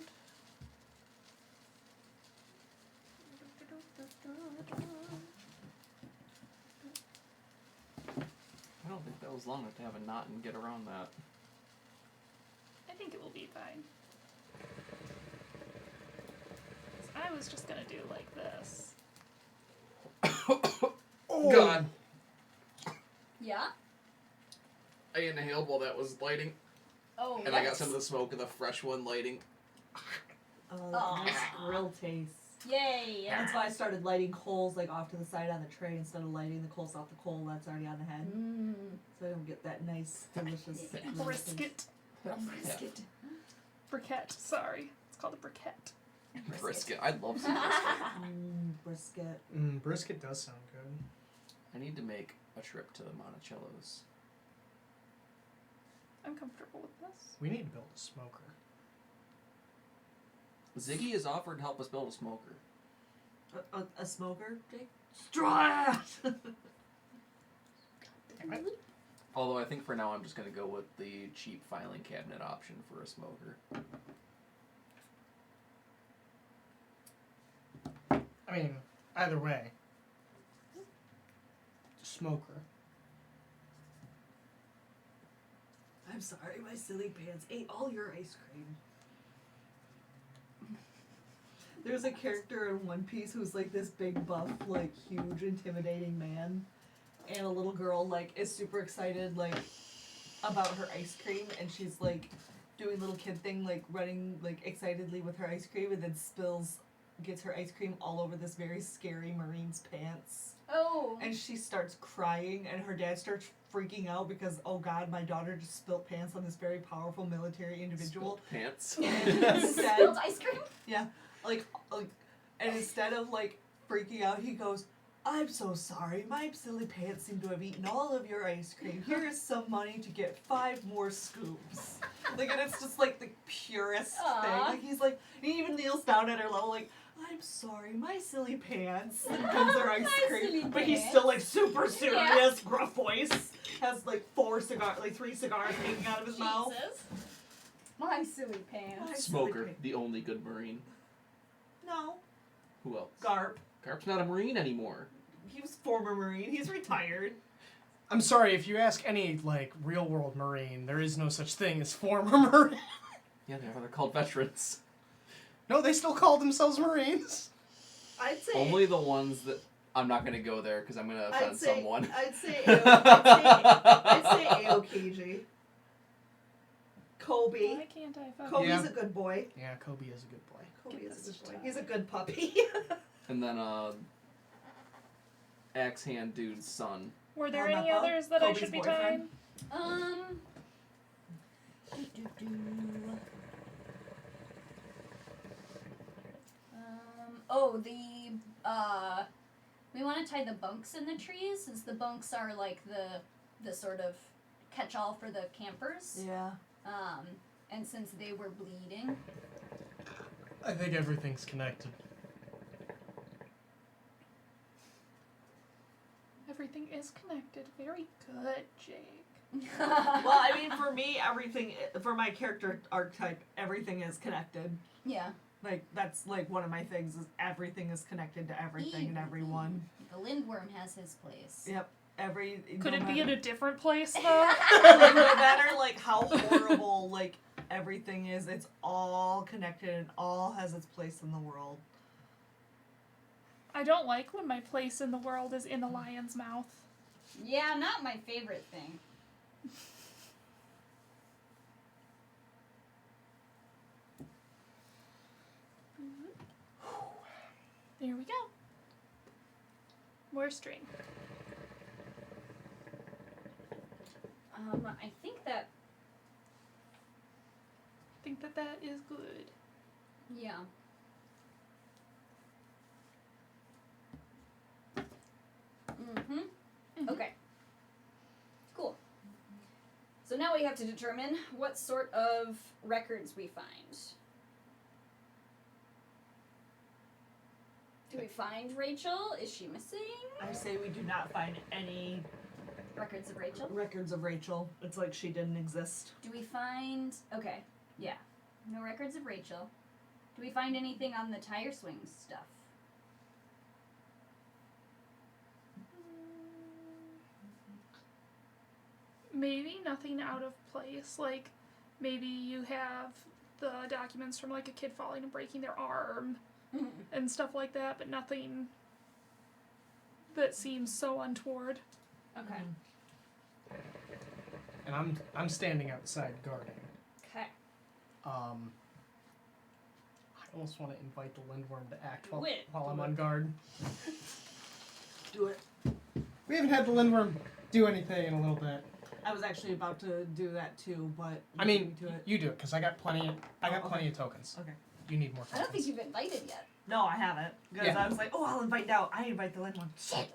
I don't think that was long enough to have a knot and get around that. I think it will be fine. I was just gonna do like this. Oh God! Yeah? I inhaled while that was lighting, Oh, and I got some of the smoke of the fresh one lighting. Oh, Aw. nice grill taste. Yay! That's why I started lighting coals like off to the side on the tray instead of lighting the coals off the coal that's already on the head. So I don't get that nice, delicious Brisket. Brisket. Briquette. Sorry. It's called a briquette. Brisket. I'd love some brisket. Brisket. Brisket does sound good. I need to make a trip to the Monticellos. I'm comfortable with this. We need to build a smoker. Ziggy has offered to help us build a smoker. A smoker, Jake? Strat! Although I think for now I'm just going to go with the cheap filing cabinet option for a smoker. I mean, either way. Smoker. I'm sorry, my silly pants ate all your ice cream. There's a character in One Piece who's like this big buff, like huge, intimidating man. And a little girl like is super excited like about her ice cream, and she's like doing little kid thing, like running like excitedly with her ice cream, and then gets her ice cream all over this very scary Marine's pants. Oh. And she starts crying, and her dad starts freaking out because, oh God, my daughter just spilt pants on this very powerful military individual. Spilt pants. And instead, Spilled ice cream? yeah, and instead of like freaking out, he goes, "I'm so sorry. My silly pants seem to have eaten all of your ice cream. Here is some money to get 5 more scoops." Like, and it's just like the purest thing. Like, he's like, he even kneels down at her level, like, "I'm sorry, my silly pants," and gives her ice My cream. silly But he's pants. still like super serious, Yeah. gruff voice. Has like 3 cigars hanging out of his mouth. Jesus. My silly pants. My silly Smoker, pants. the only good Marine. No, Who else? Garp. Garp's not a Marine anymore. He was former Marine. He's retired. I'm sorry, if you ask any, like, real-world Marine, there is no such thing as former Marine. Yeah, they're called veterans. No, they still call themselves Marines. I'd say Only the ones that... I'm not going to go there because I'm going to offend someone. I'd say AOKG. Kobe. Why can't I fucking... Kobe's Yeah. a good boy. Yeah, Kobe is a good boy. Kobe Give is this a good boy. time. He's a good puppy. And then, Axe Hand Dude's son. Were there Not any Paul? others that Kobe's I should be boyfriend? tying? Oh, we want to tie the bunks in the trees, since the bunks are like the sort of catch-all for the campers. Yeah. And since they were bleeding. I think everything's connected. Everything is connected. Very good, Jake. Well, I mean, for me, for my character archetype, everything is connected. Yeah. Like, that's like one of my things is everything is connected to everything and everyone. The lindworm has his place. Yep. Could it be in a different place, though? Like, no matter like how horrible like everything is, it's all connected and all has its place in the world. I don't like when my place in the world is in a lion's mouth. Yeah, not my favorite thing. There we go. More string. I think that. I think that is good. Yeah. Okay. Cool. So now we have to determine what sort of records we find. Do we find Rachel? Is she missing? I say we do not find any Records of Rachel? records of Rachel. It's like she didn't exist. Do we find... Okay, yeah. No records of Rachel. Do we find anything on the tire swing stuff? Maybe nothing out of place. Like, maybe you have the documents from like a kid falling and breaking their arm and stuff like that, but nothing that seems so untoward. Okay. And I'm standing outside guarding. Okay. I almost want to invite the Lindworm to act while, Do it. while I'm on guard. Do it. We haven't had the Lindworm do anything in a little bit. I was actually about to do that too, but I mean, do it. you do it because I got plenty. I got Oh, plenty okay. of tokens. Okay. You need more I tokens. don't think you've invited yet. No, I haven't. Because Yeah. I was like, oh, I'll invite now. I invite the Lynn one. Shit.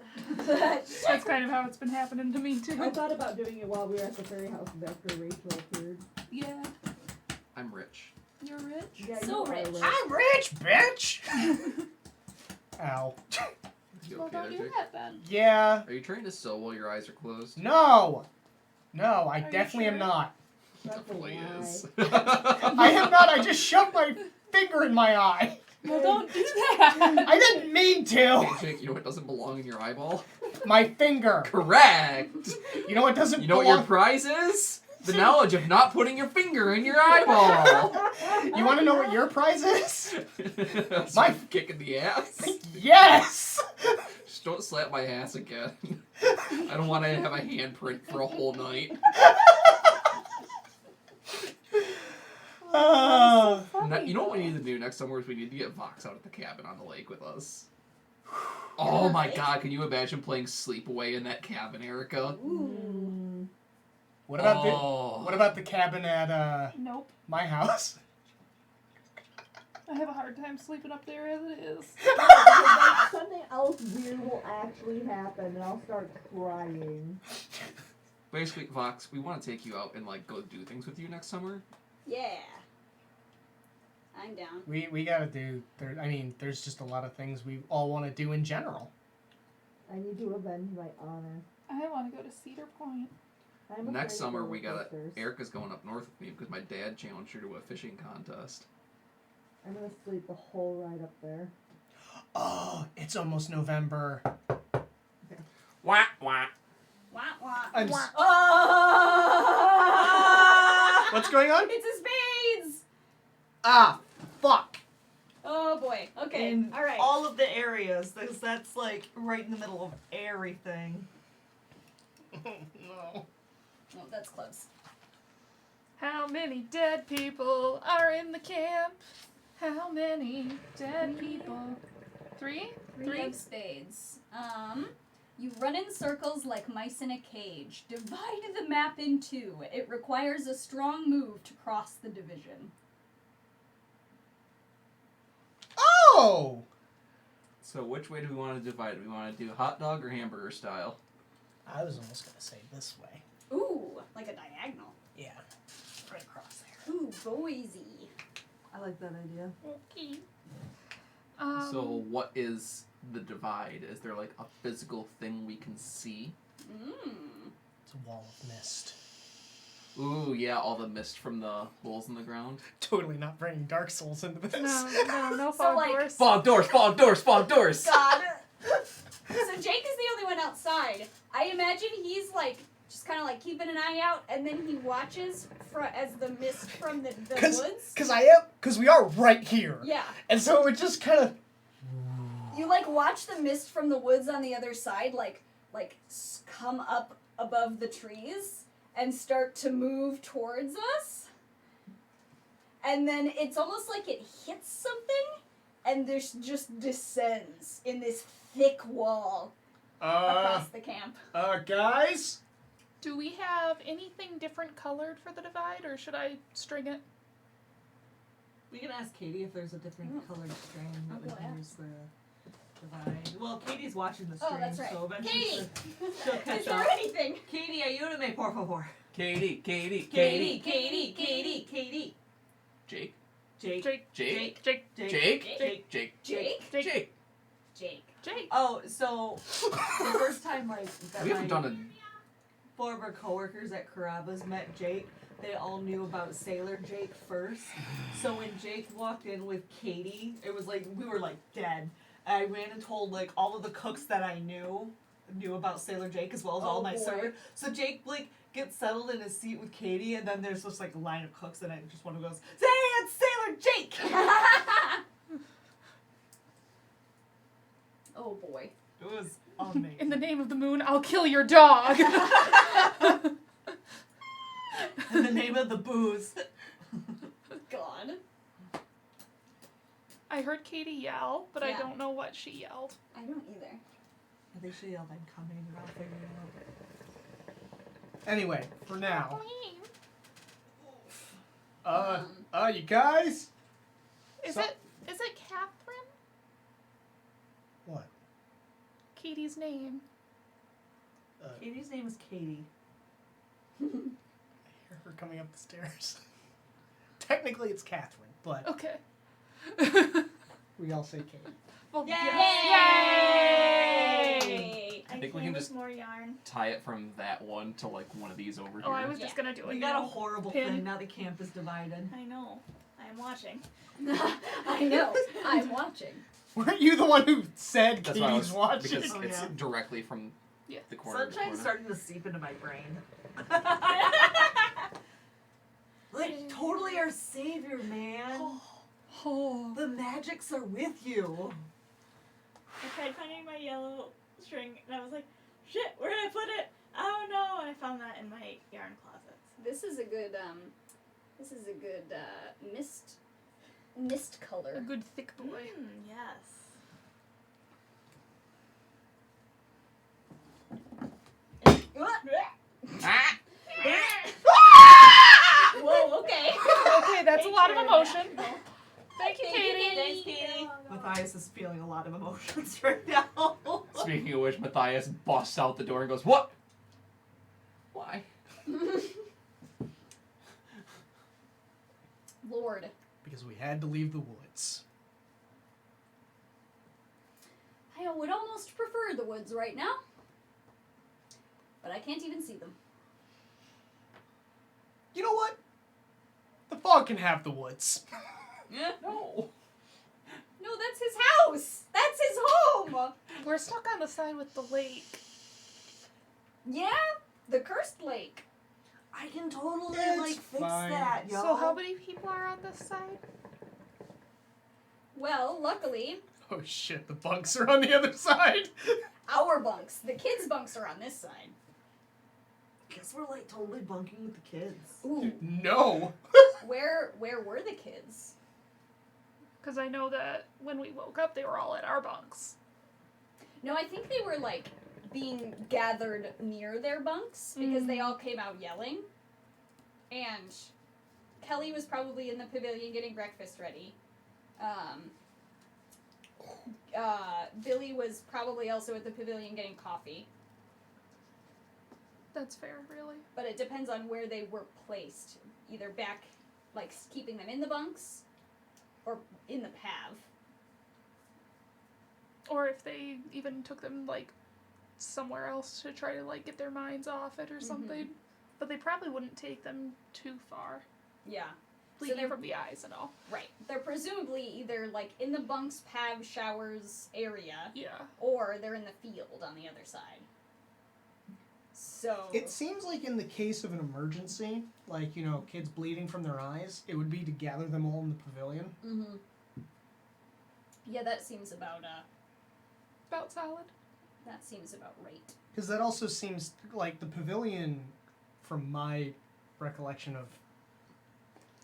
That's kind of how it's been happening to me I too. thought about doing it while we were at the fairy house after Rachel appeared. Yeah. I'm rich. You're rich? Yeah, So you are rich. I'm rich, bitch. Ow. You Well, okay don't there, do Jake? that then. Yeah. Are you trying to sew while your eyes are closed? No. No, I Are you definitely am sure? not. That's a Definitely lie. is. I am not. I just shoved my finger in my eye. Well, don't do that. I didn't mean to. Hey, Jake, you know what doesn't belong in your eyeball? My finger. Correct! You know what doesn't You know what your belong? prize is? The knowledge of not putting your finger in your eyeball! You want to know what your prize is? My kick in the ass? Yes. Just don't slap my ass again. I don't want to have a handprint for a whole night. You know what we need to do next summer is we need to get Vox out at the cabin on the lake with us. Oh my god, can you imagine playing Sleepaway in that cabin, Erica? Mm. What about Oh. the cabin at Nope. my house? I have a hard time sleeping up there as it is. Like, something else weird will actually happen, and I'll start crying. Basically, Vox, we want to take you out and like go do things with you next summer. Yeah. I'm down. We gotta do. There's just a lot of things we all want to do in general. I need to avenge my honor. I want to go to Cedar Point. I'm Next afraid of summer roller we got coasters. Erica's going up north with me because my dad challenged her to a fishing contest. I'm gonna sleep the whole ride up there. Oh, it's almost November. Wah wah. Wah, wah. I'm Wah. s- Oh! What's going on? It's a spades! Ah, fuck. Oh boy. Okay. In All right. all of the areas, because that's like right in the middle of everything. No. Oh, that's close. How many dead people are in the camp? How many dead people? Three? Three of spades. You run in circles like mice in a cage. Divide the map in two. It requires a strong move to cross the division. Oh. So which way do we want to divide it? We want to do hot dog or hamburger style? I was almost gonna say this way. Ooh, like a diagonal. Yeah. Right across there. Ooh, boysy. I like that idea. Okay. So what is the divide? Is there like a physical thing we can see? It's a wall of mist. Ooh, yeah, all the mist from the holes in the ground. Totally not bringing Dark Souls into this. No So, fog like- doors. Fog doors, fog doors, fog doors! God. So Jake is the only one outside. I imagine he's like just kind of like keeping an eye out, and then he watches as the mist from the woods. Cause we are right here. Yeah. And so it would just kind of. You like watch the mist from the woods on the other side, like come up above the trees and start to move towards us. And then it's almost like it hits something, and there's just descends in this thick wall across the camp. Guys, Do we have anything different colored for the divide, or should I string it? We can ask Katie if there's a different colored string that we can use the divide. Well, Katie's watching the stream, that's right. so eventually Katie! she'll catch Is there up. anything? Katie, ayúdame, por favor. Katie. Katie. Jake. Jake. Jake. Jake. Jake. Jake. Jake? Jake. Jake. Oh, so the first time that We haven't my done a. former coworkers at Carrabba's met Jake, they all knew about Sailor Jake first. So when Jake walked in with Katie, it was like we were like dead. I ran and told like all of the cooks that I knew about Sailor Jake as well as all my servers. So Jake like gets settled in his seat with Katie, and then there's just like a line of cooks, and I just one of goes, "Hey, it's Sailor Jake!" Oh boy. It was amazing. In the name of the moon, I'll kill your dog. In the name of the booze. God. I heard Katie yell, but I Yeah. don't know what she yelled. I don't either. I think she yelled, "I'm coming," and I'll figure it out. Anyway, for now, Um, you guys? Is So- it Catherine? What? Katie's name. Katie's name is Katie. I hear her coming up the stairs. Technically, it's Catherine, but Okay. we all say Katie. Well, Yay! yes. Yay! I think we can just more yarn. tie it from that one to like one of these over here. Oh, I was just gonna do it. We got a horrible Pin. thing. Now the camp is divided. I know. I'm watching. I know. I'm watching. Weren't you the one who said That's why I Katie's was watching? because Oh, it's yeah. directly from Yeah. the corner. of the Sunshine's corner. starting to seep into my brain. Like, totally our savior, man. Oh. The magics are with you. I tried finding my yellow string, and I was like, shit, where did I put it? Oh no! And I found that in my yarn closets. This is a good mist A color. good thick boy. Yes. Ah! Whoa, okay. Okay, that's a lot of emotion. Thank you, Katie. Thanks, Katie. Matthias is feeling a lot of emotions right now. Speaking of which, Matthias busts out the door and goes, "What? Why?" Lord. Because we had to leave the woods. I would almost prefer the woods right now. But I can't even see them. You know what? The fog can have the woods. No. No, that's his house. That's his home. We're stuck on the side with the lake. Yeah, the cursed lake. I can totally It's like fix fine. that, yo. So how many people are on this side? Well, luckily, Oh shit, the bunks are on the other side. our bunks, the kids' bunks are on this side. Guess we're like totally bunking with the kids. Ooh, No. where were the kids? Because I know that when we woke up, they were all at our bunks. No, I think they were like being gathered near their bunks because they all came out yelling. And Kelly was probably in the pavilion getting breakfast ready. Billy was probably also at the pavilion getting coffee. That's fair, really. But it depends on where they were placed. Either back, like keeping them in the bunks, or in the pav. Or if they even took them, like, somewhere else to try to, like, get their minds off it or something. But they probably wouldn't take them too far. Yeah. Bleeding they're- from the eyes and all. Right. They're presumably either like in the bunks, pav, showers area, Yeah. or they're in the field on the other side. So It seems like in the case of an emergency, like, you know, kids bleeding from their eyes, it would be to gather them all in the pavilion. Mhm. Yeah, that seems about Solid. that seems about right. Because that also seems like the pavilion, from my recollection of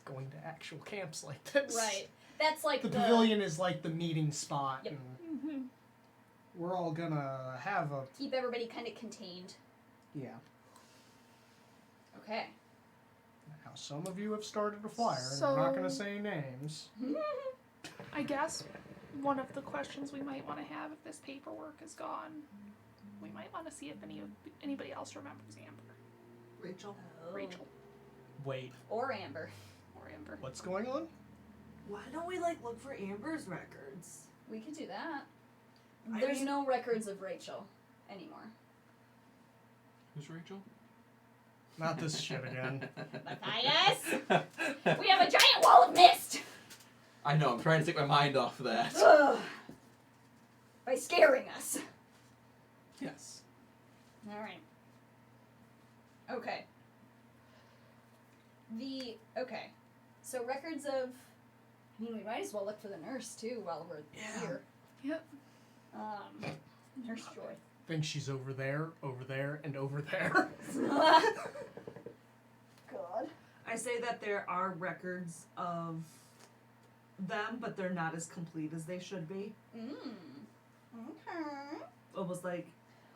going to actual camps like this. Right. That's like The pavilion is like the meeting spot. Yep. And Mm-hmm. we're all gonna have a. keep everybody kind of contained. Yeah. Okay. Now, some of you have started a fire, and I'm not going to So- say names. I guess one of the questions we might want to have if this paperwork is gone, we might want to see if anybody else remembers Amber. Rachel. Rachel Wait, Or Amber. or Amber. what's going on? Why don't we like look for Amber's records? We could do that. I There's mean- no records of Rachel anymore. Who's Rachel? Not this shit again. Matthias! We have a giant wall of mist! I know, I'm trying to take my mind off of that. Ugh. By scaring us. Yes. Alright. Okay. Okay. So records of... I mean, we might as well look for the nurse, too, while we're here. Yep. Nurse Joy. I think she's over there, and over there. God. I say that there are records of them, but they're not as complete as they should be. Okay. Almost like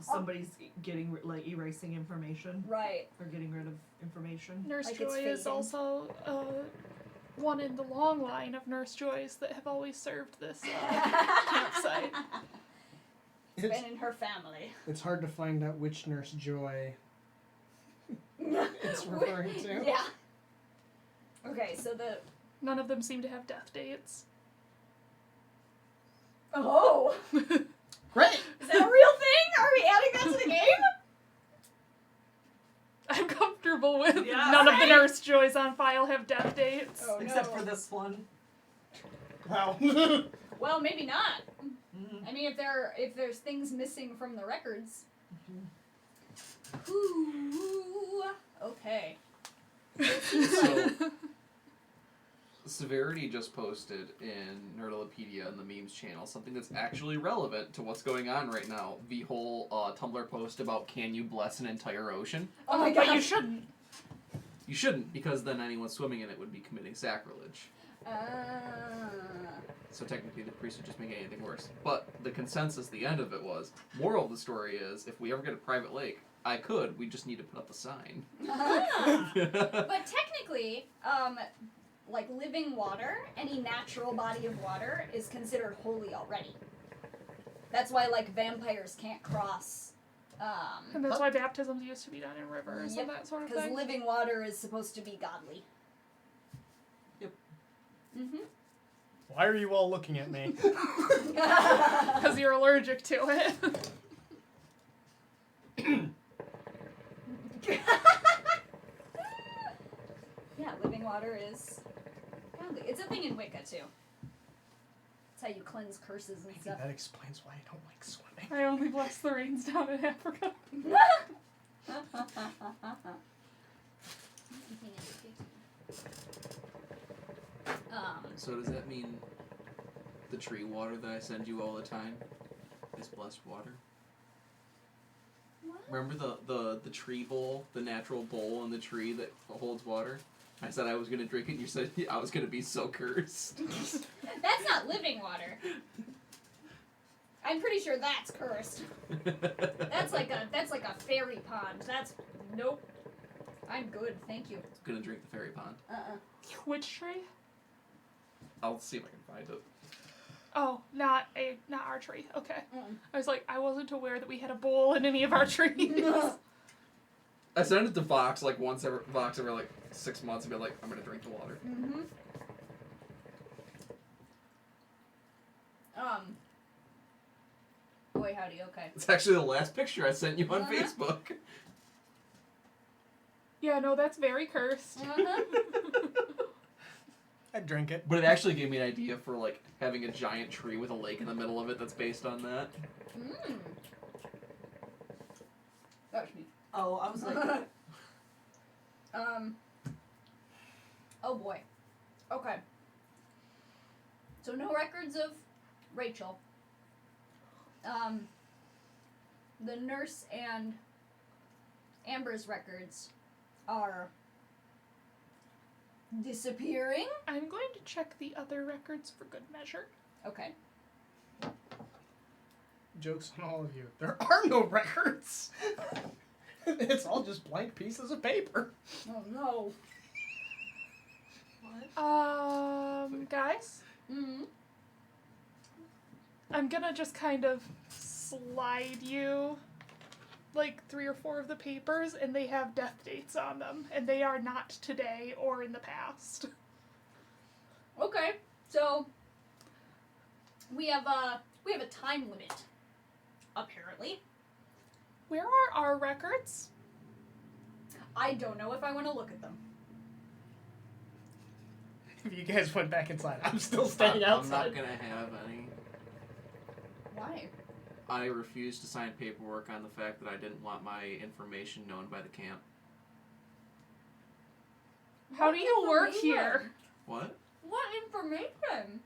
somebody's getting erasing information Right. or getting rid of information. Nurse Like it's Joy is fading. also one in the long line of Nurse Joys that have always served this campsite. It's been in her family. It's hard to find out which Nurse Joy it's referring to. Yeah. Okay, so the... None of them seem to have death dates. Oh! Great! Is that a real thing? Are we adding that to the game? I'm comfortable with Yeah, none of the right? Nurse Joys on file have death dates. Oh, Except no. for this one. Wow. Well, maybe not. Mm-hmm. I mean, if there's things missing from the records. Ooh. Okay. So, Severity just posted in Nerdolopedia and the memes channel something that's actually relevant to what's going on right now. The whole Tumblr post about can you bless an entire ocean? Oh my But gosh. you shouldn't. You shouldn't, because then anyone swimming in it would be committing sacrilege. So technically the priest would just make anything worse. But the consensus, the end of it was, moral of the story is, if we ever get a private lake, we just need to put up a sign. But technically, like living water, any natural body of water is considered holy already. That's why like vampires can't cross. And that's why baptisms used to be done in rivers Yep, and that sort of Because thing. living water is supposed to be godly. Yep. Mm-hmm. Why are you all looking at me? Because you're allergic to it. Yeah, living water is godly. It's a thing in Wicca too. It's how you cleanse curses and Maybe stuff. that explains why I don't like swimming. I only bless the rains down in Africa. So does that mean the tree water that I send you all the time is blessed water? What? Remember the tree bowl, the natural bowl in the tree that holds water? I said I was going to drink it, and you said I was going to be so cursed. That's not living water. I'm pretty sure that's cursed. That's like a fairy pond. That's nope. I'm good, thank you. Gonna drink the fairy pond. Which tree? I'll see if I can find it. Oh, not our tree. Okay. Mm. I was like, I wasn't aware that we had a bowl in any of our trees. I send it to Vox like Vox every like 6 months and be like, I'm gonna drink the water. Mm-hmm. Boy, howdy. Okay. It's actually the last picture I sent you on Uh-huh. Facebook. Yeah, no, that's very cursed. I'd drink it. But it actually gave me an idea for like having a giant tree with a lake in the middle of it that's based on that. Mm. That was me. Oh, I was like, Oh boy. Okay. So no records of Rachel. The nurse and Amber's records are disappearing. I'm going to check the other records for good measure. Okay. Joke's on all of you. There are no records. It's all just blank pieces of paper. Oh no. Guys, Mm-hmm. I'm gonna just kind of slide you like 3 or 4 of the papers, and they have death dates on them, and they are not today or in the past. Okay, so we have a time limit. Apparently, Where are our records? I don't know if I want to look at them. If you guys went back inside, I'm still staying I'm outside. not gonna have any. Why? I refuse to sign paperwork on the fact that I didn't want my information known by the camp. How do you work here? What? What information?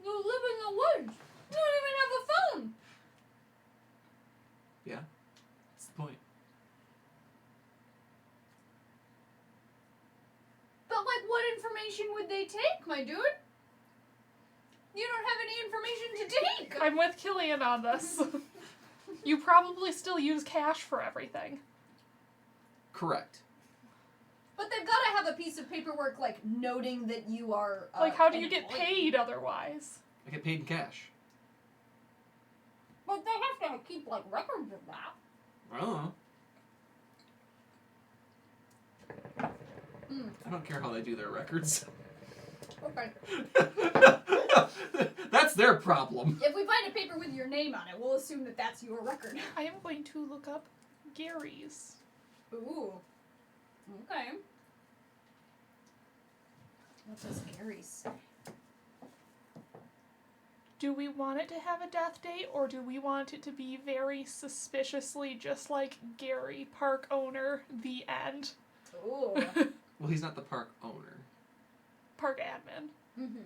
You live in the woods. You don't even have a phone. Yeah. That's the point. But like, what information would they take, my dude? You don't have any information to take. I'm with Killian on this. You probably still use cash for everything. Correct. But they've got to have a piece of paperwork, like, noting that you are, Like, how do an you get employee. paid otherwise? I get paid in cash. But they have to keep, like, records of that. I don't know. Hmm. I don't care how they do their records. Okay. That's their problem. If we find a paper with your name on it, we'll assume that that's your record. I am going to look up Gary's. Ooh. Okay. What does Gary say? Do we want it to have a death date, or do we want it to be very suspiciously just like Gary, park owner, the end? Ooh. Well, he's not the park owner. Park admin. Mm-hmm.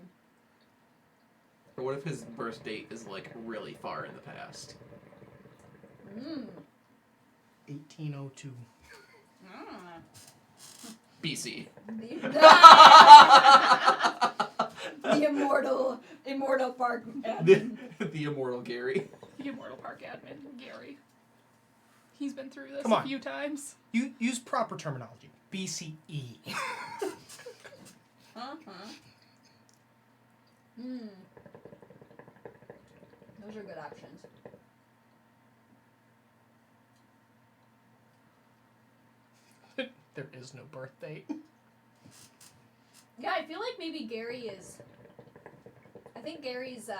Or what if his birth date is, like, really far in the past? Mm. 1802. BC. The immortal park the, admin. the immortal Gary. The immortal park admin, Gary. He's been through this Come a on. few times. You use proper terminology. BCE. Uh-huh. Hmm. Those are good options. There is no birth date. Yeah, I feel like maybe Gary is... I think Gary's,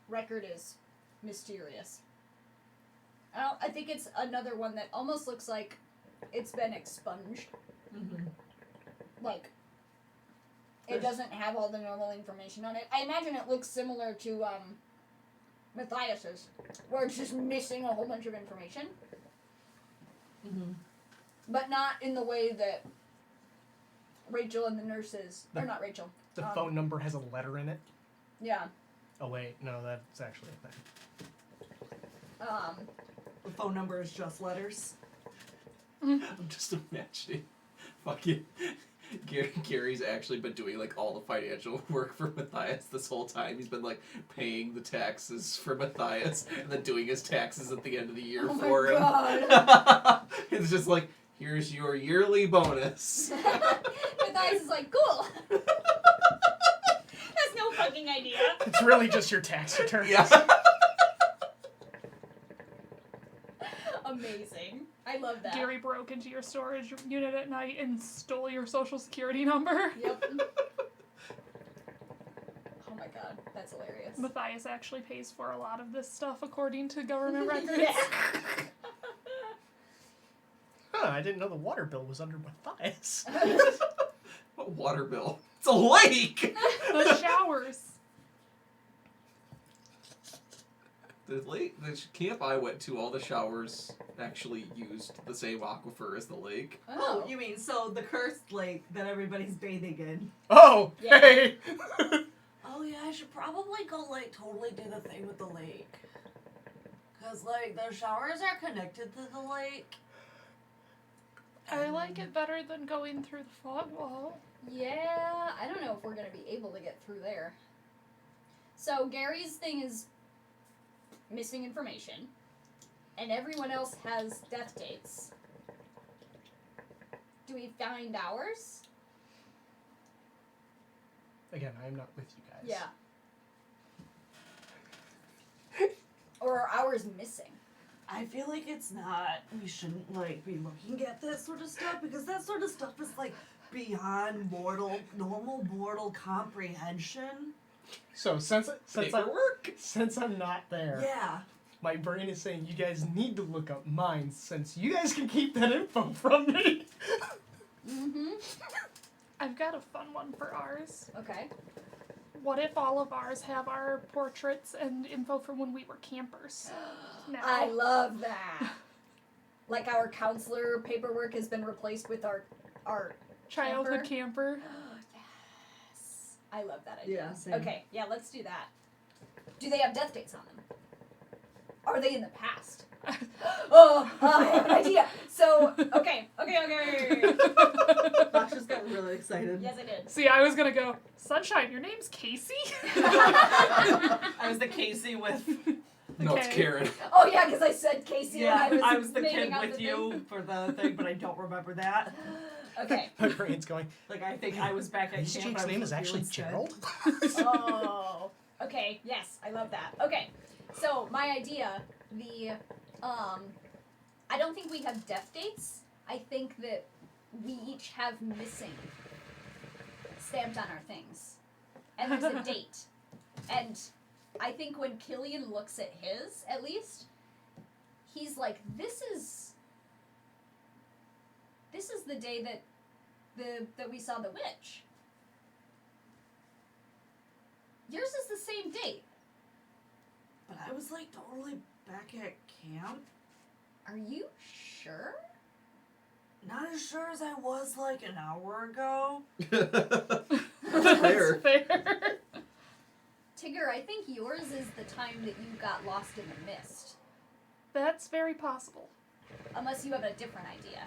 record is mysterious. I think it's another one that almost looks like it's been expunged. Mm-hmm. Like, it doesn't have all the normal information on it. I imagine it looks similar to, Matthias's, where it's just missing a whole bunch of information. Mm-hmm. But not in the way that Rachel and the nurses... or not Rachel. The phone number has a letter in it. Yeah. Oh wait, no, that's actually a thing. The phone number is just letters. I'm just imagining fucking Gary's actually been doing, like, all the financial work for Matthias this whole time. He's been, like, paying the taxes for Matthias and then doing his taxes at the end of the year for him. God. It's just like, here's your yearly bonus. Matthias is like, cool. That's no fucking idea. It's really just your tax return. Yeah. Amazing. I love that. Gary broke into your storage unit at night and stole your social security number. Yep. Oh my god, that's hilarious. Matthias actually pays for a lot of this stuff according to government records. Yeah. Huh, I didn't know the water bill was under Matthias. What water bill? It's a lake! The showers. The camp I went to, all the showers actually used the same aquifer as the lake. Oh, you mean so the cursed lake that everybody's bathing in? Oh, Yeah. hey! Oh yeah, I should probably go, like, totally do the thing with the lake. Cause, like, the showers are connected to the lake. I like it better than going through the fog wall. Yeah, I don't know if we're gonna be able to get through there. So Gary's thing is missing information. and everyone else has death dates. Do we find ours? Again, I am not with you guys. Yeah. Or are ours missing? I feel like it's not. We shouldn't like be looking at that sort of stuff because that sort of stuff is like beyond normal mortal comprehension. So since I'm not there, Yeah. my brain is saying you guys need to look up mine since you guys can keep that info from me. Mm-hmm. I've got a fun one for ours. Okay. What if all of ours have our portraits and info from when we were campers? Now. I love that. Like our counselor paperwork has been replaced with our Childhood camper. Yes. I love that idea. Yeah, same. Okay, yeah, let's do that. Do they have death dates on them? Are they in the past? Oh, I have an idea. So, okay. Fox just got really excited. Yes, I did. See, I was gonna go, Sunshine, your name's Casey? I was the Casey with. No, it's Okay. Karen. Oh yeah, because I said Casey Yeah, and I was the naming kid out with the you thing. for the thing, but I don't remember that. Okay. My brain's going. Like I think I was back at This camp. Jake's I was name is with actually you instead. Gerald. Oh. Okay. Yes, I love that. Okay. So my idea, I don't think we have death dates. I think that we each have missing stamped on our things, and there's a date. And I think when Killian looks at his, at least, he's like, "This is the day that we saw the witch. Yours is the same date. But I was like totally back at camp. Are you sure?" Not as sure as I was like an hour ago. That's fair. Fair. Tigger, I think yours is the time that you got lost in the mist. That's very possible. Unless you have a different idea.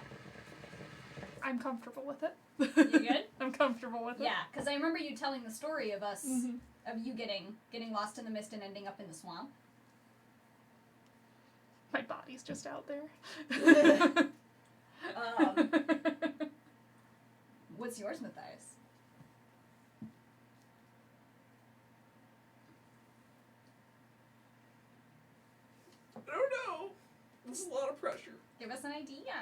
I'm comfortable with it. You good? I'm comfortable with it. Yeah, because I remember you telling the story of us, Mhm. of you getting lost in the mist and ending up in the swamp. My body's just out there. What's yours, Matthias? I don't know. This is a lot of pressure. Give us an idea.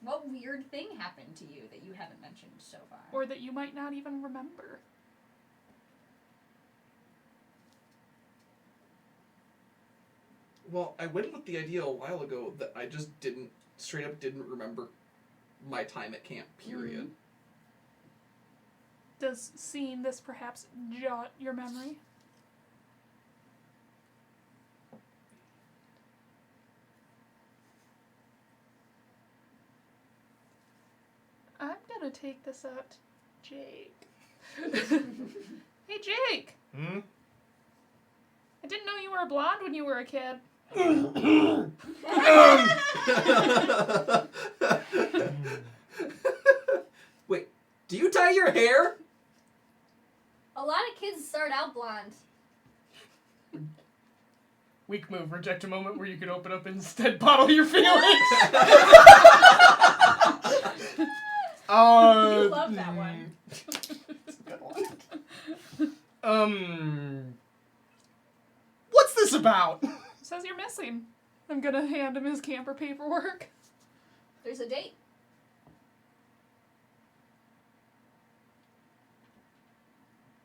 What weird thing happened to you that you haven't mentioned so far? Or that you might not even remember. Well, I went with the idea a while ago that I just straight up didn't remember my time at camp, period. Does seeing this perhaps jot your memory? I'm gonna take this out to Jake. Hey, Jake! Hmm? I didn't know you were a blonde when you were a kid. Wait, do you dye your hair? A lot of kids start out blonde. Weak move. Reject a moment where you could open up and instead bottle your feelings. You love that one. It's a good one. What's this about? Says you're missing. I'm gonna hand him his camper paperwork. There's a date.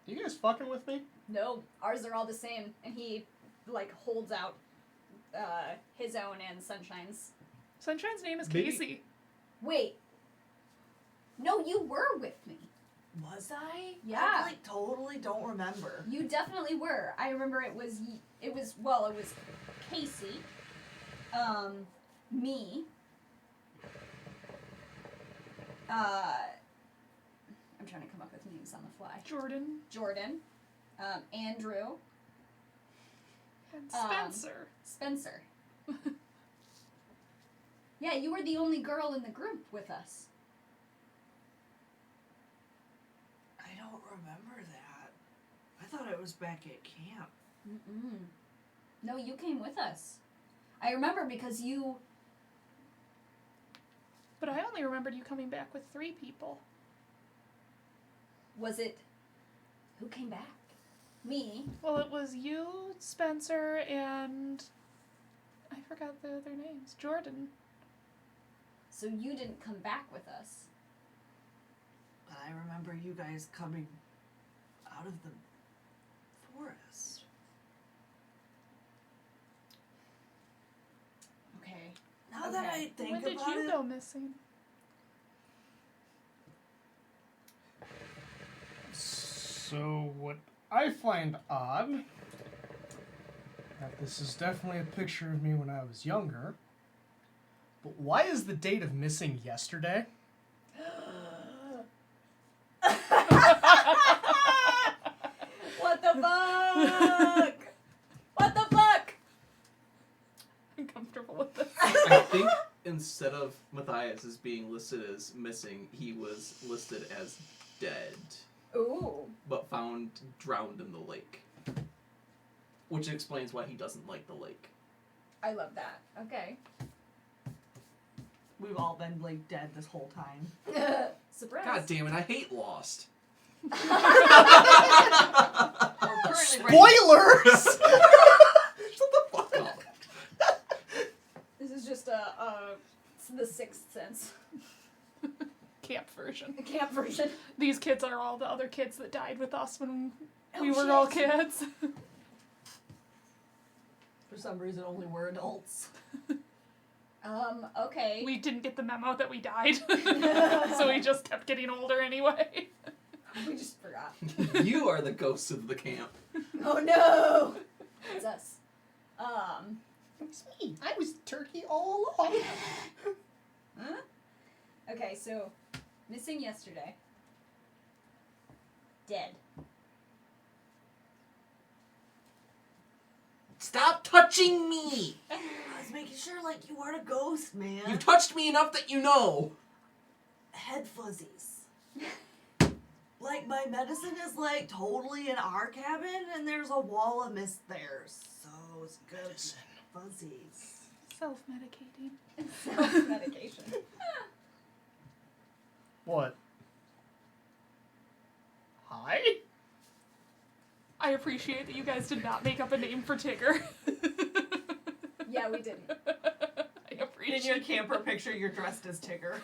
You guys fucking with me? No, ours are all the same. And he, like, holds out his own and Sunshine's. Sunshine's name is Maybe- Casey. Wait. No, you were with me. Was I? Yeah. I like totally don't remember. You definitely were. I remember it was Casey, me, I'm trying to come up with names on the fly. Jordan, Andrew, And Spencer. Spencer. Yeah, you were the only girl in the group with us. I don't remember that. I thought it was back at camp. Mm-mm. No, you came with us. I remember because you. But I only remembered you coming back with 3 people. Was it. Who came back? Me. Well, it was you, Spencer, and I forgot the other names. Jordan. So you didn't come back with us. But I remember you guys coming out of the forest. Okay. Now that Okay. I think When did about you it, go missing? So what I find odd, that this is definitely a picture of me when I was younger, but why is the date of missing yesterday? What the fuck? What the fuck? I'm comfortable with this. I think instead of Matthias as being listed as missing, he was listed as dead, Ooh. but found drowned in the lake. Which explains why he doesn't like the lake. I love that. Okay. We've all been like dead this whole time. Surprise. God damn it, I hate Lost. we're currently Spoilers! Shut the fuck up. This is just the Sixth Sense Camp version. the camp version. These kids are all the other kids that died with us when we Oh, were shit. all kids. For some reason, only we're adults. Okay. We didn't get the memo that we died, so we just kept getting older anyway. We just forgot. You are the ghosts of the camp. Oh no! It's us. It's me. I was turkey all along. Huh? Okay, so missing yesterday. Dead. Stop touching me! I was making sure, like, you weren't a ghost, man. You've touched me enough that you know. Head fuzzies. Like, my medicine is, like, totally in our cabin, and there's a wall of mist there. So it's good. Fuzzies. Self-medicating. Self-medication. What? Hi? I appreciate that you guys did not make up a name for Tigger. Yeah, we didn't. I appreciate In your camper picture, you're dressed as Tigger.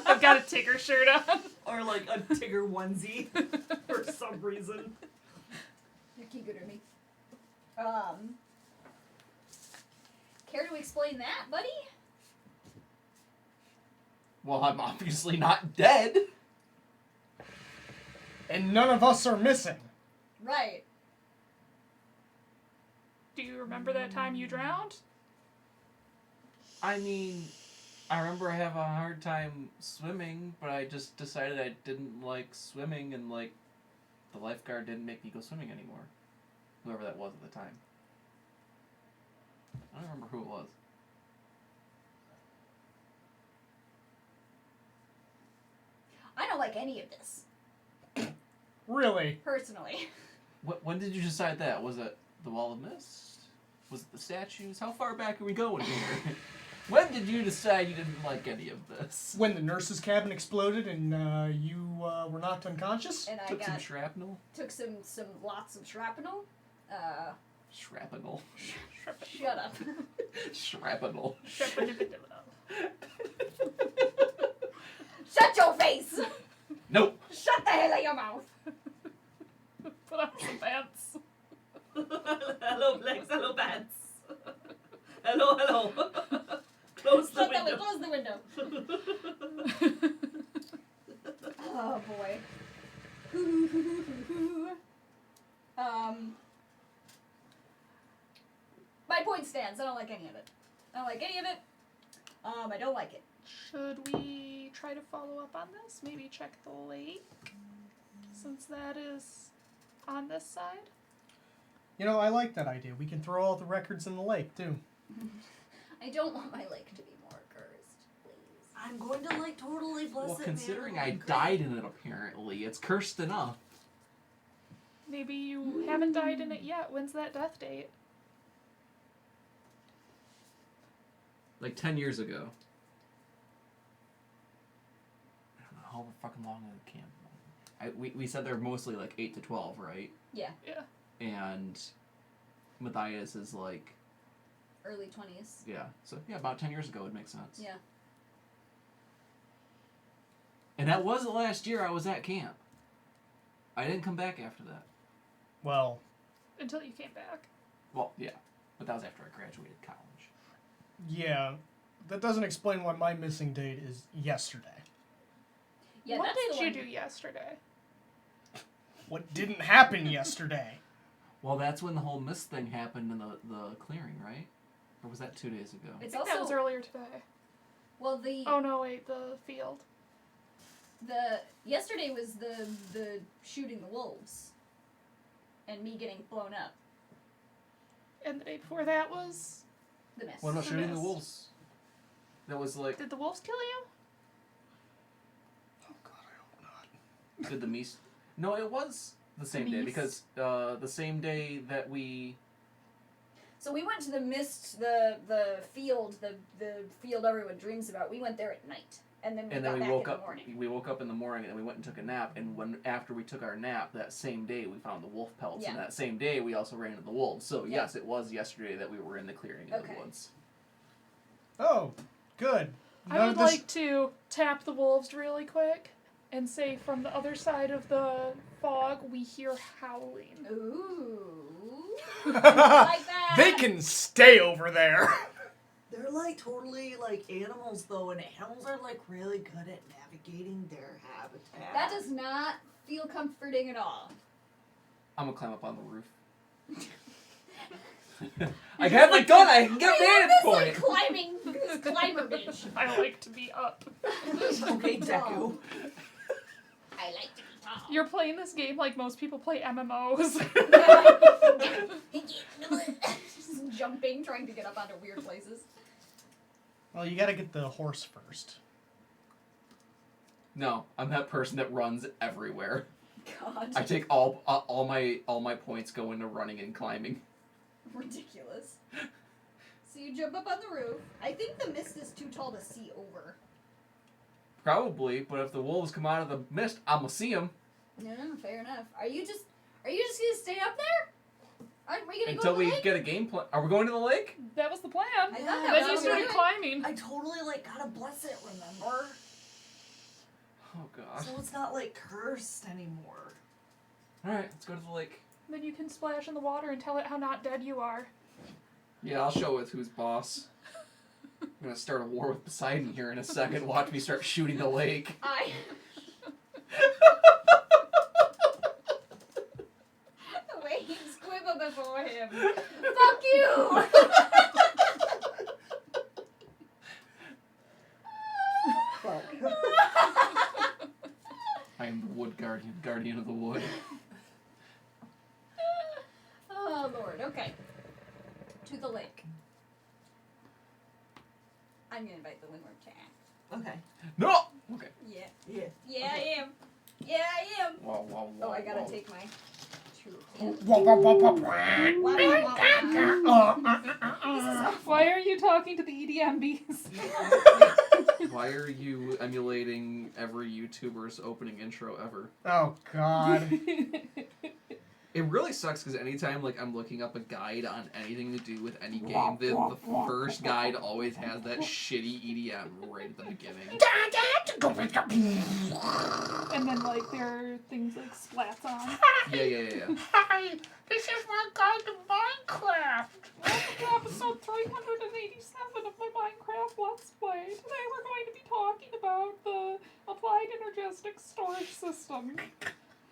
I've got a Tigger shirt on. Or like a Tigger onesie for some reason. You're good at me. Care to explain that, buddy? Well, I'm obviously not dead. And none of us are missing. Right. Do you remember that time you drowned? I mean, I remember I have a hard time swimming, but I just decided I didn't like swimming, and like, the lifeguard didn't make me go swimming anymore. Whoever that was at the time. I don't remember who it was. I don't like any of this, Really? personally. When did you decide that? Was it the Wall of Mist? Was it the statues? How far back are we going here? When did you decide you didn't like any of this? When the nurse's cabin exploded and you were knocked unconscious? And I Took some got shrapnel? took some lots of shrapnel. Shrapnel. Shut up. Shrapnel. Shut your face! Nope. Shut the hell out your mouth! Put on some pants. Hello, legs. Hello, pants. Hello, hello. Close the Shut window. Close the window. Oh boy. My point stands. I don't like any of it. I don't like any of it. I don't like it. Should we try to follow up on this? Maybe check the lake, since that is on this side? You know, I like that idea. We can throw all the records in the lake, too. I don't want my lake to be more cursed, please. I'm going to, like, totally bless Well, it, considering man. I died in it, apparently, it's cursed enough. Maybe you haven't died in it yet. When's that death date? Like 10 years ago. I don't know how fucking long the camp. We said they're mostly like 8 to 12, right? Yeah. Yeah. And Matthias is like Early 20s. yeah. So yeah, about 10 years ago would make sense. Yeah. And that was the last year I was at camp. I didn't come back after that. Well, Until you came back. Well, yeah, but that was after I graduated college. yeah, that doesn't explain why my missing date is yesterday. Yeah, what that's did the you one. do yesterday? What didn't happen yesterday? Well, that's when the whole mist thing happened in the clearing, right? Or was that 2 days ago? I It's think also that was earlier today. well the Oh no, wait, the field. yesterday was the shooting the wolves, and me getting blown up. And the day before that was... The mist. What about The shooting the mist. wolves? That was like, Did the wolves kill you? Oh God, I hope not. did the mist? No, it was the same day Meese? because the same day that we. So we went to the mist, the field, the field everyone dreams about. We went there at night, and then we And got then we back woke in up. the morning. We woke up in the morning and we went and took a nap. And after we took our nap, that same day we found the wolf pelts. And Yeah. that same day we also ran into the wolves. So Yeah. yes, it was yesterday that we were in the clearing in Okay. the woods. Oh, good. I would like to tap the wolves really quick and say from the other side of the fog we hear howling. Ooh. Like that. They can stay over there. They're like totally like animals though, and animals are like really good at navigating their habitat. That does not feel comforting at all. I'm gonna climb up on the roof. I have my gun. I can get vantage point. Climbing, this climber bitch. I like to be up. Okay, Deku. I like to be tall. You're playing this game like most people play MMOs. Just jumping, trying to get up onto weird places. Well, you gotta get the horse first. No, I'm that person that runs everywhere. God. I take all my points go into running and climbing. Ridiculous. So you jump up on the roof. I think the mist is too tall to see over. Probably, but if the wolves come out of the mist, I'ma see them No, fair enough. Are you just gonna stay up there? Aren't we gonna until go to the we lake? get a game plan. Are we going to the lake? That was the plan. I thought that Then was you what we were started doing. climbing. I totally like gotta bless it, remember? Oh god. So it's not like cursed anymore. All right, let's go to the lake. Then you can splash in the water and tell it how not dead you are. Yeah, I'll show it who's boss. I'm gonna start a war with Poseidon here in a second. Watch me start shooting the lake. Wait, squibble before him. Fuck you! Fuck. I am the wood guardian of the wood. Oh Lord. Okay. To the lake. I'm gonna invite the windward to act. Okay. No. Okay. Yeah. Yeah. Yeah, I am. Yeah, I am. Whoa, whoa, whoa. Oh, I gotta whoa. take my. Why are you talking to the EDM bees? Why are you emulating every YouTuber's opening intro ever? Oh God. It really sucks because anytime like I'm looking up a guide on anything to do with any game, the first guide always has that shitty EDM right at the beginning. And then like there are things like splats on. Yeah. Hi, this is my guide to Minecraft. Welcome to episode 387 of my Minecraft Let's Play. Today we're going to be talking about the Applied Energistic Storage System.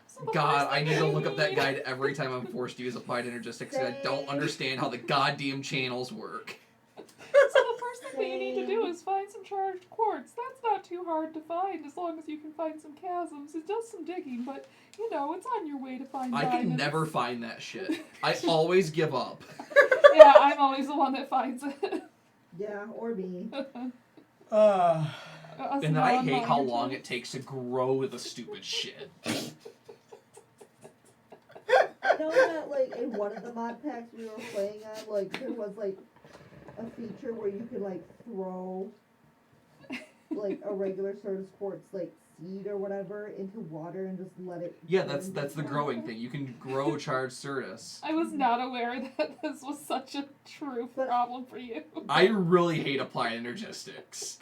So the God, first I thing need to we look up that need- guide every time I'm forced to use Applied Energistics because I don't understand how the goddamn channels work. So the first thing that you need to do is find some charged quartz. That's not too hard to find as long as you can find some chasms. It does some digging, but you know, it's on your way to find I can diamonds. never find that shit. I always give up. Yeah, I'm always the one that finds it. Yeah, or me. Us And I hate non-miners. how long it takes to grow the stupid shit. I know that, like, in one of the mod packs we were playing on, like, there was, like, a feature where you could like throw like a regular soda sports like seed or whatever into water and just let it. Yeah, that's the growing thing. You can grow charged Certus. I was not aware that this was such a true problem for you. I really hate applied energistics.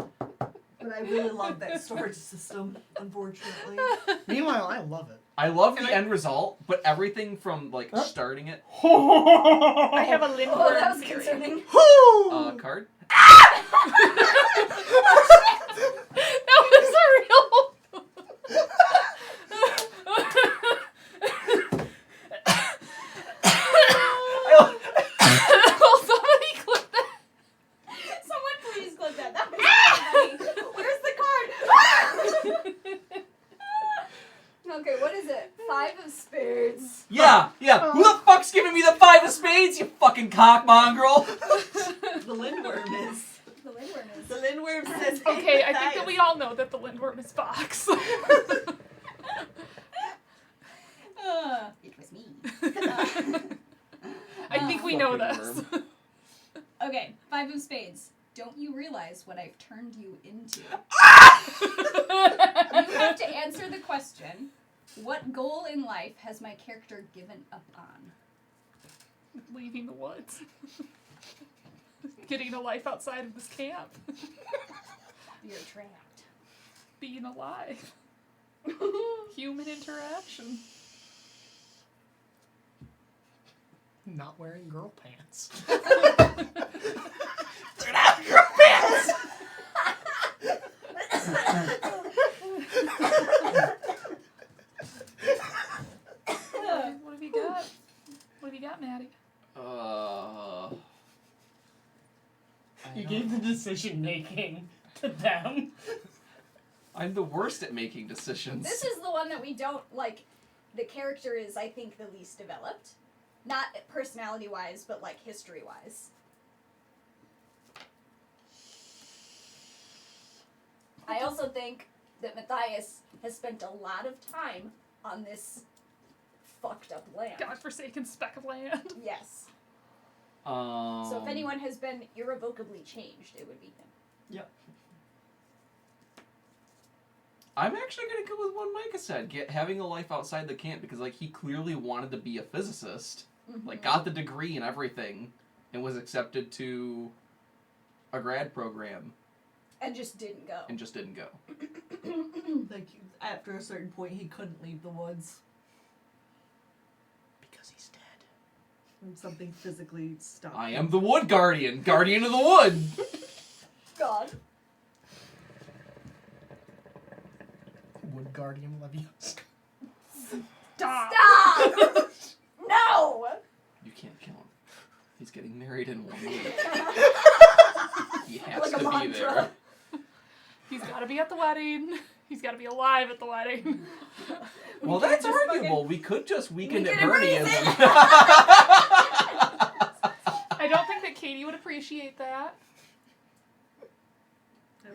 But I really love that storage system, unfortunately. Meanwhile, I love it. I love the end result, but everything from like starting it. I have a lindworm Oh, that was theory. concerning. Card. That was a real. Will somebody clip that? Someone please clip that. That was so funny. Where's the card? Okay, what is it? 5 of spades. Yeah. Who the fuck's giving me the 5 of spades? You fucking cock mongrel. The lindworm is. The lindworm is. The lindworm says. Okay, I think that we all know that the lindworm is Fox. It was me. I think we know Fucking this. worm. Okay, 5 of spades. Don't you realize what I've turned you into? You have to answer the question, what goal in life has my character given up on? Leaving the woods. Getting a life outside of this camp. You're trapped. Being alive. Human interaction. Not wearing girl pants. They're not girl pants. What have you got? What have you got, Maddie? You gave the decision making to them. I'm the worst at making decisions. This is the one that we don't, like, the character is, I think, the least developed. Not personality-wise, but, like, history-wise. I also think that Matthias has spent a lot of time on this fucked up land. Godforsaken speck of land. Yes. So So if anyone has been irrevocably changed, it would be him. Yep. I'm actually gonna go with what Micah said. Having a life outside the camp because like he clearly wanted to be a physicist, like got the degree and everything, and was accepted to a grad program. And just didn't go. Like, after a certain point, he couldn't leave the woods. Because he's dead. When something physically stopped I him. am the wood guardian, guardian of the wood. God. Wood Guardian Leviosa. Stop! Stop! No! You can't kill him. He's getting married in 1 week. He has Like a to be mantra. there. He's got to be at the wedding. He's got to be alive at the wedding. Well, that's arguable. We could just weekend at can Bernie erase as it. I don't think that Katie would appreciate that.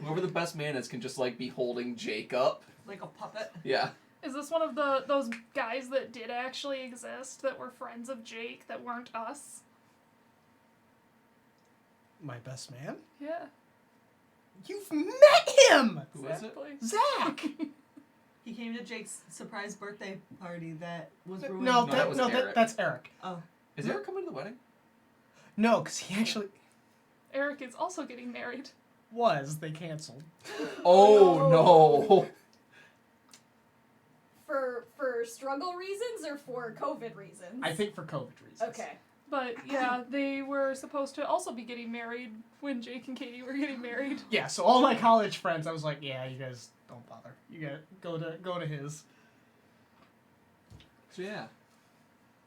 Whoever the best man is can just like be holding Jake up. Like a puppet. Yeah. Is this one of those guys that did actually exist that were friends of Jake that weren't us? My best man? Yeah. You've met him! Who is it? Exactly. Zach! He came to Jake's surprise birthday party that was ruined. No, that was Eric. that's Eric. Oh. Is Eric coming to the wedding? No, because he actually Eric is also getting married. was. They canceled. Oh no. For struggle reasons or for COVID reasons? I think for COVID reasons. Okay. But yeah, they were supposed to also be getting married when Jake and Katie were getting married. Yeah, so all my college friends, I was like, yeah, you guys don't bother. You go to his. So yeah.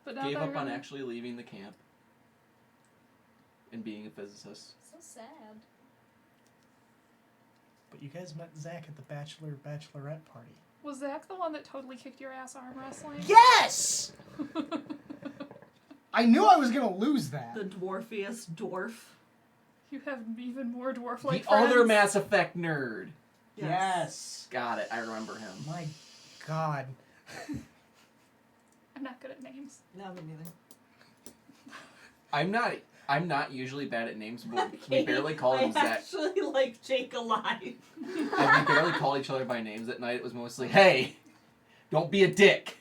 But now Gave they're up on gonna- actually leaving the camp. And being a physicist. So sad. But you guys met Zach at the bachelorette party. Was Zach the one that totally kicked your ass arm wrestling? Yes! I knew I was gonna lose that. The dwarfiest dwarf. You have even more dwarf-like The friends. other Mass Effect nerd. Yes. Got it. I remember him. My God. I'm not good at names. No, me neither. I'm not. I'm not usually bad at names, but we barely call him I Zach. actually like Jake alive. And we barely call each other by names at night. It was mostly, hey, don't be a dick.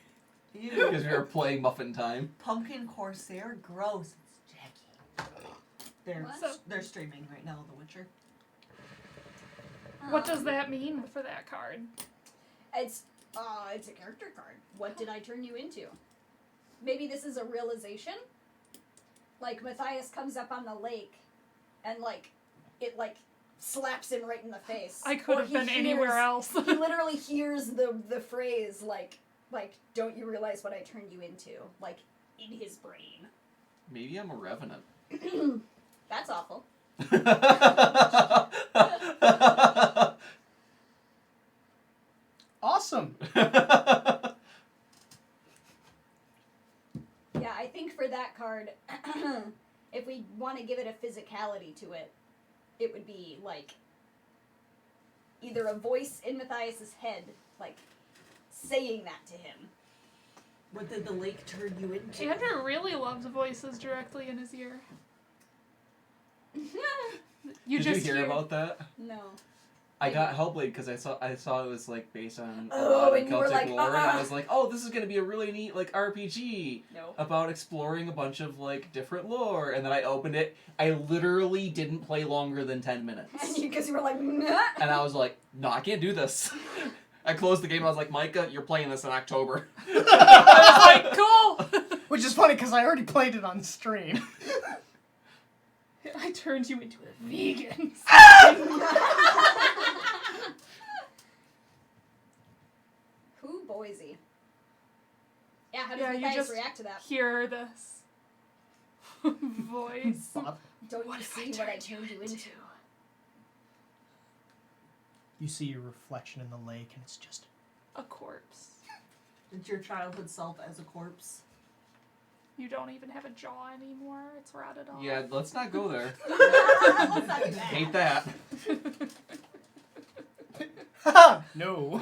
Because we were playing Muffin Time. Pumpkin Corsair, gross. It's Jackie. They're streaming right now, The Witcher. What does that mean for that card? It's a character card. What did I turn you into? Maybe this is a realization. Like Matthias comes up on the lake, and it slaps him right in the face. I could Or have he been anywhere else. He literally hears the phrase like don't you realize what I turned you into? Like in his brain. Maybe I'm a revenant. That's awful. Awesome. Yeah, I think for that card, if we want to give it a physicality to it, it would be like either a voice in Matthias's head, like saying that to him. What did the lake turn you into? Andrew really loves voices directly in his ear. You Did just you hear about that? No. I got Hellblade because I saw it was like based on a Oh, lot of and you were Celtic like, lore, and I was like, oh, this is gonna be a really neat like RPG No. about exploring a bunch of like different lore. And then I opened it. I literally didn't play longer than 10 minutes, Because you were like, nah. and I was like, no, I can't do this. I closed the game. I was like, Micah, you're playing this in October. I was like, cool. Which is funny because I already played it on stream. I turned you into a vegan. Who Boise? Yeah, how does Yeah, you Matthias just react to that? hear this voice. Bob, Don't you see what I turned you into? you see your reflection in the lake, and it's just A corpse. It's your childhood self as a corpse. You don't even have a jaw anymore. It's rotted off. Yeah, let's not go there. Let's not do that. Hate that. no.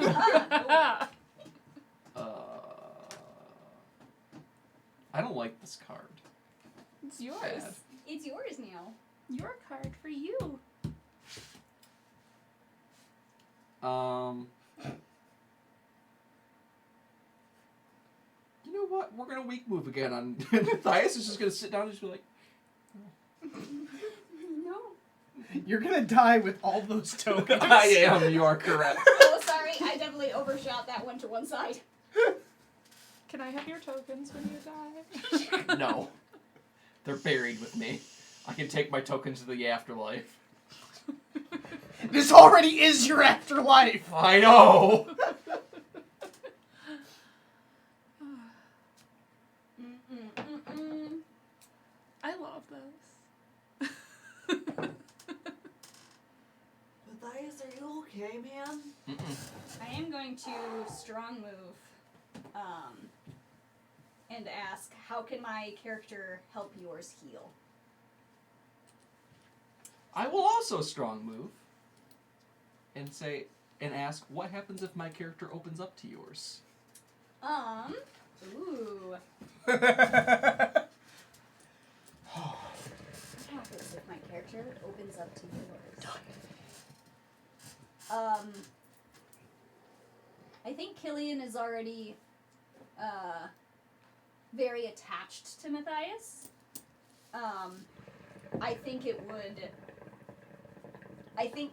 I don't like this card. It's yours. Bad. It's yours, Neil. Your card for you. You know what? We're gonna weak move again on Matthias is just gonna sit down and just be like, No. You're gonna die with all those tokens. I am, you are correct. Oh, sorry. I definitely overshot that one to one side. Can I have your tokens when you die? No. They're buried with me. I can take my tokens to the afterlife. This already is your afterlife. I know! I love this. Matthias, are you okay, man? I am going to strong move, and ask, how can my character help yours heal? I will also strong move and say and ask what happens if my character opens up to yours. Ooh. Done. What happens if my character opens up to yours? I think Killian is already very attached to Matthias. I think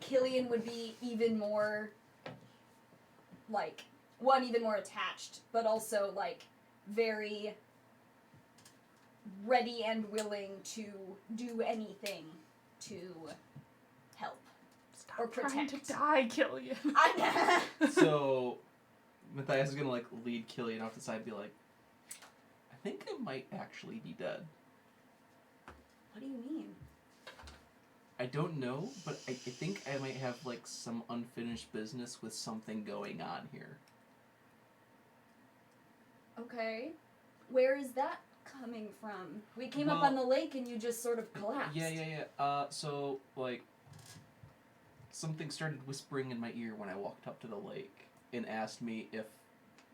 Killian would be even more even more attached, but also very ready and willing to do anything to help. Stop Or trying to protect. die, Killian. So, Matthias is gonna lead Killian off the side and be like, I think I might actually be dead. What do you mean? I don't know, but I think I might have some unfinished business with something going on here. Okay. Where is that coming from? We came up on the lake and you just sort of collapsed. Yeah. So, something started whispering in my ear when I walked up to the lake and asked me if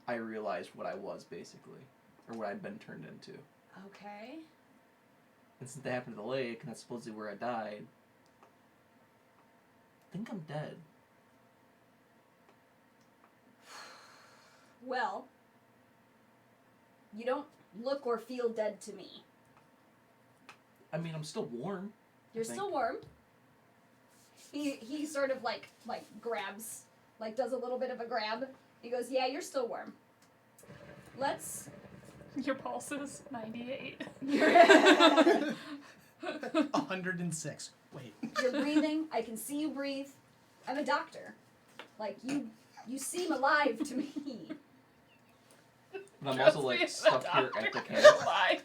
I realized what I was, basically. Or what I'd been turned into. Okay. And since that happened to the lake, and that's supposedly where I died, I think I'm dead. Well, you don't look or feel dead to me. I mean, I'm still warm. You're think. still warm. He sort of like grabs, like does a little bit of a grab. He goes, yeah, you're still warm. Let's. Your pulse is 98. 106. Wait. You're breathing. I can see you breathe. I'm a doctor. Like you seem alive to me. But I'm Trust also me, like I'm a stuck here at the doctor. camp. Why?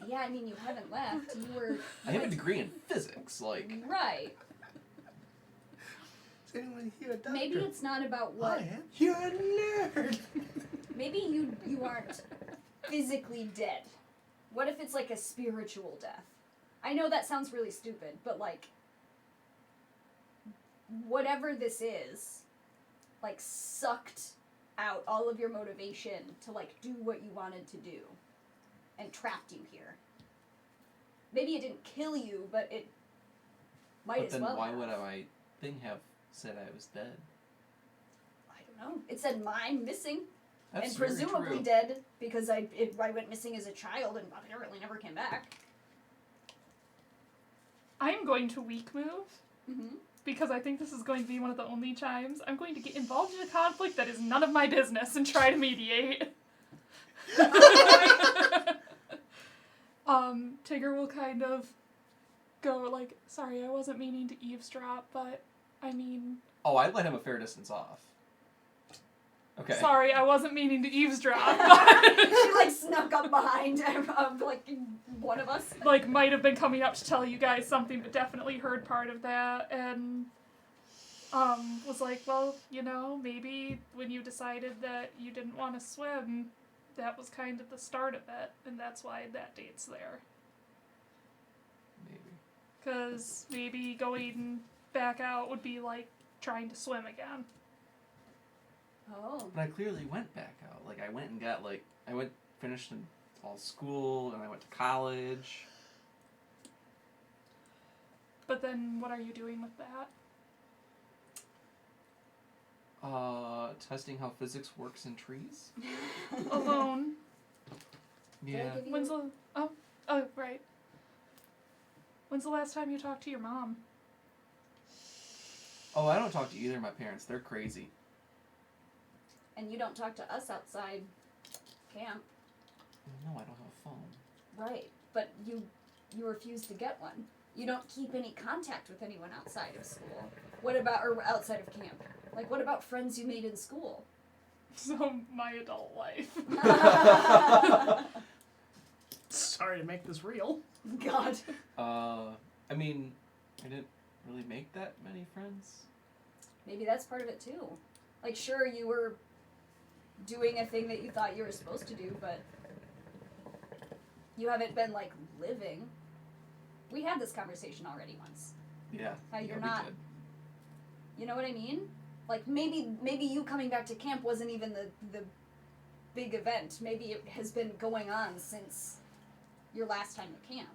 Yeah, I mean you haven't left. You were. I have a degree in physics, like. Right. Is anyone here a doctor? Maybe it's not about what. I am. You're a nerd. Maybe you aren't physically dead. What if it's like a spiritual death? I know that sounds really stupid, but like whatever this is, like sucked out all of your motivation to like do what you wanted to do and trapped you here. Maybe it didn't kill you, but it might But as then well. why have. would my thing have said I was dead? I don't know. It said mine missing. That's And very presumably true. dead because I went missing as a child and apparently never came back. I'm going to weak move Mm-hmm. because I think this is going to be one of the only times I'm going to get involved in a conflict that is none of my business and try to mediate. Tigger will kind of go like, sorry, I wasn't meaning to eavesdrop, but I mean... Oh, I let him a fair distance off. Okay. Sorry, I wasn't meaning to eavesdrop. She like snuck up behind like one of us. Like, might have been coming up to tell you guys something, but definitely heard part of that, and was like, well, you know, maybe when you decided that you didn't want to swim, that was kind of the start of it, and that's why that date's there. Maybe. Because maybe going back out would be like trying to swim again. Oh. But I clearly went back out. Like, I went and got, like, finished in all school, and I went to college. But then what are you doing with that? Testing how physics works in trees. Alone. Yeah. When's the... Oh, right. When's the last time you talked to your mom? Oh, I don't talk to either of my parents. They're crazy. And you don't talk to us outside camp. No, I don't have a phone. Right. But you refuse to get one. You don't keep any contact with anyone outside of school. What about, or outside of camp? Like, what about friends you made in school? So, my adult life. Sorry to make this real. God. I mean, I didn't really make that many friends. Maybe that's part of it too. Like, sure, you were doing a thing that you thought you were supposed to do, but you haven't been, like, living. We had this conversation already once. Yeah. How you're we not. did. You know what I mean? Like, maybe you coming back to camp wasn't even the big event. Maybe it has been going on since your last time at camp.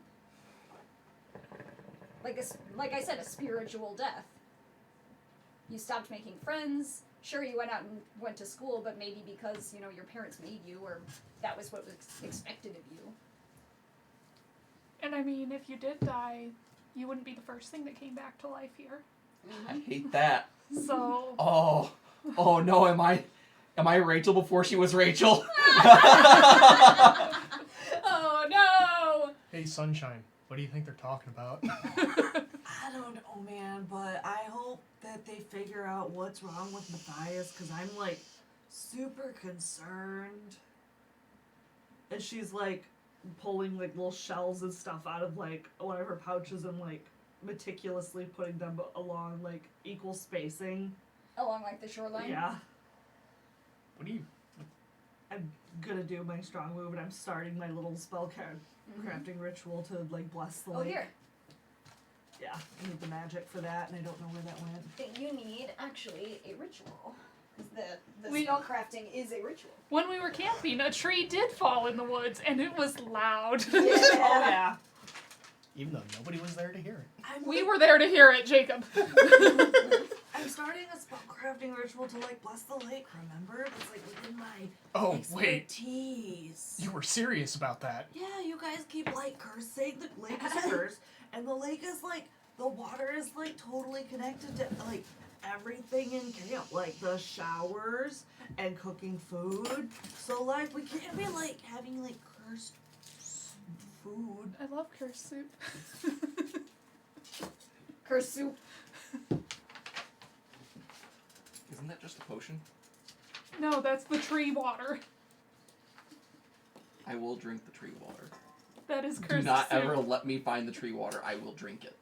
Like I said, a spiritual death. You stopped making friends. Sure, you went out and went to school, but maybe because, you know, your parents made you, or that was what was expected of you. And I mean, if you did die, you wouldn't be the first thing that came back to life here. I hate that. So... Oh no, am I Rachel before she was Rachel? Oh no! Hey, Sunshine, what do you think they're talking about? I don't know, man, but I hope that they figure out what's wrong with Matthias, because I'm, like, super concerned. And she's like pulling like little shells and stuff out of like one of her pouches and like meticulously putting them along like equal spacing. Along, like, the shoreline? Yeah. What do you... I'm gonna do my strong move and I'm starting my little spell crafting ritual to like bless the lake. Here. Yeah, I need the magic for that and I don't know where that went. You need, actually, a ritual. Because the We- spell crafting is a ritual. When we were camping, a tree did fall in the woods, and it was loud. Oh yeah. Even though nobody was there to hear it. We were there to hear it, Jacob. I'm starting a spellcrafting ritual to like bless the lake. Remember, it's like within my Oh, wait. expertise. You were serious about that. Yeah, you guys keep like cursing. The lake is cursed, and the lake is like the water is like totally connected to like everything in camp, like the showers and cooking food. So like we can't be like having like cursed food. I love curse soup. Curse soup. Isn't that just a potion? No, that's the tree water. I will drink the tree water. That is Do cursed not soup. ever let me find the tree water. I will drink it.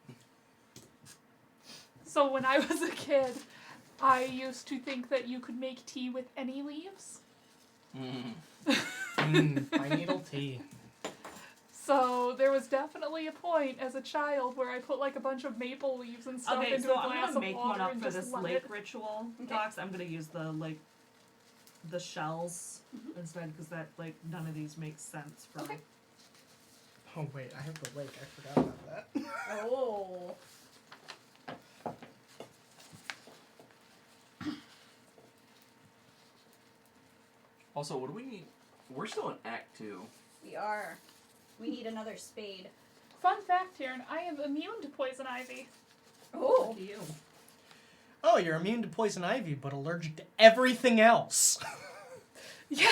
So when I was a kid, I used to think that you could make tea with any leaves. Pine needle tea. So there was definitely a point as a child where I put like a bunch of maple leaves and stuff Okay, into so a I'm glass gonna of make water one up and for just this let lake it. ritual, Okay. Docs. I'm gonna use the shells instead because that like none of these make sense for. Okay. Oh, wait, I have the lake. I forgot about that. Oh. Also, what do we need? We're still in Act 2. We are. We need another spade. Fun fact, Taryn, I am immune to poison ivy. Oh. You. Oh, you're immune to poison ivy, but allergic to everything else. Yeah.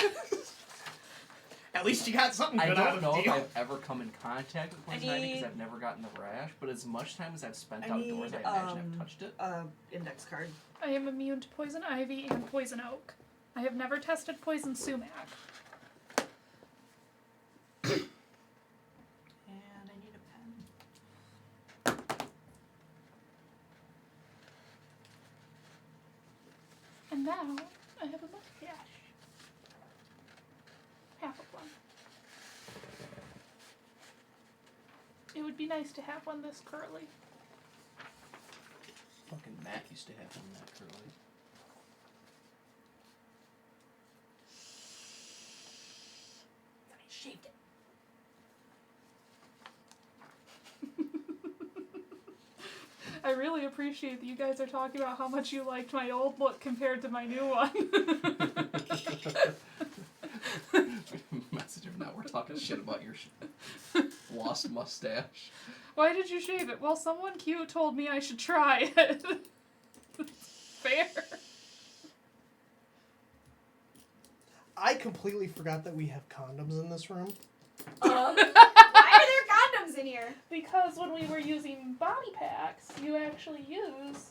At least you got something I good out don't of know the if deal. I've ever come in contact with poison ivy because need- I've never gotten the rash, but as much time as I've spent I outdoors, need, I imagine I've touched it. Index card. I am immune to poison ivy and poison oak. I have never tested poison sumac. And I need a pen. And now I have a mustache. Half of one. It would be nice to have one this curly. Fucking Matt used to have one that curly. I shaved it. I really appreciate that you guys are talking about how much you liked my old look compared to my new one. Message him now. We're talking shit about your lost mustache. Why did you shave it? Well, someone cute told me I should try it. Fair. I completely forgot that we have condoms in this room. Why are there condoms in here? Because when we were using body packs, you actually use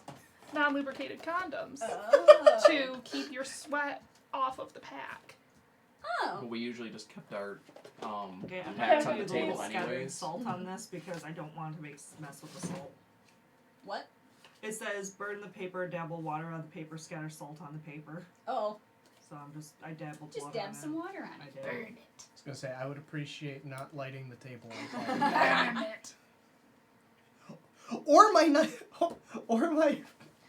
non-lubricated condoms Oh. to keep your sweat off of the pack. Oh. But we usually just kept our Okay, I'm packs gonna on the do a little table scattered anyways. salt on this because I don't want to mess with the salt. What? It says burn the paper, dabble water on the paper, scatter salt on the paper. Oh. So I dabbled Just water dab on some it. water on I it. did. Burn it. I was gonna say I would appreciate not lighting the table on fire. Damn it. or my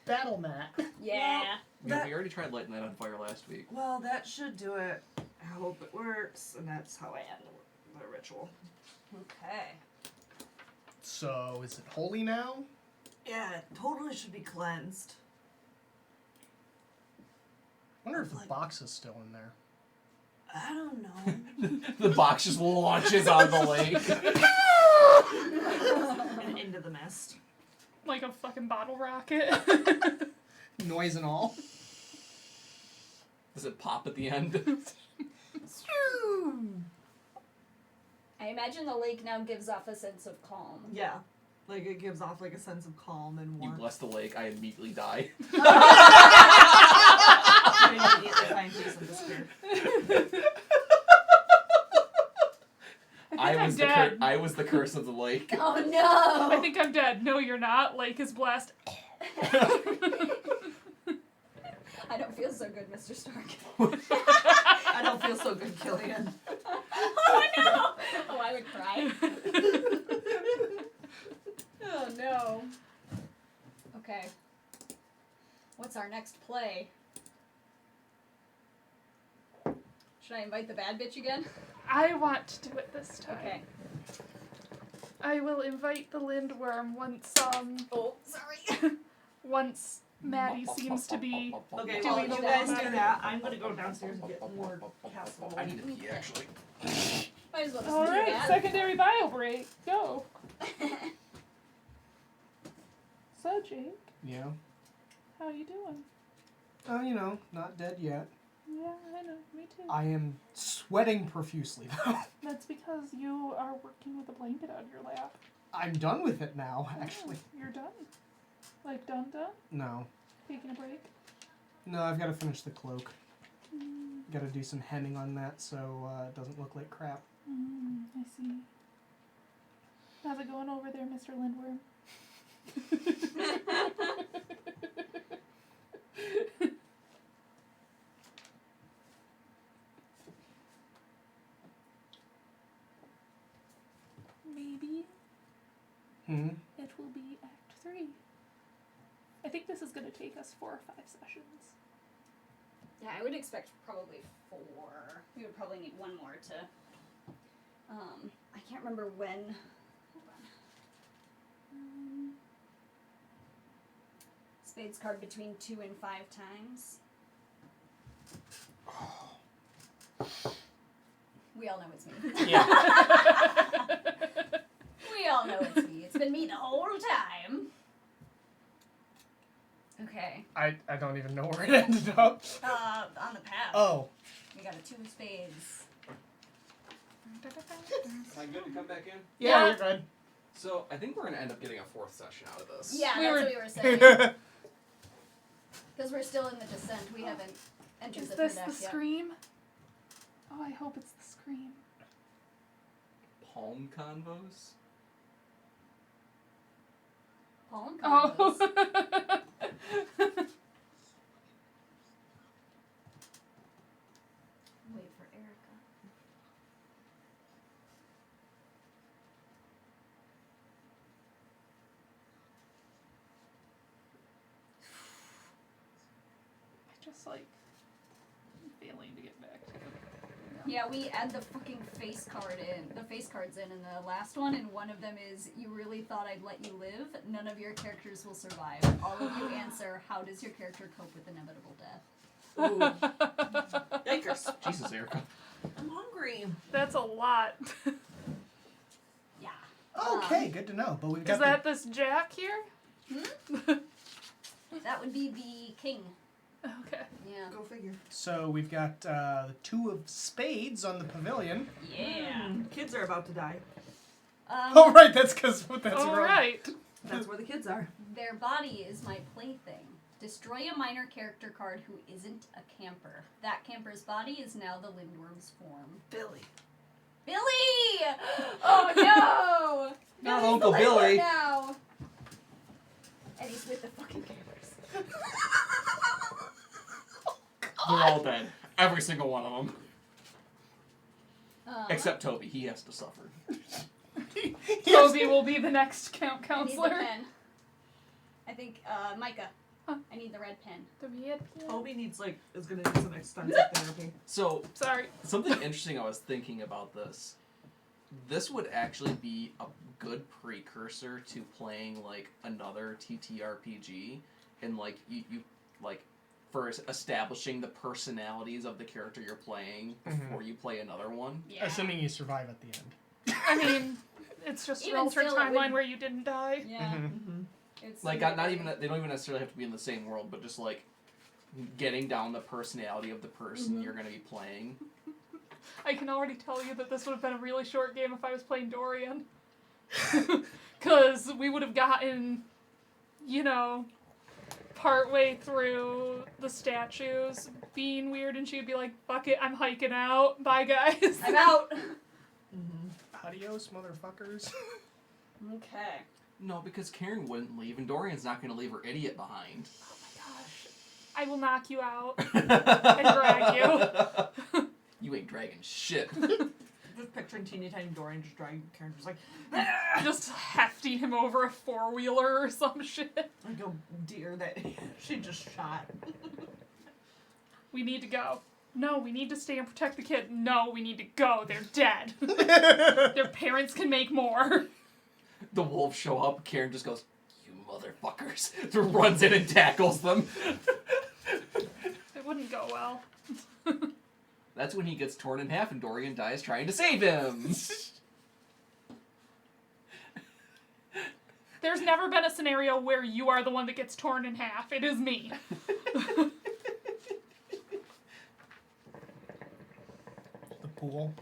battle mat. Yeah. Yeah, we already tried lighting that on fire last week. Well, that should do it. I hope it works, and that's how I end the ritual. Okay. So is it holy now? Yeah, it totally should be cleansed. I wonder if the box is still in there. I don't know. The box just launches on the lake. And into the mist. Like a fucking bottle rocket. Noise and all. Does it pop at the end? I imagine the lake now gives off a sense of calm. Yeah. Like it gives off like a sense of calm and You warmth. bless the lake, I immediately die. I immediately find peace and despair. I think I'm dead. I was the curse of the lake. Oh no! I think I'm dead. No, you're not. Lake is blessed. I don't feel so good, Mr. Stark. I don't feel so good, Killian. Oh no! Oh, I would cry. Oh no. Okay. What's our next play? Should I invite the bad bitch again? I want to do it this time. Okay. I will invite the Lindworm once Oh, sorry. once Maddie seems to be Okay, doing well, the you guys walk. do that. I'm gonna go downstairs and get more casserole. I need to pee, actually. Might as well just All do right, that. secondary bio break. Go. So Jake, Yeah. how you doing? Oh, you know, not dead yet. Yeah, I know. Me too. I am sweating profusely, though. That's because you are working with a blanket on your lap. I'm done with it now, actually. Oh, you're done. Like done. No. Taking a break. No, I've got to finish the cloak. Mm, Got to do some hemming on that so it doesn't look like crap. I see. How's it going over there, Mr. Lindworm? Maybe it will be Act 3. I think this is going to take us 4 or 5 sessions. Yeah, I would expect probably 4. We would probably need 1 more to. I can't remember when. Hold on. Spades card between 2 and 5 times. We all know it's me. Yeah. We all know it's me. It's been me the whole time. Okay. I don't even know where it ended up. On the path. Oh. We got a 2 of spades. Am I good to come back in? Yeah, you're good. So, I think we're going to end up getting a 4th session out of this. Yeah, We that's were- what we were saying. Because we're still in the descent. We haven't entered Is the this third the act yet. scream? Oh, I hope it's the scream. Palm convos? Palm Oh. combos. Wait for Erica. I just like failing to get back to it. Yeah, we add the fucking face card in. The face cards in the last one, and one of them is, you really thought I'd let you live? None of your characters will survive. All of you answer, how does your character cope with inevitable death? Ooh. Yikers. Jesus, Erica. I'm hungry. That's a lot. Yeah. Okay, good to know. But we've got Is that this Jack here? That would be the king. Okay. Yeah. Go figure. So we've got the 2 of spades on the pavilion. Yeah. Kids are about to die. Oh, right, that's because that's All wrong. right. That's where the kids are. Their body is my plaything. Destroy a minor character card who isn't a camper. That camper's body is now the Lindworm's form. Billy. Billy! Oh no! Not Billy's Uncle the Lindworm Billy. now. And he's with the fucking campers. They're all dead. Every single one of them. Except Toby. He has to suffer. Toby will be the next camp I need the counselor. pen. I think, Micah. I need the red pen. The red pen. Toby needs is gonna need some extensive therapy. So, Sorry. something interesting I was thinking about this. This would actually be a good precursor to playing, another TTRPG. And, you for establishing the personalities of the character you're playing before you play another one. Yeah. Assuming you survive at the end. I mean, it's just an Even alternate still, it timeline would- where you didn't die. Yeah. Mm-hmm. It's Not even, they don't even necessarily have to be in the same world, but just, getting down the personality of the person you're going to be playing. I can already tell you that this would have been a really short game if I was playing Dorian. Because we would have gotten, partway through the statues being weird, and she'd be like, fuck it, I'm hiking out. Bye, guys. I'm out. Adios, motherfuckers. Okay. No, because Karen wouldn't leave, and Dorian's not going to leave her idiot behind. Oh my gosh. I will knock you out and drag you. You ain't dragging shit. Just picturing teeny tiny Dorian just dragging Karen, just Just hefting him over a 4-wheeler or some shit. like a deer that she just shot. We need to go. No, we need to stay and protect the kid. No, we need to go. They're dead. Their parents can make more. The wolves show up. Karen just goes, "You motherfuckers!" Runs in and tackles them. It wouldn't go well. That's when he gets torn in half and Dorian dies trying to save him. There's never been a scenario where you are the one that gets torn in half. It is me. The pool.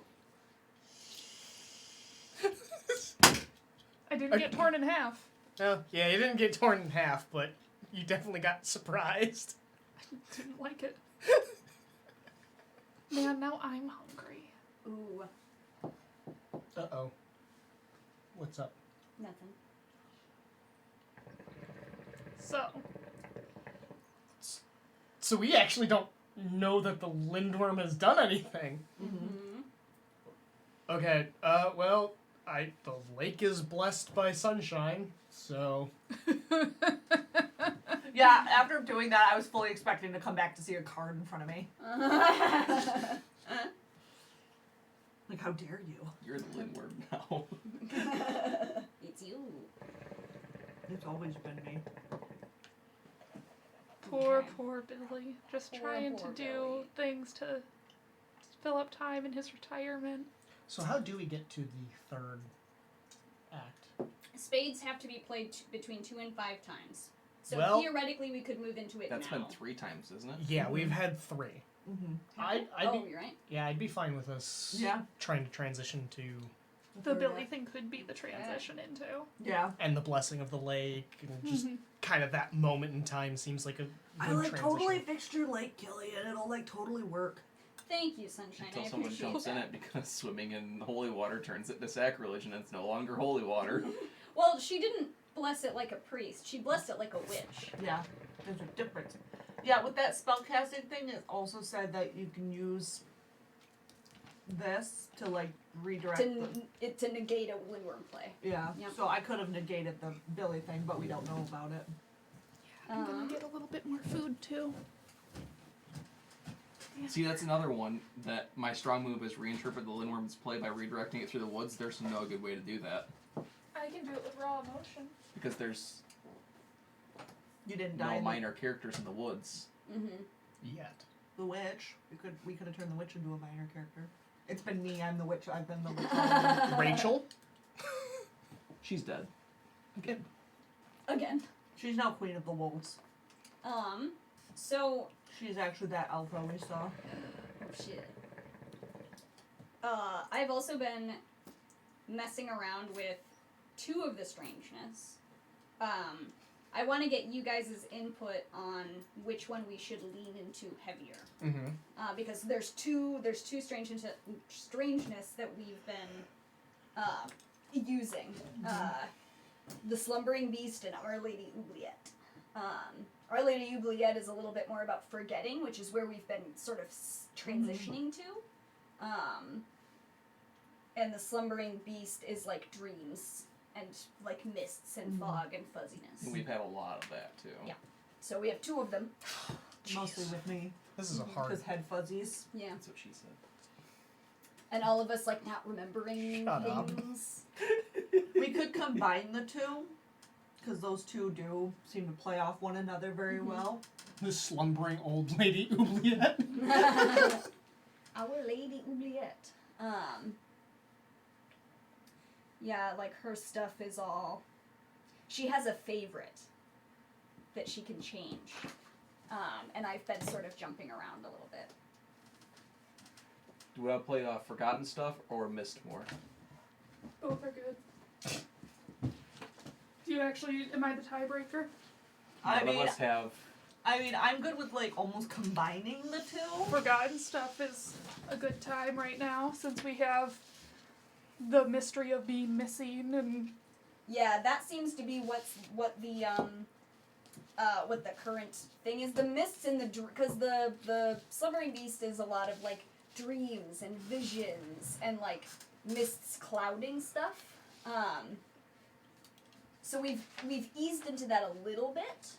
I didn't get torn in half. Oh, yeah, you didn't get torn in half, but you definitely got surprised. Didn't like it. Man, now I'm hungry. Ooh, Uh-oh. What's up? nothing. So we actually don't know that the lindworm has done anything. Mm-hmm. Okay, well, the lake is blessed by sunshine, so... Yeah, after doing that, I was fully expecting to come back to see a card in front of me. Like, how dare you? You're the Lindworm now. It's you. It's always been me. Poor Billy. Just Poor trying to do Billy. things to fill up time in his retirement. So how do we get to the third act? Spades have to be played between 2 and 5 times. So Well- theoretically, we could move into it That's now. been 3 times, isn't it? Yeah, we've had 3. Mm-hmm. You're right. I'd be fine with us Yeah. trying to transition to... The Billy thing could be the transition into. Yeah. And the blessing of the lake, and just kind of that moment in time seems like a good I like transition. totally fixed your lake, Kelly, and it'll like totally work. Thank you, Sunshine. Until I someone appreciate jumps that. in it because swimming in holy water turns it to sacrilege and it's no longer holy water. Well, she didn't bless it like a priest. She blessed it like a witch. Yeah. There's a difference. Yeah, with that spellcasting thing, it also said that you can use this to like redirect To negate a windworm play. Yeah. Yep. So I could have negated the Billy thing, but we don't know about it. I'm gonna get a little bit more food too. See, that's another one that my strong move is reinterpret the Lindworm's play by redirecting it through the woods. There's no good way to do that. I can do it with raw emotion. Because there's You didn't die. no in minor characters in the woods. Mm-hmm. Yet. the witch. We could have turned the witch into a minor character. It's been me. I'm the witch. I've been the witch. Rachel? She's dead. Again. Again. She's now queen of the wolves. So She's actually that alpha we saw. oh shit. I've also been messing around with 2 of the strangeness. I want to get you guys' input on which one we should lean into heavier. Mm-hmm. Because there's two strangeness that we've been using. The Slumbering Beast and Our Lady Oubliette. Our Lady Oubliette is a little bit more about forgetting, which is where we've been sort of transitioning to. And the Slumbering Beast is like dreams and like mists and fog and fuzziness. We've had a lot of that too. Yeah. So we have 2 of them. Mostly with me. This is a hard... Because head fuzzies. Yeah. That's what she said. And all of us like not remembering Shut up. things. We could combine the 2. Because those 2 do seem to play off one another very well. The slumbering old lady Oubliette. Our Lady Oubliette. Yeah, like her stuff is all... She has a favorite that she can change. And I've been sort of jumping around a little bit. Do we want to play Forgotten Stuff or Mist more? Both are good. Do you actually, am I the tiebreaker? None of us have... I mean, I'm good with like almost combining the 2. Forgotten Stuff is a good time right now since we have the mystery of being missing and Yeah, that seems to be what the current thing is. The mists and because the Slumbering Beast is a lot of like dreams and visions and like mists clouding stuff. So we've eased into that a little bit.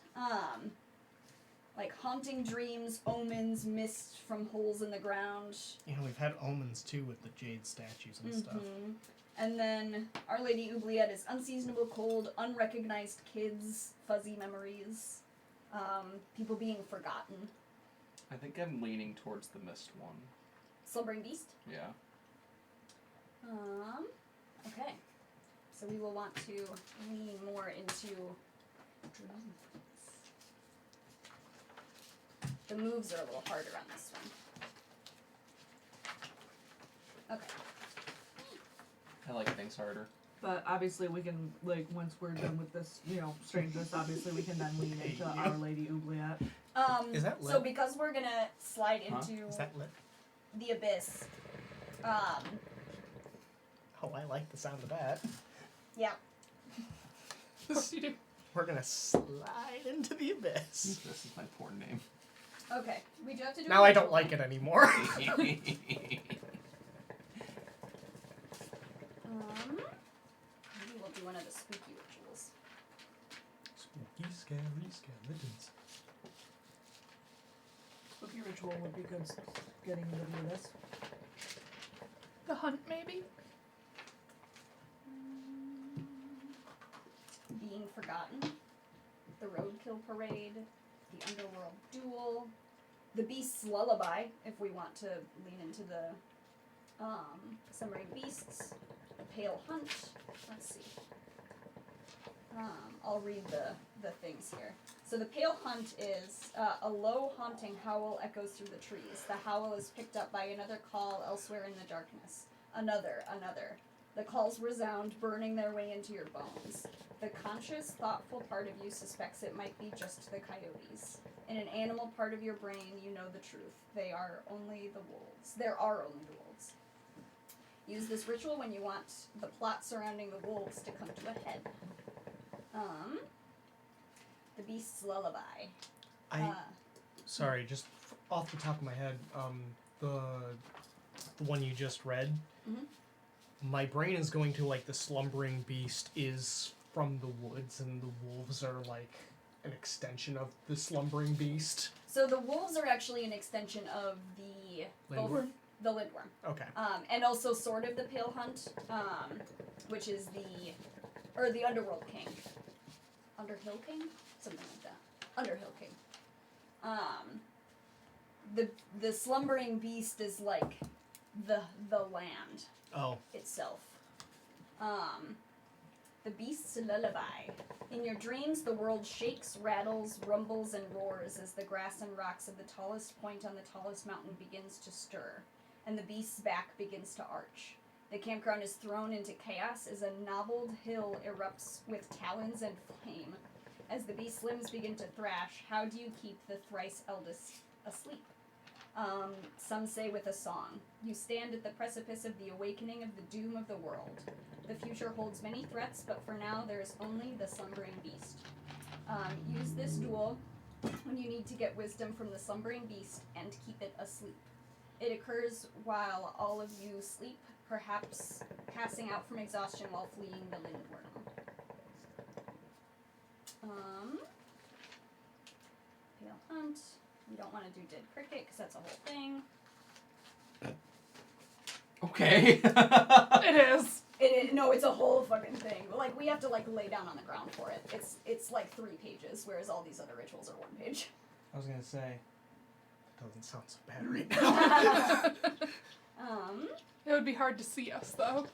like haunting dreams, omens, mist from holes in the ground. You know, we've had omens too with the jade statues and stuff. And then Our Lady Oubliette is unseasonable cold, unrecognized kids, fuzzy memories, people being forgotten. I think I'm leaning towards the mist one. Slumbering Beast. Yeah. Okay. So we will want to lean more into dreams. The moves are a little harder on this one. Okay. I like things harder. But obviously we can, like, once we're done with this, you know, strangeness, obviously we can then lean into Our Lady Oubliette. Is that lit? So because we're gonna slide into Is that lit? the abyss, Oh, I like the sound of that. yeah. Yes, you do. We're gonna slide into the abyss. This is my porn name. Okay, we do have to do. Now I don't like it anymore. Maybe we'll do one of the spooky rituals. Spooky, scary skeletons. Spooky ritual would be good getting into the abyss. The hunt, maybe? Being forgotten, the roadkill parade, the underworld duel, the beast's lullaby. If we want to lean into the summering beasts, the pale hunt. Let's see. I'll read the things here. So the pale hunt is a low haunting howl echoes through the trees. The howl is picked up by another call elsewhere in the darkness. Another. The calls resound, burning their way into your bones. The conscious, thoughtful part of you suspects it might be just the coyotes. In an animal part of your brain, you know the truth. They are only the wolves. There are only the wolves. Use this ritual when you want the plot surrounding the wolves to come to a head. The beast's lullaby. Sorry, just off the top of my head, the one you just read, my brain is going to, like, the slumbering beast is from the woods, and the wolves are, like, an extension of the slumbering beast. So the wolves are actually an extension of the Lindworm? The lindworm. Okay. And also sort of the pale hunt, which is the underworld king. Underhill king? Something like that. Underhill king. The slumbering beast is like the land itself. The beast's lullaby. In your dreams, the world shakes, rattles, rumbles, and roars as the grass and rocks of the tallest point on the tallest mountain begins to stir, and the beast's back begins to arch. The campground is thrown into chaos as a knobbled hill erupts with talons and flame. As the beast's limbs begin to thrash, how do you keep the thrice eldest asleep? Some say with a song. You stand at the precipice of the awakening of the doom of the world. The future holds many threats, but for now there is only the slumbering beast. Use this duel when you need to get wisdom from the slumbering beast and keep it asleep. It occurs while all of you sleep, perhaps passing out from exhaustion while fleeing the lindworm. Pale hunt. We don't want to do dead cricket because that's a whole thing. Okay. It is. No, it's a whole fucking thing. Like, we have to, like, lay down on the ground for it. It's like 3 pages, whereas all these other rituals are 1 page. I was gonna say, that doesn't sound so bad right now. It would be hard to see us, though.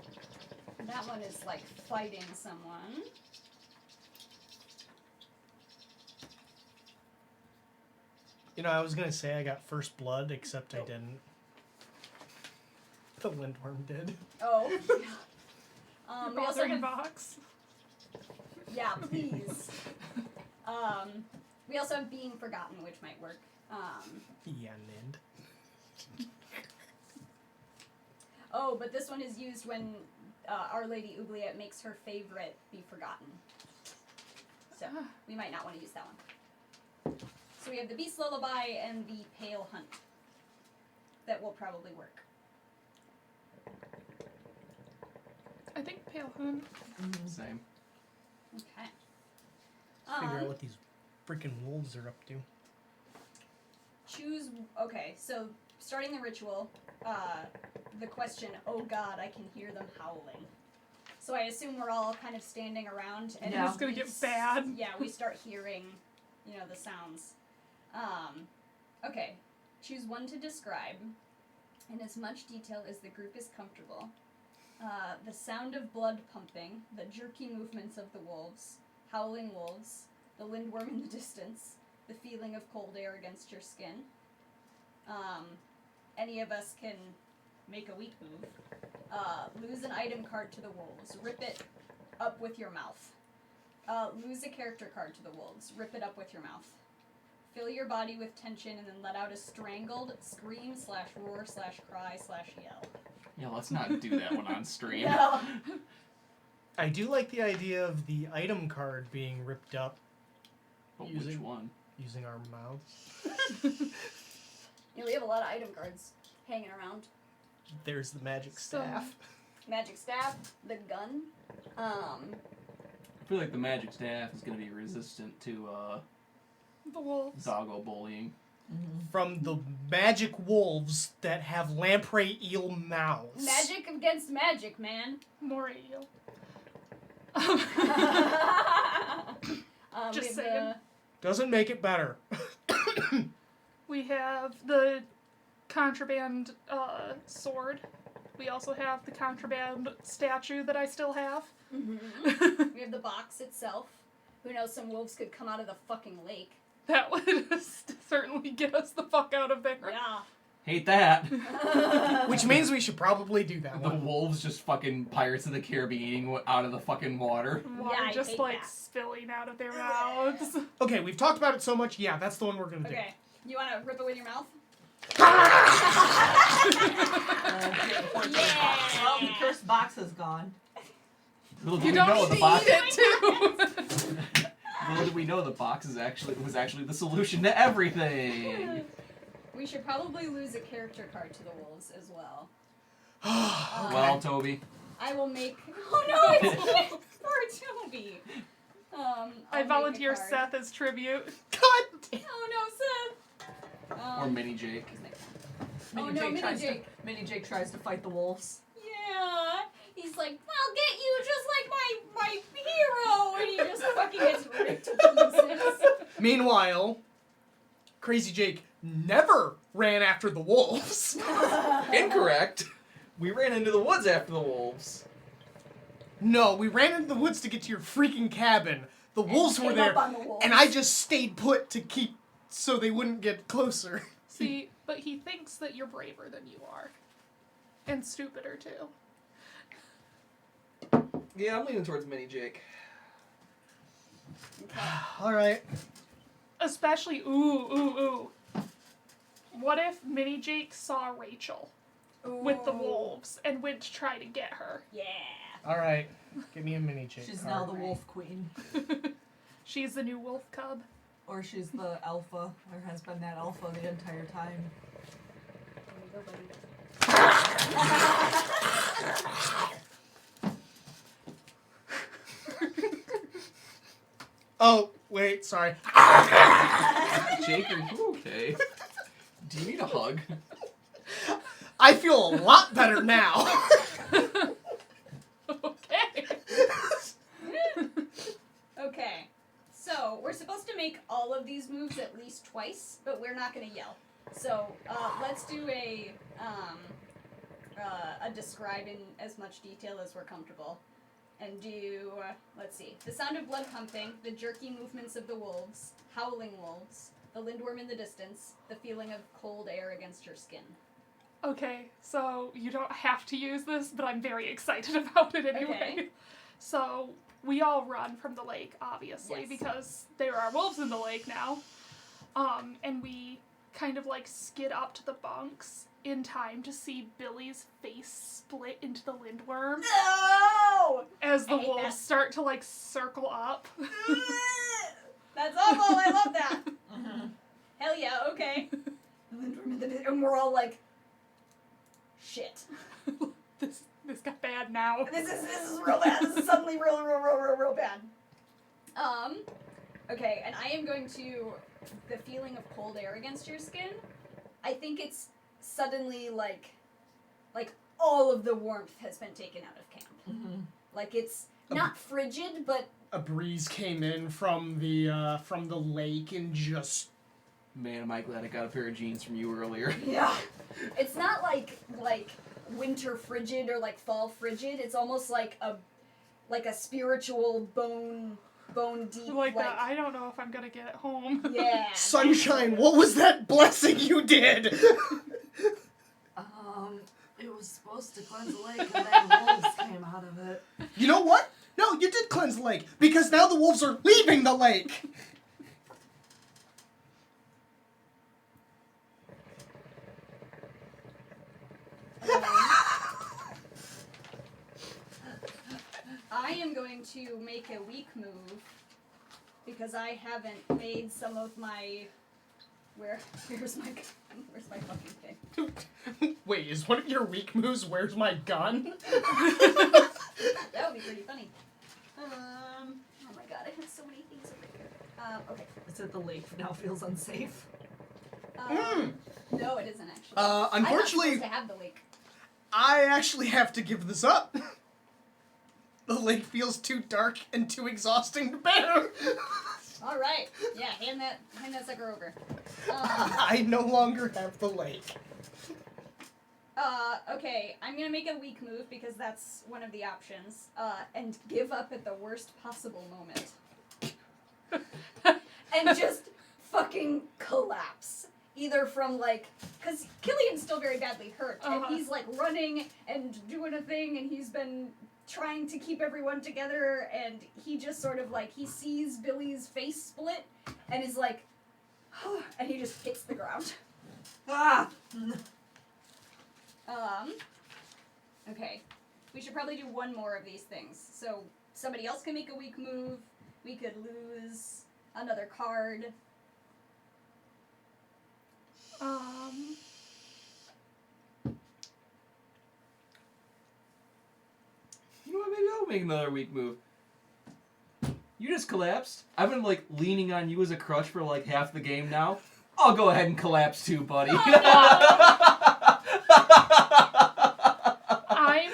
That one is, like, fighting someone. You know, I was gonna say I got first blood, except I didn't. The lindworm did. Oh. We also Bothering have... box. Yeah, please. We also have Being Forgotten, which might work. Yeah, Nind. Oh, but this one is used when Our Lady Oubliette makes her favorite be forgotten. So, we might not want to use that one. So we have the Beast Lullaby and the Pale Hunt. That will probably work. I think Pale Hunt. Same. Okay. Figure out what these freaking wolves are up to. choose. Okay, so starting the ritual, the question, oh god, I can hear them howling. So I assume we're all kind of standing around and Yeah. It's gonna get bad. Yeah, we start hearing, the sounds. Okay, choose one to describe in as much detail as the group is comfortable. The sound of blood pumping, the jerky movements of the wolves, howling wolves, the lindworm in the distance, the feeling of cold air against your skin. Any of us can make a weak move. Lose an item card to the wolves. Rip it up with your mouth. Lose a character card to the wolves. Rip it up with your mouth. Fill your body with tension and then let out a strangled scream/roar/cry/yell. Yeah, let's not do that one on stream. No. I do like the idea of the item card being ripped up But which one? using our mouths. Yeah, we have a lot of item cards hanging around. There's the magic So- staff. Magic staff, the gun. I feel like the magic staff is going to be resistant to The wolves. doggo bullying. From the magic wolves that have lamprey eel mouths. Magic against magic, man. More eel. We Just have saying. Doesn't make it better. We have the contraband sword. We also have the contraband statue that I still have. We have the box itself. Who knows, some wolves could come out of the fucking lake. That would certainly get us the fuck out of there. Yeah. Hate that. Which means we should probably do that The one. wolves just fucking Pirates of the Caribbean out of the fucking water. Water Yeah, I just hate like that. spilling out of their mouths. Okay, we've talked about it so much. Yeah, that's the one we're gonna do. Okay. You want to rip it with your mouth? Well, the cursed box is gone. Little do You we don't know need the to box. eat it too. Little did we know the box was actually the solution to everything. We should probably lose a character card to the wolves as well. Well, Toby. I will make. Oh no, it's poor Toby. I'll I make a volunteer card. Seth as tribute. God damn. Oh no, Seth. Or Mini Jake. Oh, no, Mini Jake. Mini Jake tries to fight the wolves. Yeah. He's like, I'll get you just like my hero, and he just fucking gets ripped to pieces. Meanwhile, Crazy Jake never ran after the wolves. Incorrect. We ran into the woods after the wolves. No, we ran into the woods to get to your freaking cabin. The wolves were Came there, up on the wolves. and I just stayed put to keep so they wouldn't get closer. See, but he thinks that you're braver than you are. And stupider too. Yeah, I'm leaning towards Mini Jake. All right. Especially, ooh. What if Mini Jake saw Rachel with the Ooh. wolves and went to try to get her? Yeah. All right. Give me a mini Jake She's card. now the wolf queen. She's the new wolf cub. Or she's the alpha, or has been that alpha the entire time. There you go, Oh, wait, sorry. Jake, are you okay? Do you need a hug? I feel a lot better now. Okay. Okay. So, we're supposed to make all of these moves at least twice, but we're not going to yell. So, let's do a describe in as much detail as we're comfortable. And do, let's see, the sound of blood pumping, the jerky movements of the wolves, howling wolves, the lindworm in the distance, the feeling of cold air against your skin. Okay, so you don't have to use this, but I'm very excited about it anyway. Okay. So we all run from the lake, obviously, Yes. because there are wolves in the lake now. And we kind of like skid up to the bunks in time to see Billy's face split into the lindworm No! as the I hate wolves that. start to like circle up. That's awful, I love that. Hell yeah, okay. And we're all like, shit. This got bad now. This is real bad. This is suddenly real bad. Okay, and I am going to the feeling of cold air against your skin, I think it's suddenly like all of the warmth has been taken out of camp. Mm-hmm. Like it's not frigid, but A breeze came in from the lake and just Man, am I glad I got a pair of jeans from you earlier. yeah, it's not like winter frigid or like fall frigid. It's almost like a spiritual bone deep Like that, I don't know if I'm gonna get home. yeah. sunshine. What was that blessing you did? It was supposed to cleanse the lake, and then wolves came out of it. You know what? No, you did cleanse the lake because now the wolves are leaving the lake. I am going to make a weak move because I haven't made some of my. Where's my fucking thing? Wait, is one of your weak moves? Where's my gun? That would be pretty funny. Oh my god, I have so many things over here. Okay. It's at the lake now feels unsafe. No, it isn't actually. Unfortunately, I'm not supposed to have the lake. I actually have to give this up. The lake feels too dark and too exhausting to bear. All right. Yeah, hand that sucker over. I no longer have the lake. Okay, I'm gonna make a weak move because that's one of the options. And give up at the worst possible moment. And just fucking collapse. Either from cause Killian's still very badly hurt, and he's running and doing a thing, and he's been trying to keep everyone together, and he just sort of he sees Billy's face split, and is and he just hits the ground. Ah! Okay. We should probably do one more of these things. So somebody else can make a weak move. We could lose another card. You know what, maybe I'll make another weak move. You just collapsed. I've been leaning on you as a crutch for half the game now. I'll go ahead and collapse too, buddy. I'm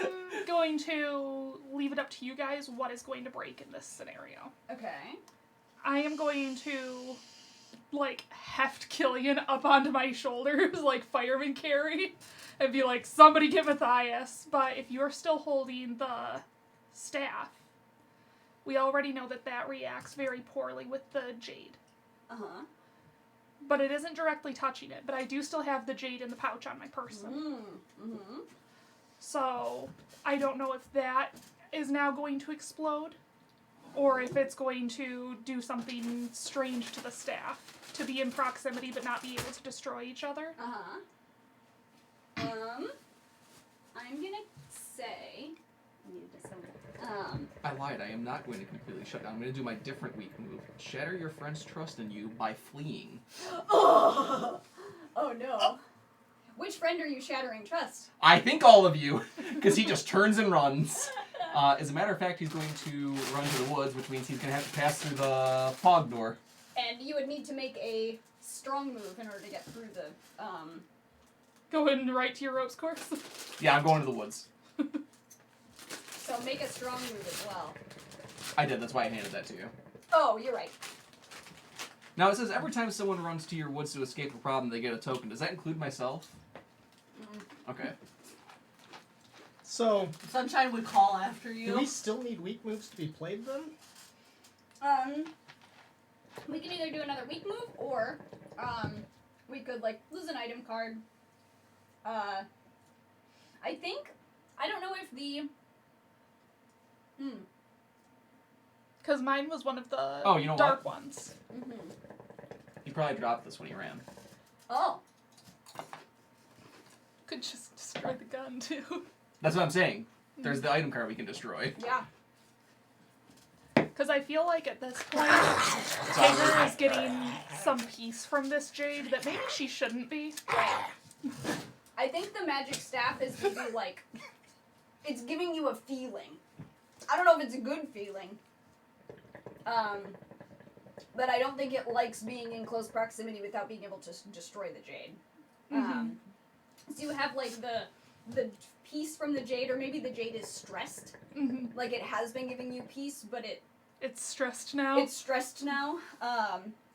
going to leave it up to you guys what is going to break in this scenario. Okay. I am going to heft Killian up onto my shoulders like fireman carry and be like, somebody get Matthias. But if you're still holding the staff, we already know that reacts very poorly with the jade. Uh-huh. But it isn't directly touching it, but I do still have the jade in the pouch on my person. Mm-hmm. So I don't know if that is now going to explode or if it's going to do something strange to the staff, to be in proximity but not be able to destroy each other. Uh-huh. I'm gonna say... I need to decide. I lied. I am not going to completely shut down. I'm going to do my different weak move. Shatter your friend's trust in you by fleeing. Oh no. Which friend are you shattering trust? I think all of you, because he just turns and runs. As a matter of fact, he's going to run to the woods, which means he's going to have to pass through the fog door. And you would need to make a strong move in order to get through the, Going right to your ropes course? Yeah, I'm going to the woods. So make a strong move as well. I did, that's why I handed that to you. Oh, you're right. Now it says every time someone runs to your woods to escape a problem, they get a token. Does that include myself? Okay. So, Sunshine would call after do you. we still need weak moves to be played then? We can either do another weak move, or, we could, lose an item card. I don't know if the... Because mine was one of the Oh, you know dark what? ones. Mm-hmm. He probably dropped this when he ran. Oh. Could just destroy the gun, too. That's what I'm saying. There's the item card we can destroy. Yeah. Because I feel like at this point, Taylor is getting some peace from this jade that maybe she shouldn't be. Right. I think the magic staff is giving you, it's giving you a feeling. I don't know if it's a good feeling. but I don't think it likes being in close proximity without being able to destroy the jade. So you have like the piece from the jade, or maybe the jade is stressed. Like it has been giving you peace, but it's stressed now. It's stressed now.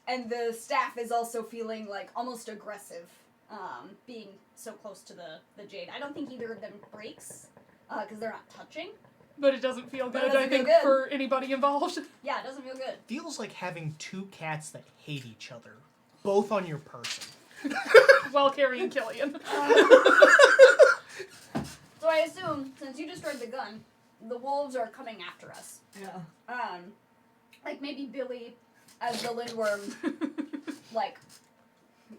And the staff is also feeling like almost aggressive, being so close to the jade. I don't think either of them breaks, because they're not touching. But it doesn't feel But good, it doesn't I feel think, good. for anybody involved. Yeah, it doesn't feel good. Feels like having two cats that hate each other, both on your person. While carrying Killian. So I assume, since you destroyed the gun, the wolves are coming after us. Yeah. Like maybe Billy, as the Lindworm, like,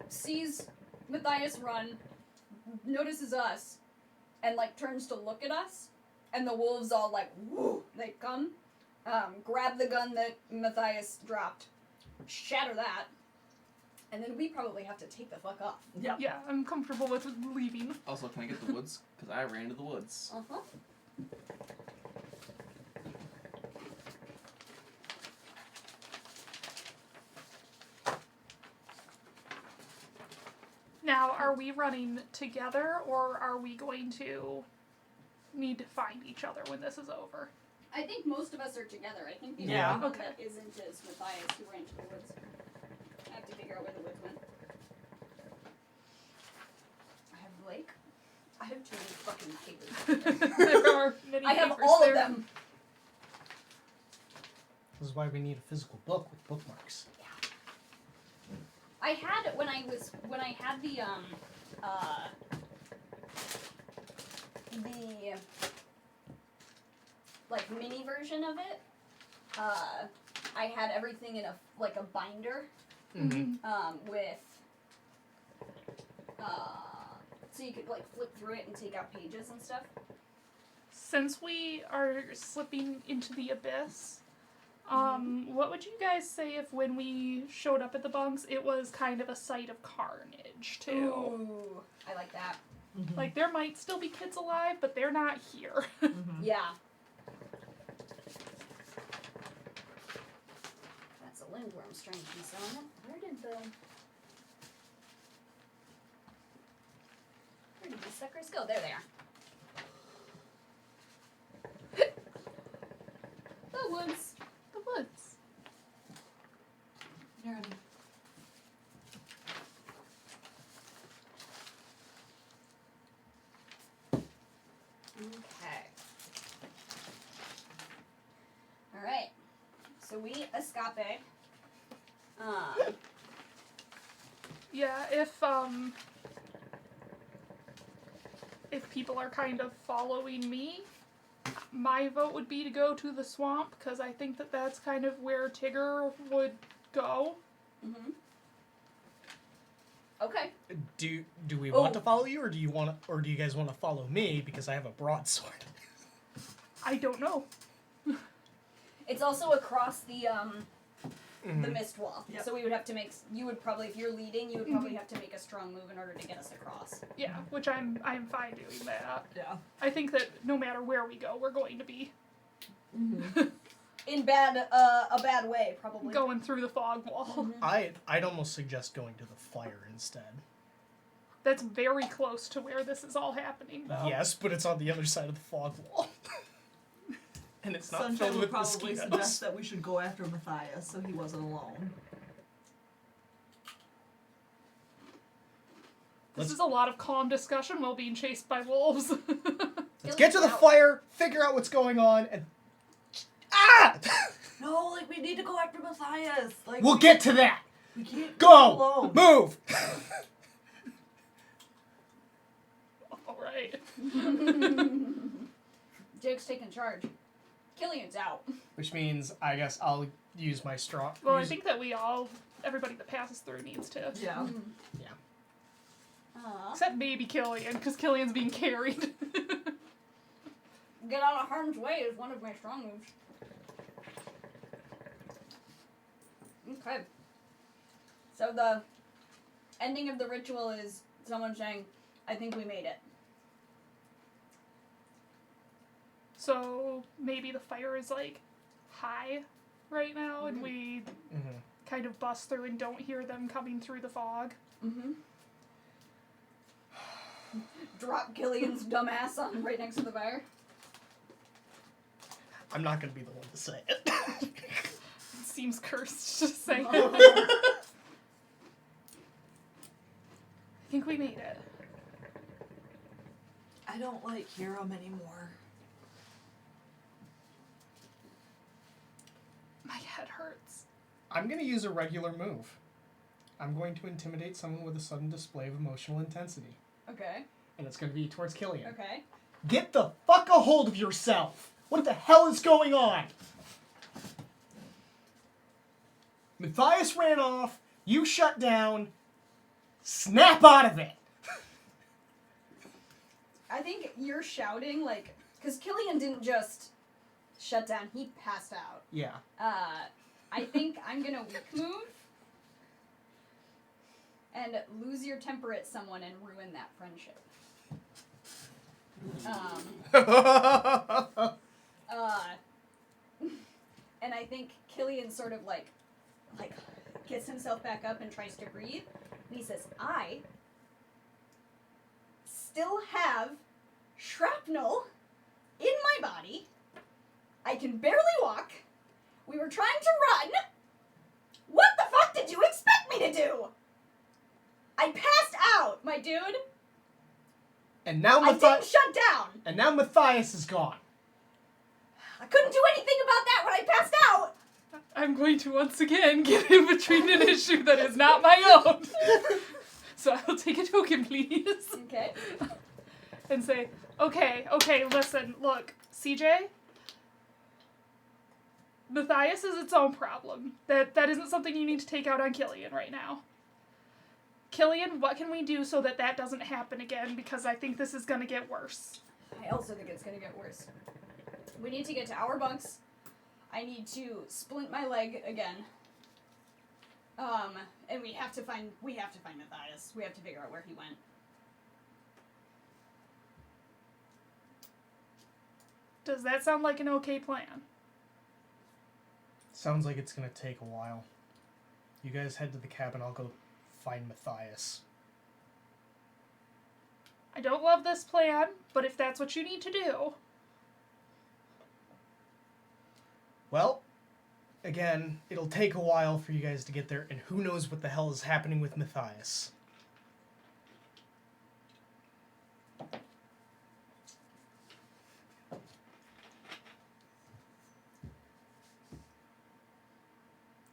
sees Matthias run, notices us, and like turns to look at us, and the wolves all like, woo, they come, grab the gun that Matthias dropped, shatter that, and then we probably have to take the fuck off. Yep. Yeah, I'm comfortable with leaving. Also, can I get the woods? Because I ran to the woods. Uh-huh. Now, are we running together, or are we going to need to find each other when this is over? I think most of us are together. I think the Yeah. only one Okay. that isn't is Matthias, who ran to the woods. I have to figure out where the woods went. I have Blake. I have too many fucking papers. There are many I have papers all there. of them. This is why we need a physical book with bookmarks. I had when I had the like mini version of it. I had everything in a binder. With so you could like flip through it and take out pages and stuff. Since we are slipping into the abyss, what would you guys say if when we showed up at the bunks, it was kind of a site of carnage, too? Ooh, I like that. Like, there might still be kids alive, but they're not here. Yeah. That's a lindworm, strangely so. Where did these suckers go? There they are. The woods. The woods. Okay. Alright. So we escape. Yeah, if people are kind of following me, my vote would be to go to the swamp, because I think that that's kind of where Tigger would go. Okay. Do we want to follow you, or do you guys want to follow me because I have a broadsword? I don't know. It's also across the Mm-hmm. mist wall. Yep. So we would have to make. You would probably, if you're leading, you would probably have to make a strong move in order to get us across. Yeah, which I'm fine doing that. Yeah. I think that no matter where we go, we're going to be In a bad way, probably. going through the fog wall. I'd almost suggest going to the fire instead. That's very close to where this is all happening, though. Yes, but it's on the other side of the fog wall. And it's not Sunshine filled would with probably mosquitoes. suggest that we should go after Matthias so he wasn't alone. This is a lot of calm discussion while being chased by wolves. Let's get to the fire, figure out what's going on, and No, like we need to go after Matthias. Like we'll get to that. we can't Go, alone. move. All right. Jake's taking charge. Killian's out. Which means I guess I'll use my straw. Well, I think that everybody that passes through needs to. Yeah. Except maybe Killian, because Killian's being carried. Get out of harm's way is one of my strong moves. Okay. So the ending of the ritual is someone saying, I think we made it. So maybe the fire is like high right now, and we kind of bust through and don't hear them coming through the fog. Mm-hmm. Drop Killian's dumbass on right next to the fire. I'm not going to be the one to say it. It seems cursed to say it. Oh. I think we made it. I don't like Hiram anymore. My head hurts. I'm going to use a regular move. I'm going to intimidate someone with a sudden display of emotional intensity. Okay. And it's going to be towards Killian. Okay. Get the fuck a hold of yourself! What the hell is going on? Matthias ran off, you shut down, snap out of it! I think you're shouting, like, because Killian didn't just shut down, he passed out. Yeah. I think I'm gonna weak move and lose your temper at someone and ruin that friendship. And I think Killian sort of like gets himself back up and tries to breathe. And he says, I still have shrapnel in my body. I can barely walk. We were trying to run. What the fuck did you expect me to do? I passed out, my dude. And now I didn't shut down. And now Matthias is gone. I couldn't do anything about that when I passed out. I'm going to once again get in between an issue that is not my own. So I will take a token, please. Okay. And say, okay, listen, look, CJ, Matthias is its own problem. That isn't something you need to take out on Killian right now. Killian, what can we do so that that doesn't happen again? Because I think this is going to get worse. I also think it's gonna get worse. We need to get to our bunks. I need to splint my leg again. And we have to find Matthias. We have to figure out where he went. Does that sound like an okay plan? Sounds like it's gonna take a while. You guys head to the cabin, I'll go find Matthias. I don't love this plan, but if that's what you need to do. Well, again, it'll take a while for you guys to get there, and who knows what the hell is happening with Matthias.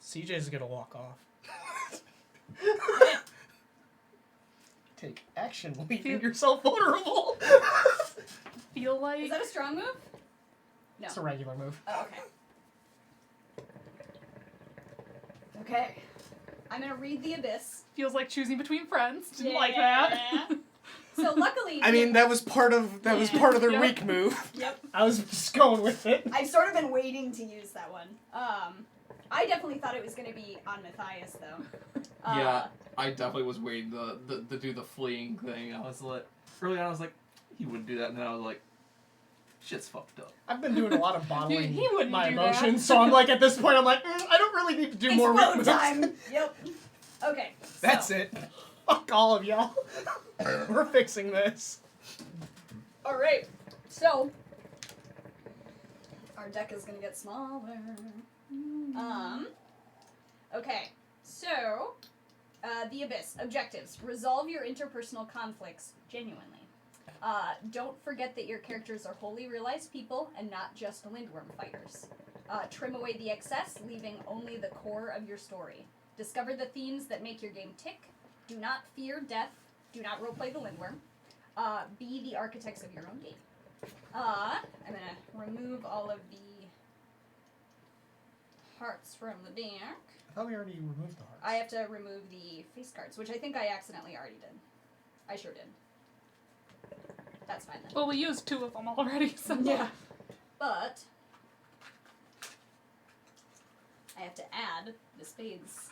CJ's gonna walk off. Take action, leaving yourself vulnerable. Feel like... Is that a strong move? No. It's a regular move. Oh, okay. Okay. I'm gonna read the abyss. Feels like choosing between friends. Didn't like that. So luckily, I mean, that was part of their Yep. weak move. Yep. I was just going with it. I've sort of been waiting to use that one. I definitely thought it was gonna be on Matthias though. Yeah, I definitely was waiting to do the fleeing thing. I was like, early on I was like, he wouldn't do that, and then I was like, shit's fucked up. I've been doing a lot of bottling He wouldn't my do that. emotions, so I'm like, at this point, I'm like, I don't really need to do more weak Explode moves. time. Yep. Okay. That's so. it. Fuck all of y'all. We're fixing this. All right. So our deck is gonna get smaller. Okay. So the Abyss objectives: resolve your interpersonal conflicts genuinely. Don't forget that your characters are wholly realized people and not just lindworm fighters. Trim away the excess, leaving only the core of your story. Discover the themes that make your game tick. Do not fear death. Do not roleplay the lindworm. Be the architects of your own game. I'm gonna remove all of the hearts from the deck. I thought we already removed the hearts. I have to remove the face cards, which I think I accidentally already did. I sure did. That's fine then. Well, we used 2 of them already, so... Yeah. But I have to add the spades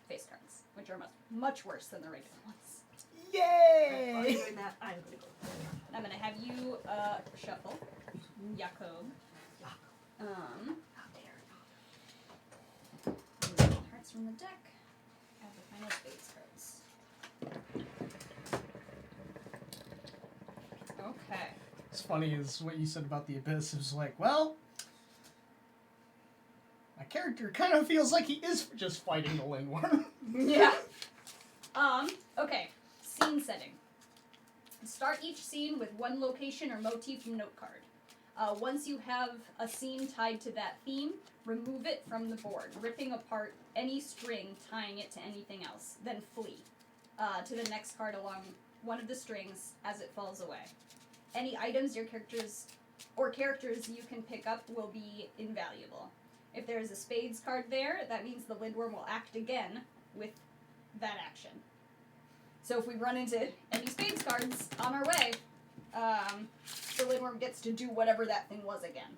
face cards, which are much worse than the regular ones. While Yay! you're doing that, I'm gonna go. I'm gonna have you shuffle. Jacob. Hearts from the deck. Add the final spades cards. Okay. It's funny is what you said about the abyss. It was like, well, my character kind of feels like he is just fighting the Lindworm. Yeah. Okay. Scene setting. Start each scene with one location or motif note card. Once you have a scene tied to that theme, remove it from the board, ripping apart any string tying it to anything else. Then flee to the next card along one of the strings as it falls away. Any items your characters you can pick up will be invaluable. If there is a spades card there, that means the Lindworm will act again with that action. So if we run into any spades cards on our way, the Lindworm gets to do whatever that thing was again.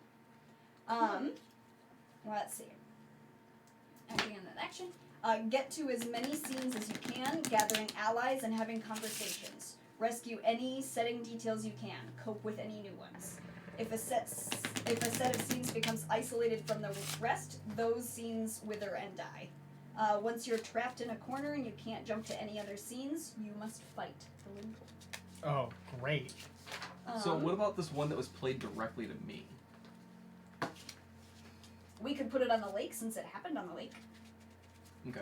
Let's see. Acting on that action. Get to as many scenes as you can, gathering allies and having conversations. Rescue any setting details you can. Cope with any new ones. If a set of scenes becomes isolated from the rest, those scenes wither and die. Once you're trapped in a corner and you can't jump to any other scenes, you must fight the Lindworm. Oh, great. So what about this one that was played directly to me? We could put it on the lake since it happened on the lake. Okay.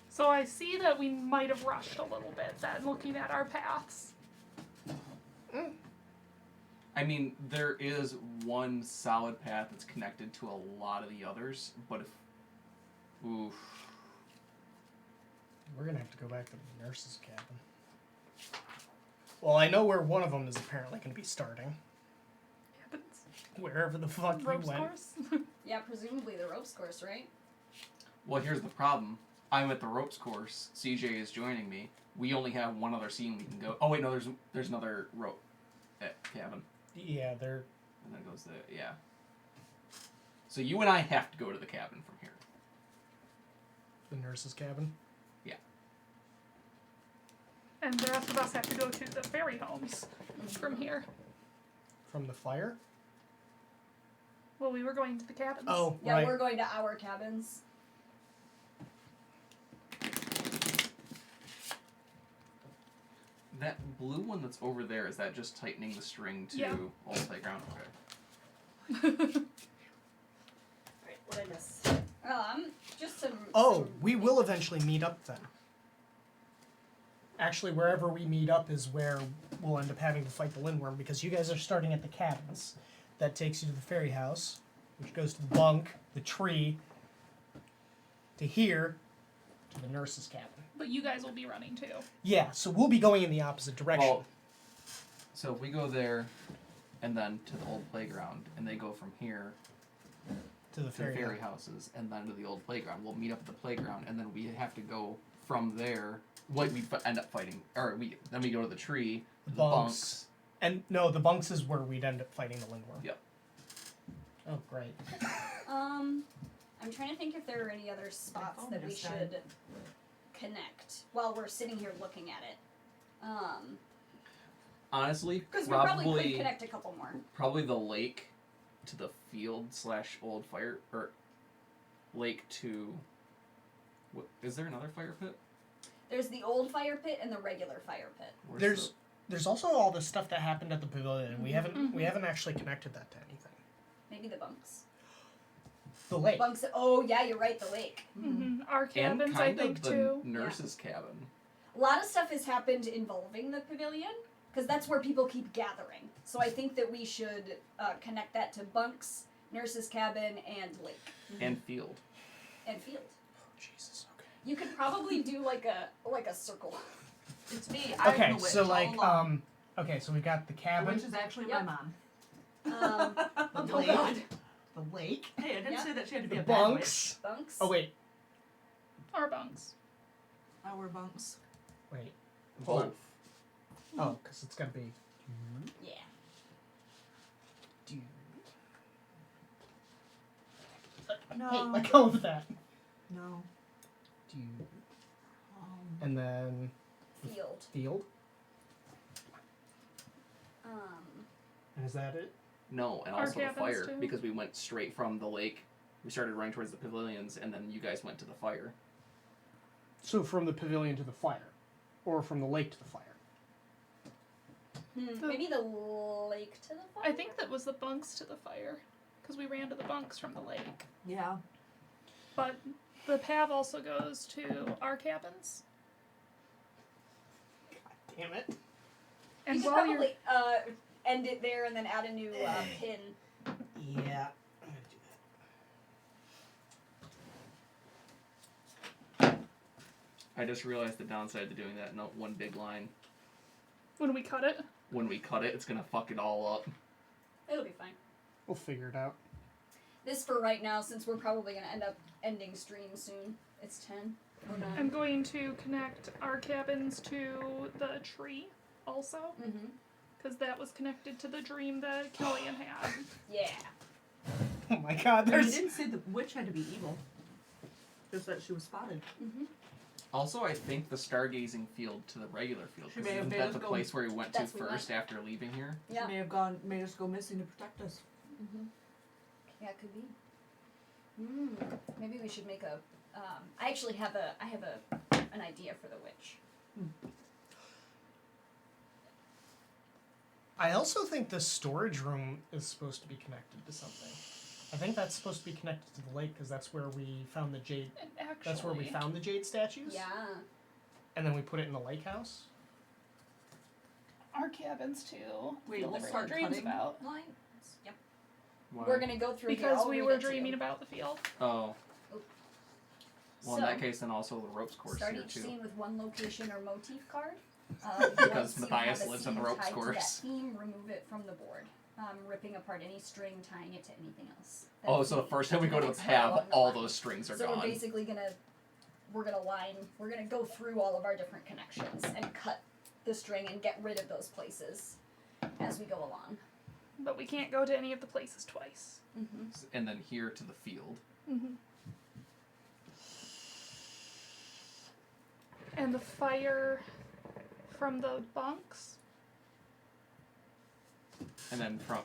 So I see that we might have rushed a little bit then, looking at our paths. I mean, there is one solid path that's connected to a lot of the others, but if... Oof. We're gonna have to go back to the nurse's cabin. Well, I know where one of them is apparently gonna be starting. Wherever the fuck you Ropes went. course? Yeah, presumably the ropes course, right? Well, here's the problem. I'm at the ropes course. CJ is joining me. We only have one other scene we can go... Oh, wait, no, there's another rope at cabin. Yeah, they're... And then goes the... Yeah. So you and I have to go to the cabin from here. the nurse's cabin. Yeah. And the rest of us have to go to the fairy homes from here. From the fire? Well, we were going to the cabins. Oh, Yeah, right. we're going to our cabins. That blue one that's over there, is that just tightening the string to Yeah. Old Playground? Okay. Alright, what I miss? Just some... Oh, some- we will eventually meet up then. Actually, wherever we meet up is where we'll end up having to fight the Lindworm, because you guys are starting at the cabins. That takes you to the fairy house, which goes to the bunk, the tree, to here, to the nurse's cabin. But you guys will be running too. Yeah, so we'll be going in the opposite direction. Well, so if we go there, and then to the Old Playground, and they go from here to the to the fairy, fairy houses, and then to the Old Playground. We'll meet up at the playground, and then we have to go from there. Like we end up fighting, or then we go to the tree, The the bunks. bunks. And no, the bunks is where we'd end up fighting the Lindworm. Yep. Oh, great. I'm trying to think if there are any other spots phone that we just should died. connect while we're sitting here looking at it. Honestly, Because we probably could connect a couple more. probably the lake to the field / old fire, or lake to. What is there another fire pit? There's the old fire pit and the regular fire pit. Where's There's also all the stuff that happened at the pavilion, and we haven't Mhm. we haven't actually connected that to anything. Maybe the bunks. The lake. Bunks. Oh yeah, you're right. The lake. Mm-hmm. Our the, and cabins, kind I think, of the too. nurse's cabin. A lot of stuff has happened involving the pavilion because that's where people keep gathering. So I think that we should connect that to bunks, nurse's cabin, and lake And field. and field. Oh, Jesus. Okay. You could probably do like a circle. It's me. I'm Okay, the witch so all like along. okay, so we've got the The cabin, witch is actually Yep. my mom. the Oh lake, god. the lake, Hey, I didn't Yeah. say that she had to be the a bad witch. bunks. Bunks. Oh wait, Our bunks. Our bunks. wait. Hold on. Both. Oh, because it's gotta be. Yeah. No. Hey, let go of that. No. And then Field. field. And is that it? No, and Our also the cabins, fire, too. because we went straight from the lake We started running towards the pavilions, and then you guys went to the fire. So from the pavilion to the fire, or from the lake to the fire. Maybe the lake to the fire? I think that was the bunks to the fire, because we ran to the bunks from the lake. Yeah. But the path also goes to our cabins. Damn it. And you could while you're probably end it there and then add a new pin. Yeah. I'm gonna do I just realized the downside to doing that, not one big line. when we cut it, When we cut it, it's gonna fuck it all up. It'll be fine. We'll figure it out. This for right now, since we're probably going to end up ending stream soon. It's 10. Oh, 9. I'm going to connect our cabins to the tree also, Mm-hmm. because that was connected to the dream that Killian had. Yeah. Oh my god, You there's... didn't say the witch had to be evil. Just that she was spotted. Mm-hmm. Also, I think the stargazing field to the regular field, She because may have isn't made that us the go- place where we went to That's where we first after leaving here? Yeah. She may have made us go missing to protect us. Mm-hmm. Yeah, it could be. Maybe we should make a. I actually have an idea for the witch. I also think the storage room is supposed to be connected to something. I think that's supposed to be connected to the lake because that's where we found the jade. And actually, That's where we found the jade statues. Yeah. And then we put it in the lake house. our cabins too. Wait, Field we'll that start everyone dreams cutting? about. Lines. Yep. Why? We're gonna go through here. Because I'll we read were it to you. dreaming about the field. Oh. Well, in So, that case, then also the ropes course start here each too. scene with one location or motif card. Because Once you Matthias have a lives on the scene ropes tied to course. that theme, remove it from the board. Ripping apart any string, tying it to anything else. Oh, Then so the first time we go to the next row path, along the all line. those strings are So gone. we're basically we're gonna go through all of our different connections and cut the string and get rid of those places as we go along. But we can't go to any of the places twice. Mm-hmm. And then here to the field. Mm-hmm. And the fire from the bunks. And then from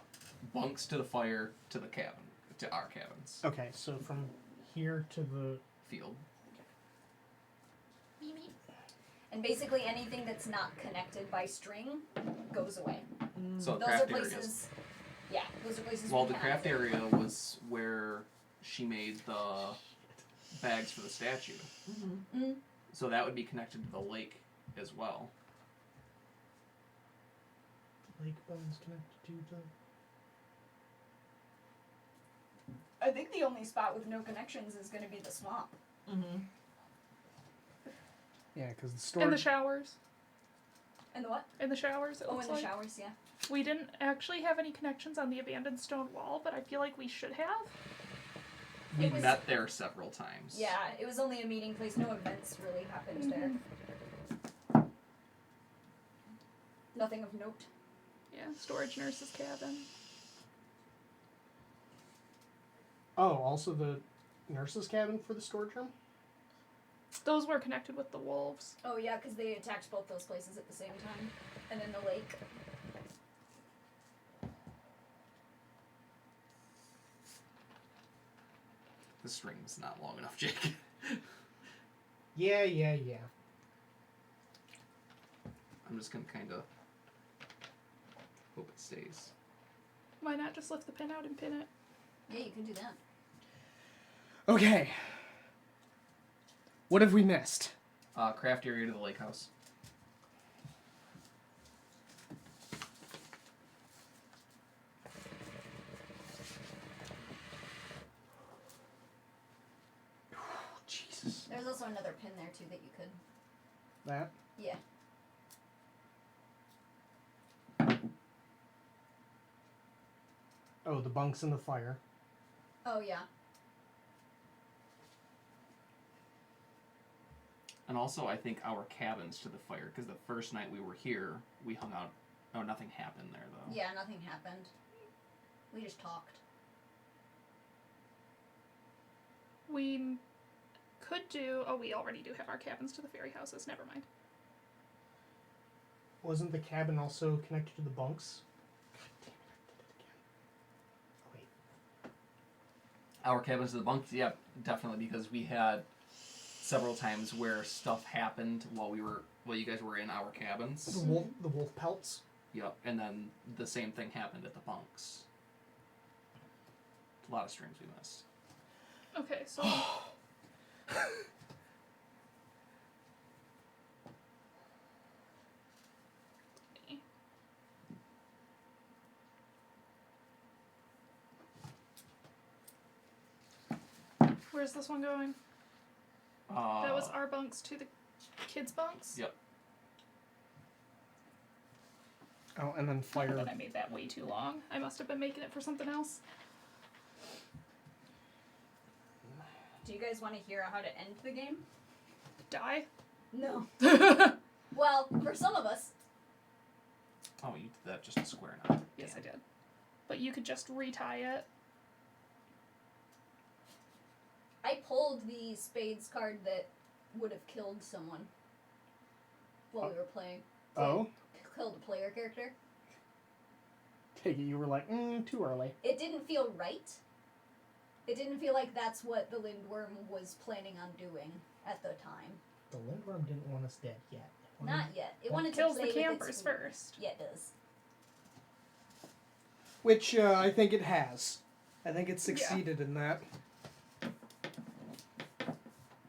bunks to the fire to the cabin. To our cabins. Okay, so from here to the... Field. And basically anything that's not connected by string goes away. So the Those are craft places. areas. Yeah, those are places. Well, we the cannot craft go. area was where she made the bags for the statue. Mm. So that would be connected to the lake as well. Lake bones connected to the... I think the only spot with no connections is going to be the swamp. Mm-hmm. Yeah, because the And storage... the showers. And the what? In the showers, it Oh, looks in the like. showers, yeah. We didn't actually have any connections on the abandoned stone wall, but I feel like we should have. We It was- met there several times. Yeah, it was only a meeting place. No events really happened there. Nothing of note. Yeah, storage nurse's cabin. Oh, also the nurse's cabin for the storage room? Those were connected with the wolves. Oh yeah, because they attacked both those places at the same time. And then the lake. The string's not long enough, Jake. Yeah. I'm just gonna kind of hope it stays. Why not just lift the pin out and pin it? Yeah, you can do that. Okay. What have we missed? Craft area to the lake house. Jesus. There's also another pin there too that you could. That? Yeah. Oh, the bunks in the fire. Oh yeah. And also, I think our cabins to the fire, because the first night we were here, we hung out. Oh, nothing happened there, though. Yeah, nothing happened. We just talked. We could do. Oh, we already do have our cabins to the fairy houses. Never mind. Wasn't the cabin also connected to the bunks? God damn it, I did it again. Oh, wait. Our cabins to the bunks, yeah, definitely, because we had several times where stuff happened while you guys were in our cabins. The wolf pelts. Yep, and then the same thing happened at the bunks. A lot of streams we missed. Okay, so where's this one going? That was our bunks to the kids' bunks? Yep. Oh, and then fire. But I made that way too long. I must have been making it for something else. Do you guys want to hear how to end the game? Die? No. Well, for some of us. Oh, you did that just a square now. Yes, I did. But you could just retie it. I pulled the spades card that would have killed someone while we were playing. Oh? Killed a player character. Take it, you were like, too early. It didn't feel right. It didn't feel like that's what the Lindworm was planning on doing at the time. The Lindworm didn't want us dead yet. Not yet. It wanted to Kills play the with campers its first. Yeah, it does. Which I think it has. I think it succeeded in that.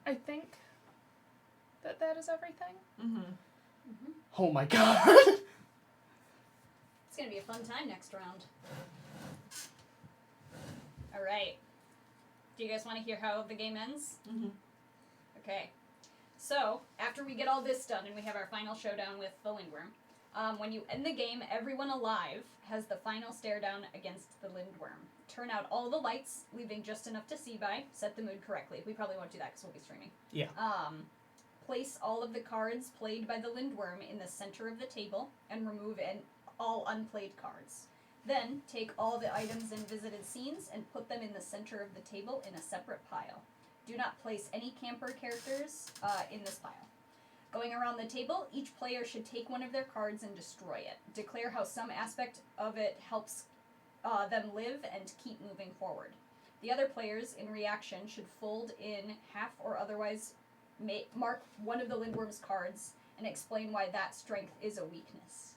I think that is everything. Mm-hmm. Oh my god! It's gonna be a fun time next round. Alright. Do you guys want to hear how the game ends? Mm-hmm. Okay. So, after we get all this done and we have our final showdown with the Lindworm, when you end the game, everyone alive has the final stare down against the Lindworm. Turn out all the lights, leaving just enough to see by. Set the mood correctly. We probably won't do that because we'll be streaming. Yeah. Place all of the cards played by the Lindworm in the center of the table and remove all unplayed cards. Then, take all the items in visited scenes and put them in the center of the table in a separate pile. Do not place any camper characters in this pile. Going around the table, each player should take one of their cards and destroy it. Declare how some aspect of it helps them live and keep moving forward. The other players, in reaction, should fold in half or otherwise mark one of the Lindworm's cards and explain why that strength is a weakness.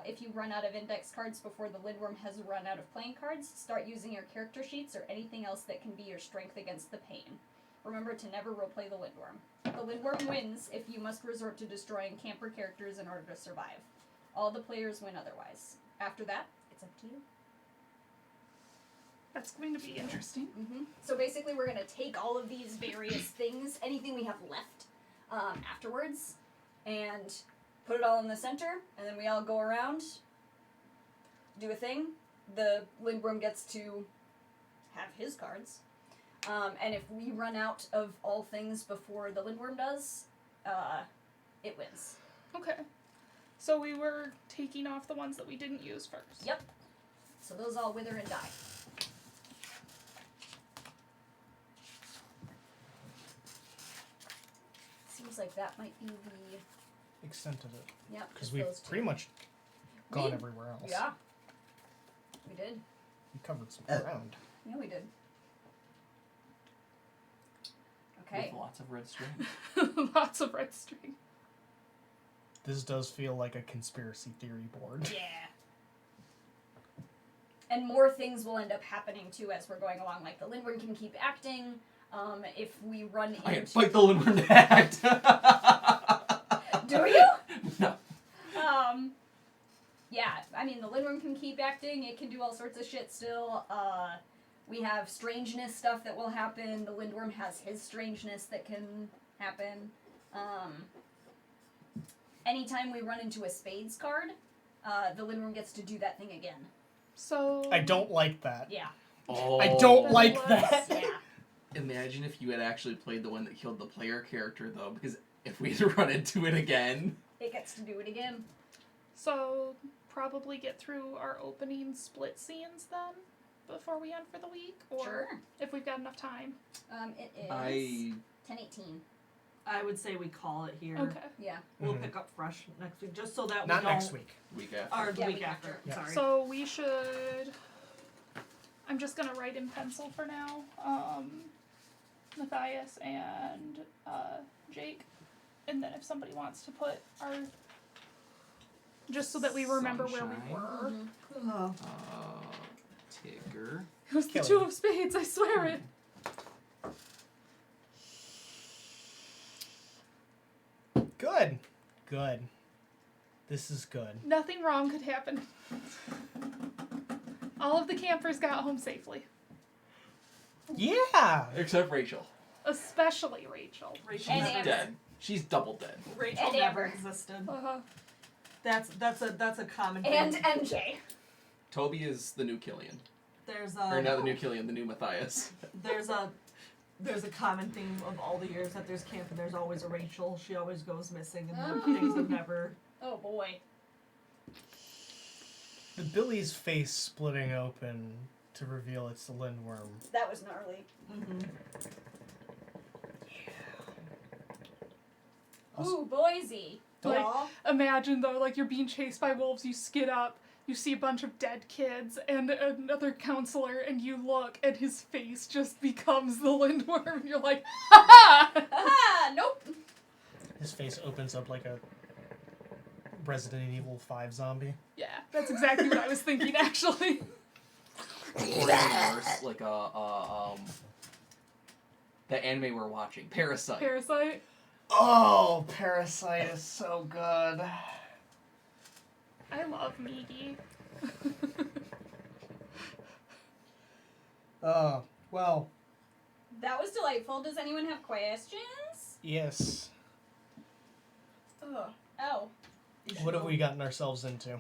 If you run out of index cards before the Lindworm has run out of playing cards, start using your character sheets or anything else that can be your strength against the pain. Remember to never roleplay the Lindworm. The Lindworm wins if you must resort to destroying camper characters in order to survive. All the players win otherwise. After that, it's up to you. That's going to be interesting. Mm-hmm. So basically we're going to take all of these various things, anything we have left afterwards, and put it all in the center, and then we all go around, do a thing. The Lindworm gets to have his cards. And if we run out of all things before the Lindworm does, it wins. Okay. So we were taking off the ones that we didn't use first. Yep. So those all wither and die. Seems like that might be the Extent of it. Yep. Because just we've those two. pretty much gone We- everywhere else. Yeah. We did. We covered some ground. Yeah, we did. Okay. With lots of red string. Lots of red string. This does feel like a conspiracy theory board. Yeah. And more things will end up happening too as we're going along. Like the Lindworm can keep acting. If we run into... I can fight the Lindworm to act. Do you? No. Yeah, I mean, the Lindworm can keep acting. It can do all sorts of shit still. We have strangeness stuff that will happen. The Lindworm has his strangeness that can happen. Anytime we run into a spades card, the Lindworm gets to do that thing again. So... I don't like that. Yeah. Oh. I don't That's like worse. that. Yeah. Imagine if you had actually played the one that killed the player character, though, because if we had to run into it again... It gets to do it again. So, probably get through our opening split scenes then, before we end for the week? Or Sure. if we've got enough time. It is I 10:18. I would say we call it here. Okay. Yeah. We'll Mhm. pick up fresh next week, just so that Not we don't. next week. week after. Or the Yeah, week week after. after. Yeah. Sorry. So we should I'm just gonna write in pencil for now. Matthias and Jake, and then if somebody wants to put our, just so that we remember where we Sunshine. were. Tigger. It was the Killing. 2 of spades. I swear it. Good. Good. This is good. Nothing wrong could happen. All of the campers got home safely, Yeah. Except Rachel. especially Rachel. Rachel And never, Amber. Dead. She's double dead. Rachel And never Amber. existed. That's a common thing. And MJ. Toby is the new Killian. There's Or not the new Killian, the new Matthias. there's a common theme of all the years that there's camp, and there's always a Rachel. She always goes missing, and then things have never. Oh boy. The Billy's face splitting open to reveal it's the Lindworm. That was gnarly. Mm-hmm. Ooh, Boise. Like, Y'all. imagine though, like you're being chased by wolves, you skid up, you see a bunch of dead kids and another counselor, and you look, and his face just becomes the Lindworm, and you're like, ha ha! Ah, nope. His face opens up like a Resident Evil 5 zombie. Yeah, that's exactly what I was thinking, actually. Or even worse, like the anime we're watching, Parasite. Parasite. Oh, Parasite is so good. I love Migi. Well, That was delightful. Does anyone have questions? yes. Ugh. Oh. What have we gotten ourselves into?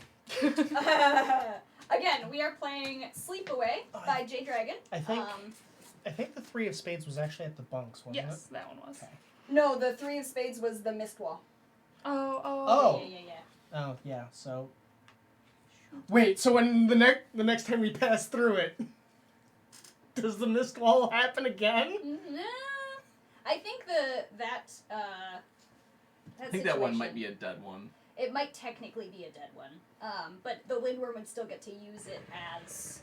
Again, we are playing Sleepaway by J Dragon. I think the 3 of Spades was actually at the bunks, wasn't Yes, it? that one was. Okay. No, the 3 of Spades was the mist wall. Oh. Yeah. Oh, yeah, so... Wait, so when the next time we pass through it, does the mist wall happen again? Nah. I think that I think that one might be a dead one. It might technically be a dead one. But the Lindworm would still get to use it as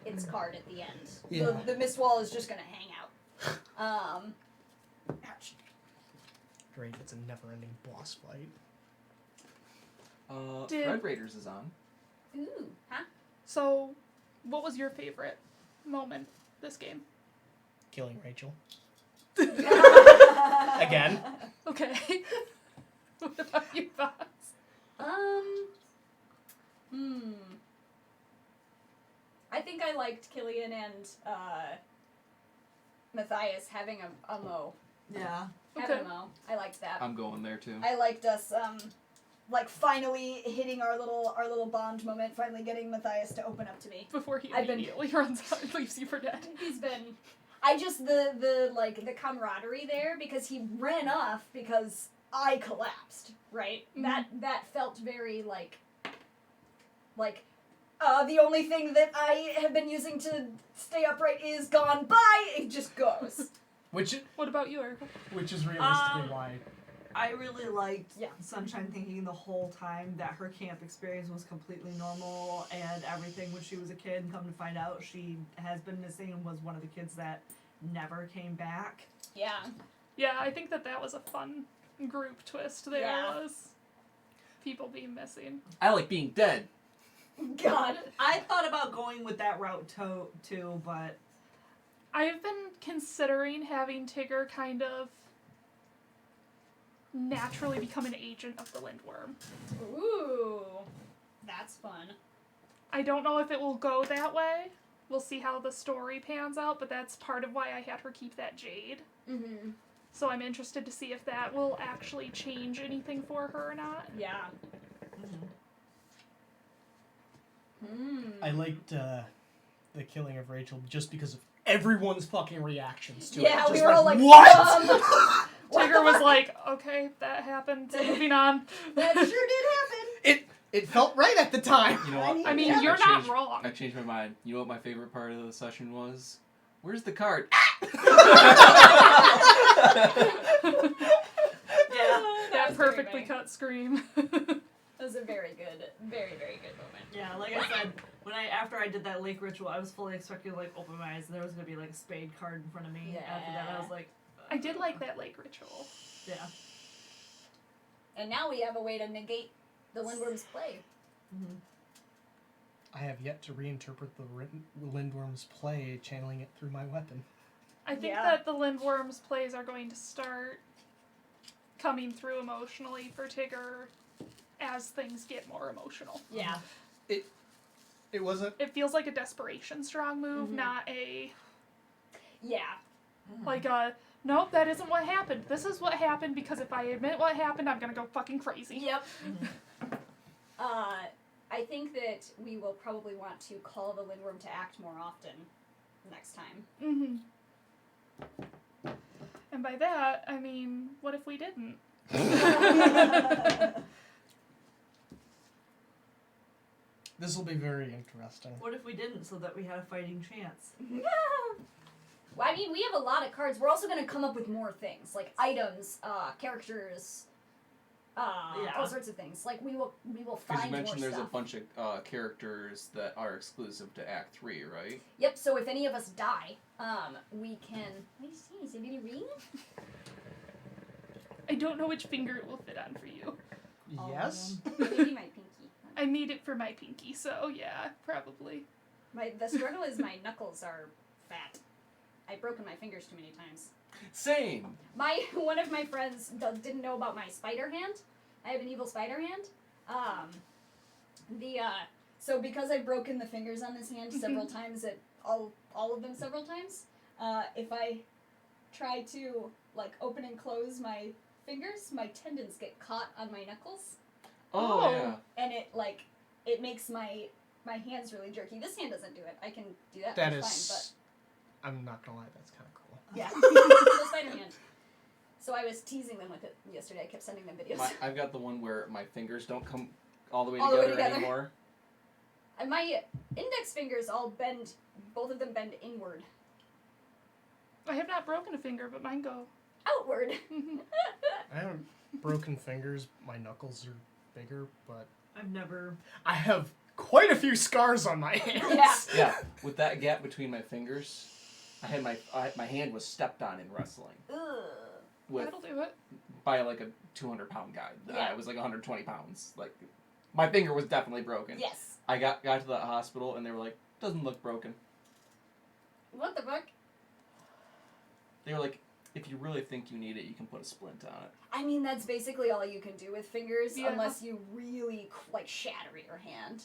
its card at the end. Yeah. The mist wall is just gonna hang out. Ouch. Great, it's a never-ending boss fight. Red Raiders is on. Ooh, huh? So, what was your favorite moment this game? Killing Rachel. Again. Okay. What about you, Boss? I think I liked Killian and Matthias having a mo. Yeah. Having Okay. a mo. I liked that. I'm going there too. I liked us like finally hitting our little bond moment, finally getting Matthias to open up to me. Before he I've been- immediately runs out and leaves you for dead. He's been I just the camaraderie there, because he ran off because I collapsed, right? Mhm. That felt very like the only thing that I have been using to stay upright is gone by. It just goes. What about you, Erica? Which is realistically why. I really liked Yeah. Sunshine thinking the whole time that her camp experience was completely normal and everything when she was a kid, and come to find out she has been missing and was one of the kids that never came back. Yeah. Yeah, I think that was a fun group twist there. Yeah. Was people being missing. I like being dead. God. I thought about going with that route too, but I've been considering having Tigger kind of naturally become an agent of the Lindworm. Ooh. That's fun. I don't know if it will go that way. We'll see how the story pans out, but that's part of why I had her keep that jade. Mm-hmm. So I'm interested to see if that will actually change anything for her or not. Yeah. I liked the killing of Rachel just because of everyone's fucking reactions to Yeah, it. we Just were all like, what? Tigger was like, okay, that happened, moving on. That sure did happen. It felt right at the time. You know what? I mean, I you're not changed- wrong. I changed my mind. You know what my favorite part of the session was? Where's the card? Yeah, That perfectly cut scream. That was a very good moment. Yeah, like I said, after I did that lake ritual, I was fully expecting to like open my eyes and there was gonna be like a spade card in front of me. After that, I was like, I did like that lake ritual. yeah. And now we have a way to negate the Lindworm's play. Mm-hmm. I have yet to reinterpret the Lindworm's play, channeling it through my weapon. I think that the Lindworm's plays are going to start coming through emotionally for Tigger as things get more emotional. Yeah. It wasn't. It feels like a desperation strong move, not a Yeah. like nope, that isn't what happened. This is what happened because if I admit what happened, I'm gonna go fucking crazy. Yep. I think that we will probably want to call the Lindworm to act more often next time. Mm-hmm. And by that, I mean, what if we didn't? This will be very interesting. What if we didn't, so that we had a fighting chance? Well, I mean, we have a lot of cards. We're also going to come up with more things, like items, characters, all sorts of things. Like, we will find Because you mentioned more there's stuff. a bunch of characters that are exclusive to Act 3, right? Yep, so if any of us die, we can... Let me see, is it any ring? I don't know which finger it will fit on for you. Yes? Maybe my pinky. I need it for my pinky, so yeah, probably. The struggle is my knuckles are fat. I've broken my fingers too many times. Same! One of my friends didn't know about my spider hand. I have an evil spider hand. So because I've broken the fingers on this hand several times, all of them several times, if I try to, like, open and close my fingers, my tendons get caught on my knuckles. Oh, yeah. And it makes my hands really jerky. This hand doesn't do it. I can do that. That that's is. I'm not gonna lie, that's kind of cool. fine, but yeah, the spider hand. So I was teasing them with it yesterday. I kept sending them videos. I've got the one where my fingers don't come all the way All the way together together. anymore. And my index fingers all bend. Both of them bend inward. I have not broken a finger, but mine go. Outward. I haven't broken fingers. My knuckles are bigger, but I've never. I have quite a few scars on my hands. Yeah. Yeah, with that gap between my fingers, I had my hand was stepped on in wrestling. Ugh. With, That'll do it. by like a 200-pound guy. Yeah. I was like 120 pounds. Like, my finger was definitely broken. Yes. I got to the hospital and they were like, doesn't look broken. What the fuck? They were like, if you really think you need it, you can put a splint on it. I mean, that's basically all you can do with fingers, Yeah. unless you really, like, shatter your hand.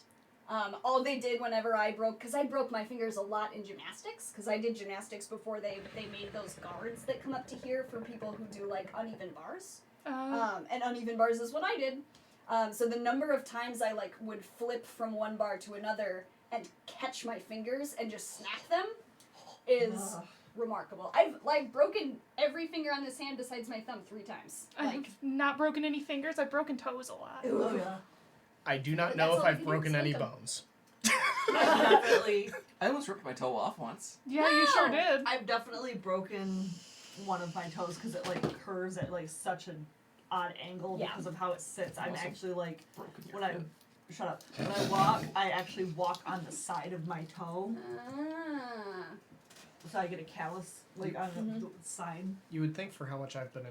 All they did whenever I broke, because I broke my fingers a lot in gymnastics, because I did gymnastics before they made those guards that come up to here for people who do, like, uneven bars. And uneven bars is what I did. So the number of times I, like, would flip from one bar to another and catch my fingers and just snap them is remarkable. I've, like, broken every finger on this hand besides my thumb 3 times. Like, I've not broken any fingers. I've broken toes a lot. Oh yeah. I do not But know that's if all I've you do broken is any make 'em. bones. I've definitely. I almost ripped my toe off once. Yeah, you sure No! did. I've definitely broken one of my toes because it like curves at like such an odd angle Yeah. because of how it sits. I'm Also actually like Broken your when I hip. shut up. When I walk, I actually walk on the side of my toe, so I get a callus like on the side. You would think for how much I've been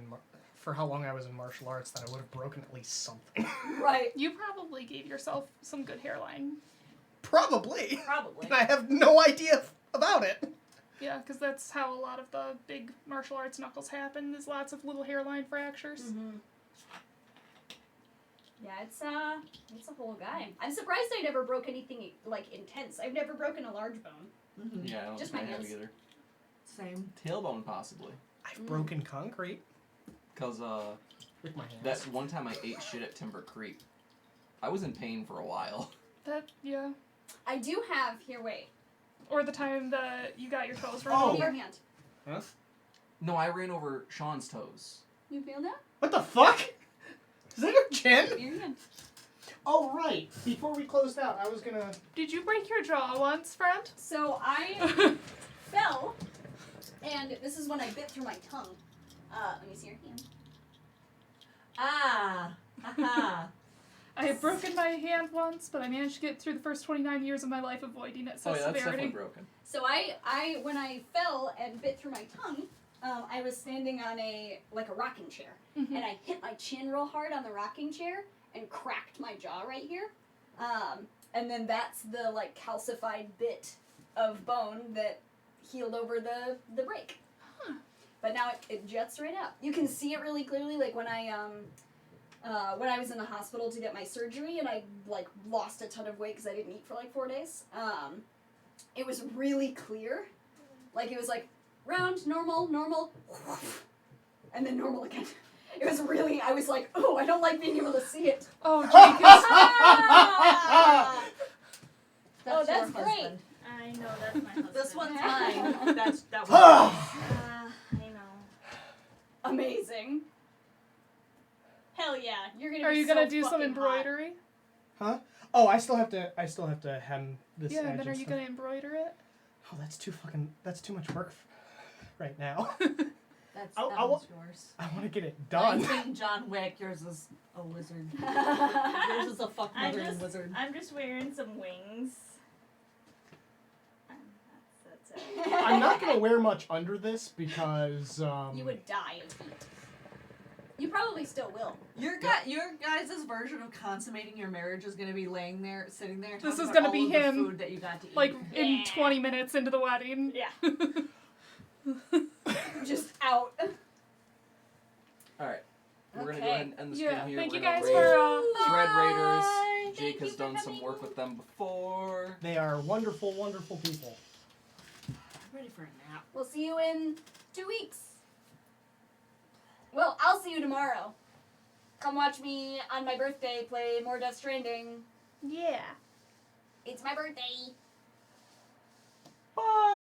for how long I was in martial arts that I would have broken at least something. right. You probably gave yourself some good hairline. Probably. Probably. And I have no idea about it. Yeah, because that's how a lot of the big martial arts knuckles happen. There's lots of little hairline fractures. Mm-hmm. Yeah, it's a whole guy. I'm surprised I never broke anything like intense. I've never broken a large bone. Mm-hmm. Yeah, I don't Just think my I have hands. either. Same. Tailbone, possibly. I've broken concrete Because, with my hands. that one time I ate shit at Timber Creek. I was in pain for a while. Yeah. I do have here. Wait. Or the time that you got your toes Oh. run Give me your over. hand. Huh? No, I ran over Sean's toes. You feel that? What the fuck? Is that your chin? Give me your hand. Oh, right. Before we closed out, I was gonna... Did you break your jaw once, friend? So I fell, and this is when I bit through my tongue. Let me see your hand. Ah. Haha. I have broken my hand once, but I managed to get through the first 29 years of my life avoiding it. So Oh yeah, that's definitely severity. broken. So I when I fell and bit through my tongue, I was standing on a rocking chair, Mhm. and I hit my chin real hard on the rocking chair and cracked my jaw right here, and then that's the calcified bit of bone that healed over the break. Huh. But now it jets right out. You can see it really clearly, like when I was in the hospital to get my surgery and I lost a ton of weight because I didn't eat for 4 days. It was really clear, it was round, normal, and then normal again. It was really, I was like, oh, I don't like being able to see it. Oh, Jake is. Oh, that's your great. husband. I know, that's my husband. This one's mine. That was. I know. Amazing. Hell yeah. You're gonna. Are be you gonna so do some fucking hot. embroidery? Huh? Oh, I still have to hem this Yeah, edge and then are and you stuff. gonna embroider it? Oh, that's too much work right now. That I was wa- yours. I want to get it Mine's done. being John Wick. Yours is a wizard. Yours is a fuck I mother and just- wizard. I'm just wearing some wings. That's it. I'm not gonna wear much under this because You would die of heat. You probably still will. Your guys' version of consummating your marriage is gonna be sitting there. This talking is about gonna all be of the him, food that you got to eat. in Yeah. 20 minutes into the wedding. Yeah. Just out. Alright. We're gonna go Okay. ahead and end the Yeah, stream here. thank We're you gonna guys raid for Thread Raiders. Bye. Jake Thank has you for done some coming. work with them before. they are wonderful, wonderful people. I'm ready for a nap. We'll see you in 2 weeks. Well, I'll see you tomorrow. Come watch me on my birthday play more Death Stranding. Yeah. It's my birthday. Bye.